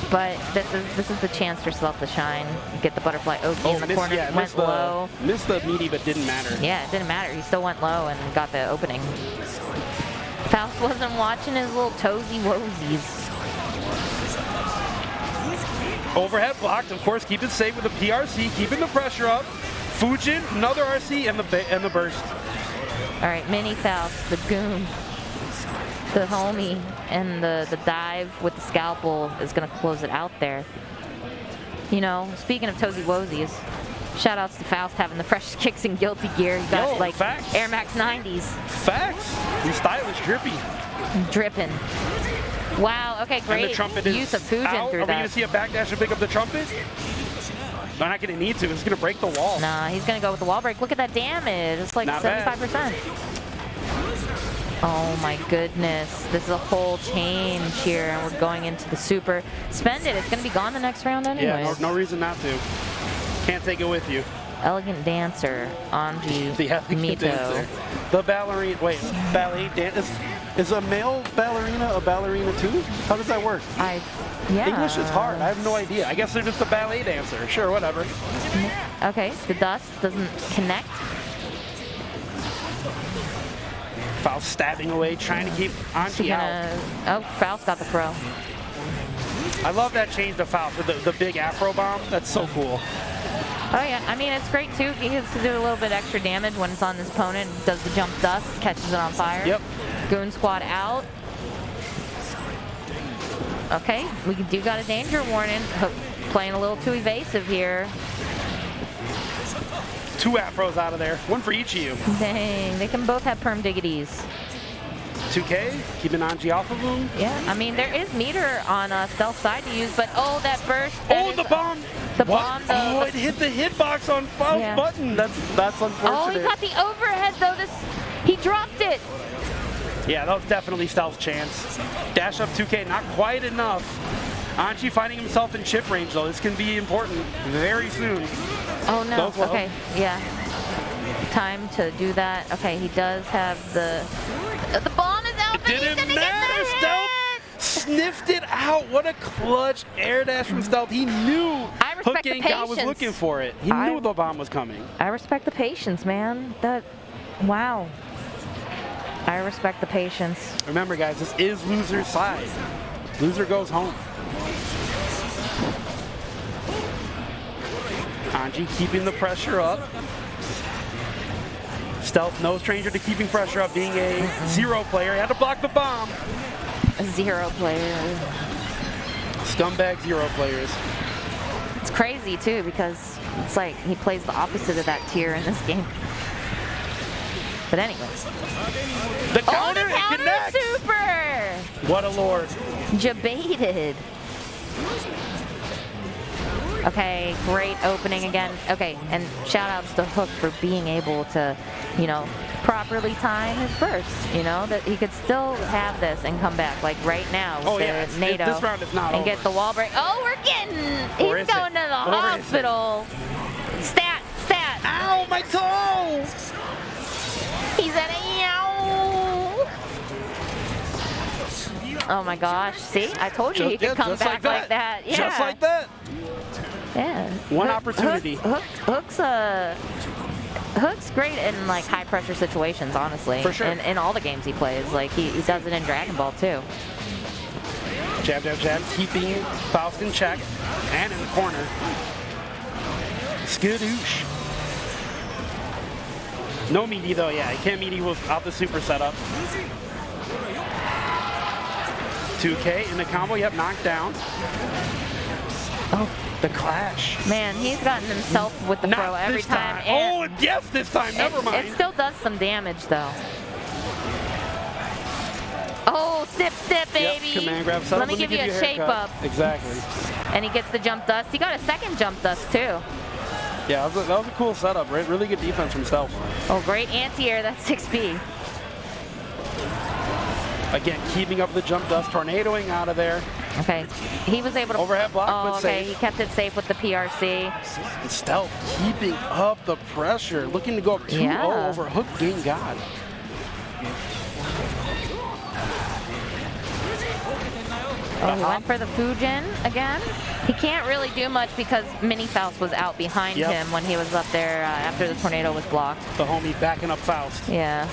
But this is the chance for Stealth to shine. Get the butterfly Oki in the corner. Went low. Missed the meaty, but didn't matter. Yeah, it didn't matter. He still went low and got the opening. Faust wasn't watching his little toesy woesies. Overhead blocked, of course, keep it safe with the PRC, keeping the pressure up. Fujin, another RC, and the burst. All right, mini Faust, the goon, the homie, and the dive with the scalpel is going to close it out there. Speaking of toesy woesies, shout outs to Faust having the freshest kicks in Guilty Gear. You got facts. Air Max 90s. Facts. He's stylish, drippy. Dripping. Wow, okay, great. And the trumpet use of Fujin out. through Are we that. going to see a backdash and pick up the trumpet? They're not going to need to. It's going to break the wall. Nah, he's going to go with the wall break. Look at that damage. It's like Not 75%. bad. Oh my goodness. This is a whole change here, and we're going into the super. Spend it. It's going to be gone the next round anyway. Yeah, no reason not to. Can't take it with you. Elegant Dancer, Anji, The elegant Mito. dancer. The ballerina. Wait, ballet dance. Is a male ballerina a ballerina too? How does that work? Yeah. English is hard. I have no idea. I guess they're just a ballet dancer. Sure, whatever. Okay, the dust doesn't connect. Faust stabbing away, trying to keep Anji out. Oh, Faust got the throw. I love that change to Faust with the big Afro bomb. That's so cool. Oh yeah, I mean, it's great too. He gets to do a little bit extra damage when it's on his opponent. Does the jump dust, catches it on fire. Yep. Goon Squad out. Okay, we do got a danger warning. Playing a little too evasive here. 2 Afros out of there. 1 for each of you. Dang, they can both have perm diggities. 2K, keeping Anji off of him. Yeah, I mean, there is meter on Stealth side to use, but oh, that burst. The bomb! The what? bomb. It hit the hitbox on Faust's button. That's unfortunate. Oh, he got the overhead though. He dropped it. Yeah, that was definitely Stealth's chance. Dash up 2K, not quite enough. Anji finding himself in chip range though. This can be important very soon. Oh no, Goes well. Okay, yeah. Time to do that. Okay, he does have the bomb is out, It but he's didn't gonna matter. get the Stealth hit. sniffed it out. What a clutch air dash from Stealth. He knew I respect the HookGangGod was patience. looking for it. He knew the bomb was coming. I respect the patience, man. Wow. I respect the patience. Remember, guys, this is loser's side. Loser goes home. Anji keeping the pressure up. Stealth, no stranger to keeping pressure up, being a 0 player. He had to block the bomb. A 0 player. Scumbag 0 players. It's crazy too because it's like he plays the opposite of that tier in this game. But anyways. The counter, the it counter connects. super! What a lord. Jebaited. Okay, great opening again. Okay, and shout outs to Hook for being able to, you know, properly time his burst. You know, that he could still have this and come back, like right now with the NATO. This round is not and over. get the wall break. Oh, we're getting, Or he's is going it? to the Or is it? hospital. Stat. Ow, my toe! He's at a yow. Oh my gosh, see? I told you he could come back like that. Yeah. Just like that. Yeah. One opportunity. Hook's great in like high pressure situations, honestly. For sure. In all the games he plays. Like he does it in Dragon Ball too. Jab, jab, jab, keeping Faust in check and in the corner. Skadoosh. No meaty though, yeah. He can't meaty without the super setup. 2K in the combo, yep, knocked down. Oh, the clash. Man, he's gotten himself with the Not throw every this time. Oh, yes, this time, never mind. It still does some damage though. Oh, snip, baby. Yep, command grab setup. Let me give you a shape up. Exactly. And he gets the jump dust. He got a second jump dust too. Yeah, that was a cool setup, right? Really good defense from Stealth. Oh, great anti-air, that's 6B. Again, keeping up the jump dust, tornadoing out of there. Okay, he was able to... Overhead block, but okay, safe. he kept it safe with the PRC. And Stealth keeping up the pressure, looking to go up 2-0 over HookGangGod. Oh, he went for the Fujin again. He can't really do much because Mini Faust was out behind him when he was up there after the tornado was blocked. The homie backing up Faust. Yeah.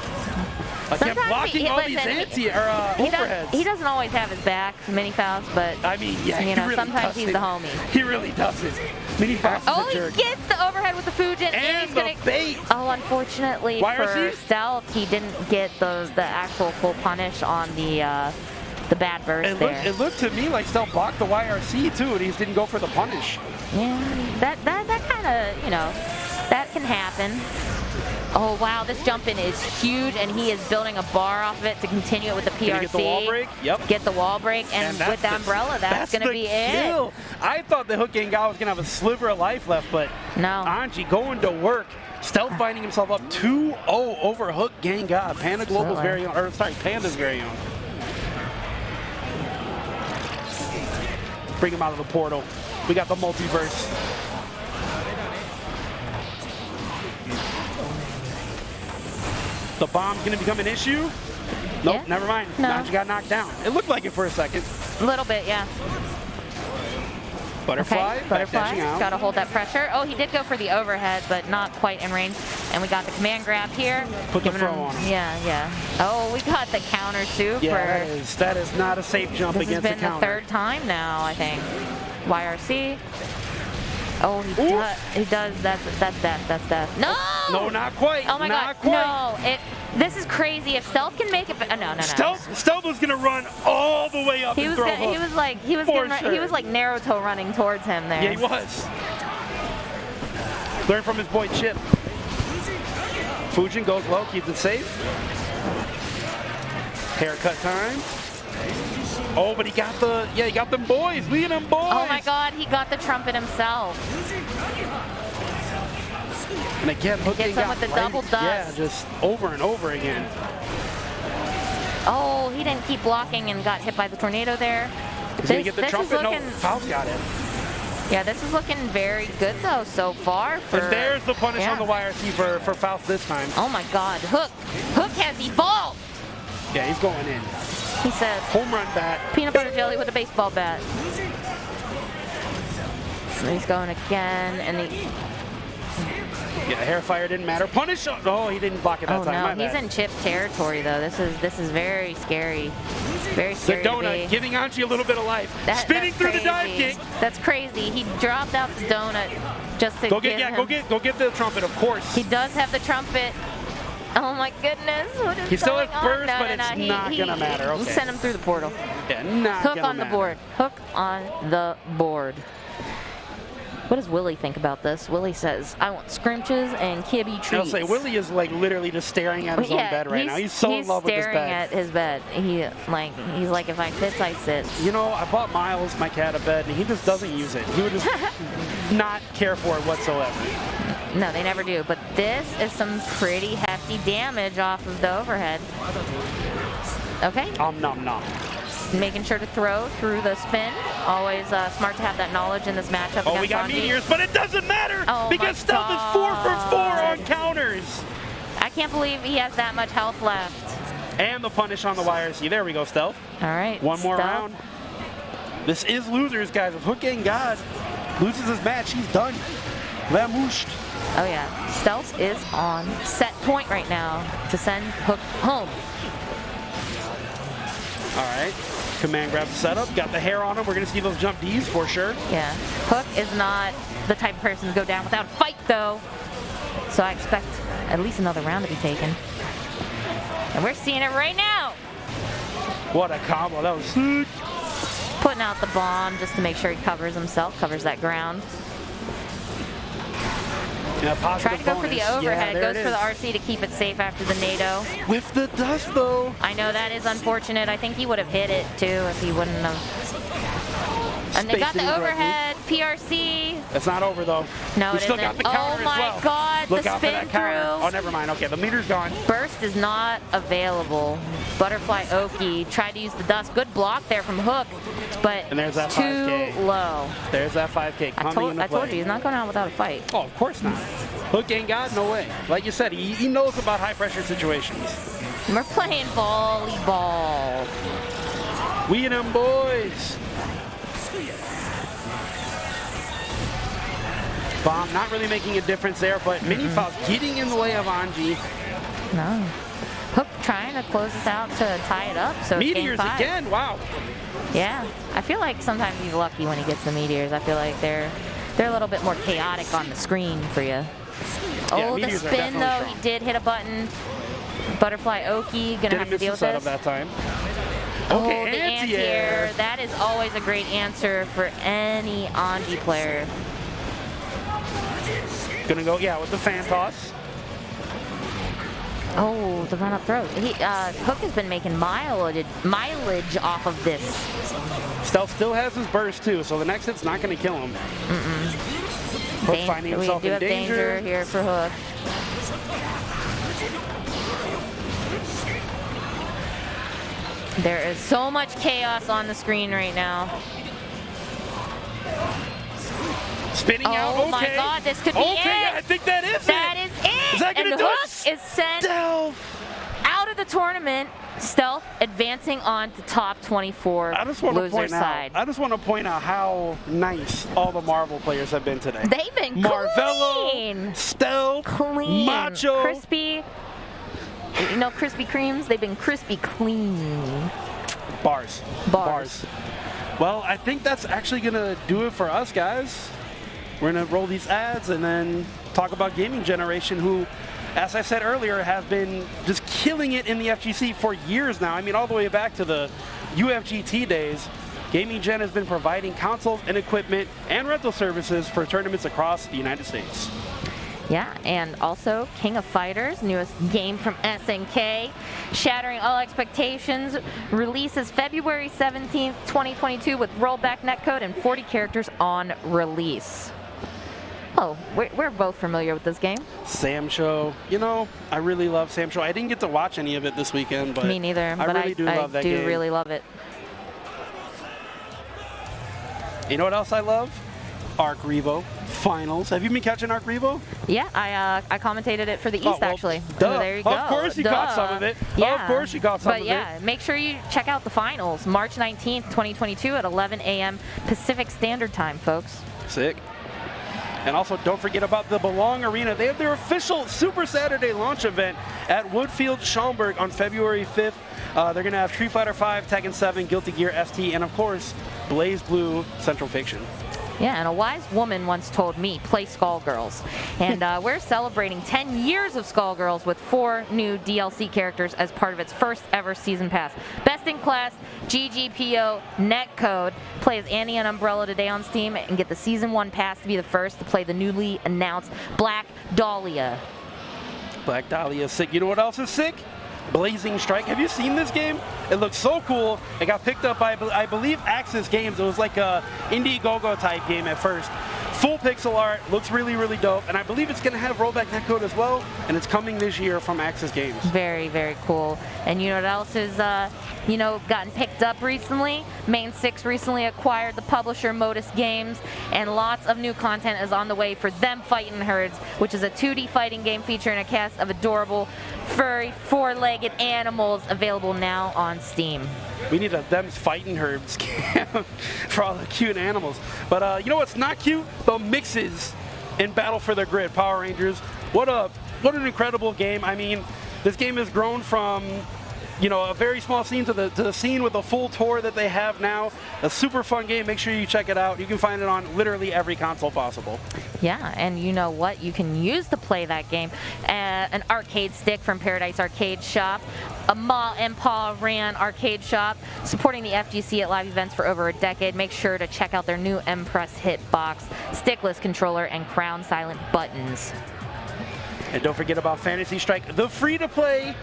Again, blocking all these overheads. He doesn't always have his back, Mini Faust, but I mean, yeah, you know, he really sometimes he's the homie. He really doesn't. Mini Faust is a jerk. He gets the overhead with the Fujin, and he's the gonna, bait. Oh, unfortunately for Stealth, he didn't get the actual full punish on the bad burst there. It looked to me like Stealth blocked the YRC too, and he just didn't go for the punish. Yeah, that kind of, you know, that can happen. Oh wow, this jump in is huge, and he is building a bar off of it to continue it with the PRC. Get the wall break? Yep. Get the wall break, and with the umbrella, that's going to be it. I thought the HookGangGod was going to have a sliver of life left, but no. Anji going to work. Stealth finding himself up 2-0 over HookGangGod. Panda Global's very own, or sorry, Panda's very own. Bring him out of the portal. We got the multiverse. The bomb's gonna become an issue? Nope, never mind. No. Anji got knocked down. It looked like it for a second. A little bit, yeah. Butterfly, okay. Butterfly, out. Gotta hold that pressure. Oh, he did go for the overhead, but not quite in range. And we got the command grab here. Put the throw on him. Yeah. Oh, we got the counter super. Yeah, that is not a safe jump against the counter. This has been the third time now, I think. YRC. Oh, he does. That's death. No! No, not quite. Oh my God. Quite. No. This is crazy. If Stealth can make it, no. Stealth was gonna run all the way up and throw hook. He was like Naruto running towards him there. Yeah, he was. Learn from his boy Chipp. Fujin goes low, keeps it safe. Haircut time. Oh, but he got them boys. Look at them boys. Oh my God, he got the trumpet himself. And again, gets him with the double dust. Yeah, just over and over again. Oh, he didn't keep blocking and got hit by the tornado there. He's gonna get the trumpet. No, Faust got it. Yeah, this is looking very good though so far. And there's the punish on the YRC for Faust this time. Oh my God, Hook has evolved. Yeah, he's going in. He said, home run bat. Peanut butter jelly with a baseball bat. And he's going again, and yeah, hair fire didn't matter. Punish! Oh, he didn't block it that time. No, he's in Chipp territory though. This is very scary. Very scary. The donut giving Anji a little bit of life. Spinning through the dive kick. That's crazy. He dropped out the donut just to go get the trumpet, of course. He does have the trumpet. Oh my goodness, what is he still has going burst, on? but it's not gonna matter. Okay. Send him through the portal. Yeah, not Hook gonna on the matter. board. Hook on the board. What does Willie think about this? Willie says, I want scrimches and kibby treats. I'll say Willie is like literally just staring at his own bed right now. He's so in love with his bed. He's staring at his bed. He's like, if I sit, I sit. You know, I bought Miles, my cat, a bed, and he just doesn't use it. He would just not care for it whatsoever. No, they never do. But this is some pretty hefty damage off of the overhead. Okay. Nom nom. Making sure to throw through the spin. Always smart to have that knowledge in this matchup. Oh, we got Anji. meteors, but it doesn't matter because Stealth is 4 for 4 on counters. I can't believe he has that much health left. And the punish on the YRC. There we go, Stealth. All right. One more Stealth. round. This is losers, guys. If HookGangGod loses his match, he's done. Vamooshed. Oh, yeah. Stealth is on set point right now to send Hook home. All right. Command grab setup. Got the hair on him. We're going to see those jump Ds for sure. Yeah. Hook is not the type of person to go down without a fight, though. So I expect at least another round to be taken. And we're seeing it right now. What a combo. That was sick. Putting out the bomb just to make sure he covers himself, covers that ground. Yeah, Trying to go for the overhead, yeah, goes for the RC to keep it safe after the NATO. With the dust, though. I know that is unfortunate. I think he would have hit it, too, if he wouldn't have. And they got the overhead, PRC. It's not over, though. No, we it still isn't. got the counter Oh, my as well. God, Look the out for that spin counter. through. Oh, never mind. Okay, the meter's gone. Burst is not available. Butterfly Oki tried to use the dust. Good block there from Hook, but And there's that too 5K. low. There's that 5K coming into I told play. you, he's not going out without a fight. Oh, of course not. HookGangGod, no way. Like you said, he knows about high-pressure situations. We're playing volleyball. We and them boys. Bomb not really making a difference there, but Mini Faust getting in the way of Anji. No. Hook trying to close this out to tie it up. So Meteors it's game 5. again, wow. Yeah, I feel like sometimes he's lucky when he gets the meteors. I feel like they're a little bit more chaotic on the screen for you. Oh, the meteors are spin definitely though, strong. he did hit a button. Butterfly Oki gonna Didn't have to miss deal the with setup this. that time. Oh, Okay, the anti-air. That is always a great answer for any Anji player. Gonna go, yeah, with the fan toss. Oh, the run-up throw. Hook has been making mileage off of this. Stealth still has his burst too, so the next hit's not gonna kill him. Hook finding himself We do in have danger here for Hook. There is so much chaos on the screen right now. Spinning out, okay. Oh my God, this could be okay, it. Yeah, I think that is That it. is it. Is that gonna and do Hook it? is sent Stealth. out of the tournament. Stealth advancing on to top 24 I just want to loser point side. out. I just want to point out how nice all the Marvel players have been today. They've been Marvelo, clean. Stealth, Clean. Macho, Crispy. You know Krispy Kremes? They've been crispy clean. Bars. Well, I think that's actually gonna do it for us, guys. We're gonna roll these ads and then talk about Gaming Generation, who, as I said earlier, have been just killing it in the FGC for years now. I mean, all the way back to the UFGT days. Gaming Gen has been providing consoles and equipment and rental services for tournaments across the United States. Yeah, and also King of Fighters, newest game from SNK, shattering all expectations, releases February 17th, 2022 with rollback netcode and 40 characters on release. Oh, we're both familiar with this game. Sam Show. You know, I really love Sam Show. I didn't get to watch any of it this weekend, but Me neither, I but really do love that game. really love it. You know what else I love? Arc Revo Finals. Have you been catching Arc Revo? Yeah, I commentated it for the East, actually. Duh. So there you go. Of course you got some of it. Yeah. Of course you got some of But it. yeah, make sure you check out the finals, March 19th, 2022 at 11 a.m. Pacific Standard Time, folks. Sick. And also, don't forget about the Belong Arena. They have their official Super Saturday launch event at Woodfield Schaumburg on February 5th. They're going to have Street Fighter V, Tekken 7, Guilty Gear ST, and of course, Blaze Blue Central Fiction. Yeah, and a wise woman once told me, play Skullgirls. And we're celebrating 10 years of Skullgirls with 4 new DLC characters as part of its first ever season pass. Best in class, GGPO netcode. Play as Annie and Umbrella today on Steam and get the season 1 pass to be the first to play the newly announced Black Dahlia. Black Dahlia is sick. You know what else is sick? Blazing Strike. Have you seen this game? It looks so cool. It got picked up by, I believe, Axis Games. It was like a Indiegogo type game at first. Full pixel art, looks really, really dope. And I believe it's going to have rollback netcode as well. And it's coming this year from Axis Games. Very, very cool. And you know what else is, gotten picked up recently? Main 6 recently acquired the publisher Modus Games, and lots of new content is on the way for Them Fightin' Herds, which is a 2D fighting game featuring a cast of adorable, furry, 4-legged animals available now on Steam. We need a Them's Fightin' Herds for all the cute animals. But you know what's not cute? The mixes in Battle for the Grid, Power Rangers. What an incredible game. I mean, this game has grown from a very small scene to the scene with a full tour that they have now. A super fun game. Make sure you check it out. You can find it on literally every console possible. Yeah, and you know what you can use to play that game? An arcade stick from Paradise Arcade Shop, a Ma and Pa ran arcade shop, supporting the FGC at live events for over a decade. Make sure to check out their new Empress Hitbox, stickless controller, and crown silent buttons. And don't forget about Fantasy Strike, the free-to-play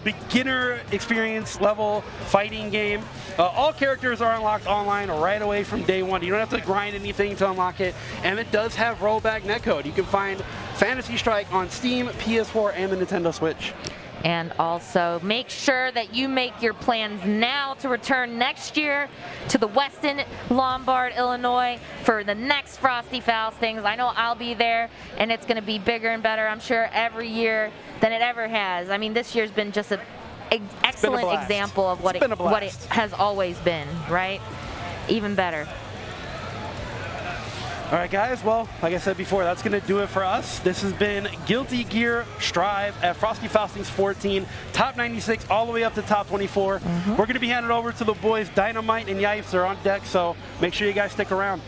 beginner experience level fighting game. All characters are unlocked online right away from day one. You don't have to grind anything to unlock it. And it does have rollback netcode. You can find Fantasy Strike on Steam, PS4, and the Nintendo Switch. And also, make sure that you make your plans now to return next year to the Westin Lombard, Illinois for the next Frosty Faustings. I know I'll be there, and it's going to be bigger and better, I'm sure, every year than it ever has. I mean, this year's been just an excellent example of what it has always been, right? Even better. All right, guys. Well, like I said before, that's going to do it for us. This has been Guilty Gear Strive at Frosty Faustings 14, top 96 all the way up to top 24. We're going to be handing over to the boys Dynamite and Yipes. They're on deck, so make sure you guys stick around.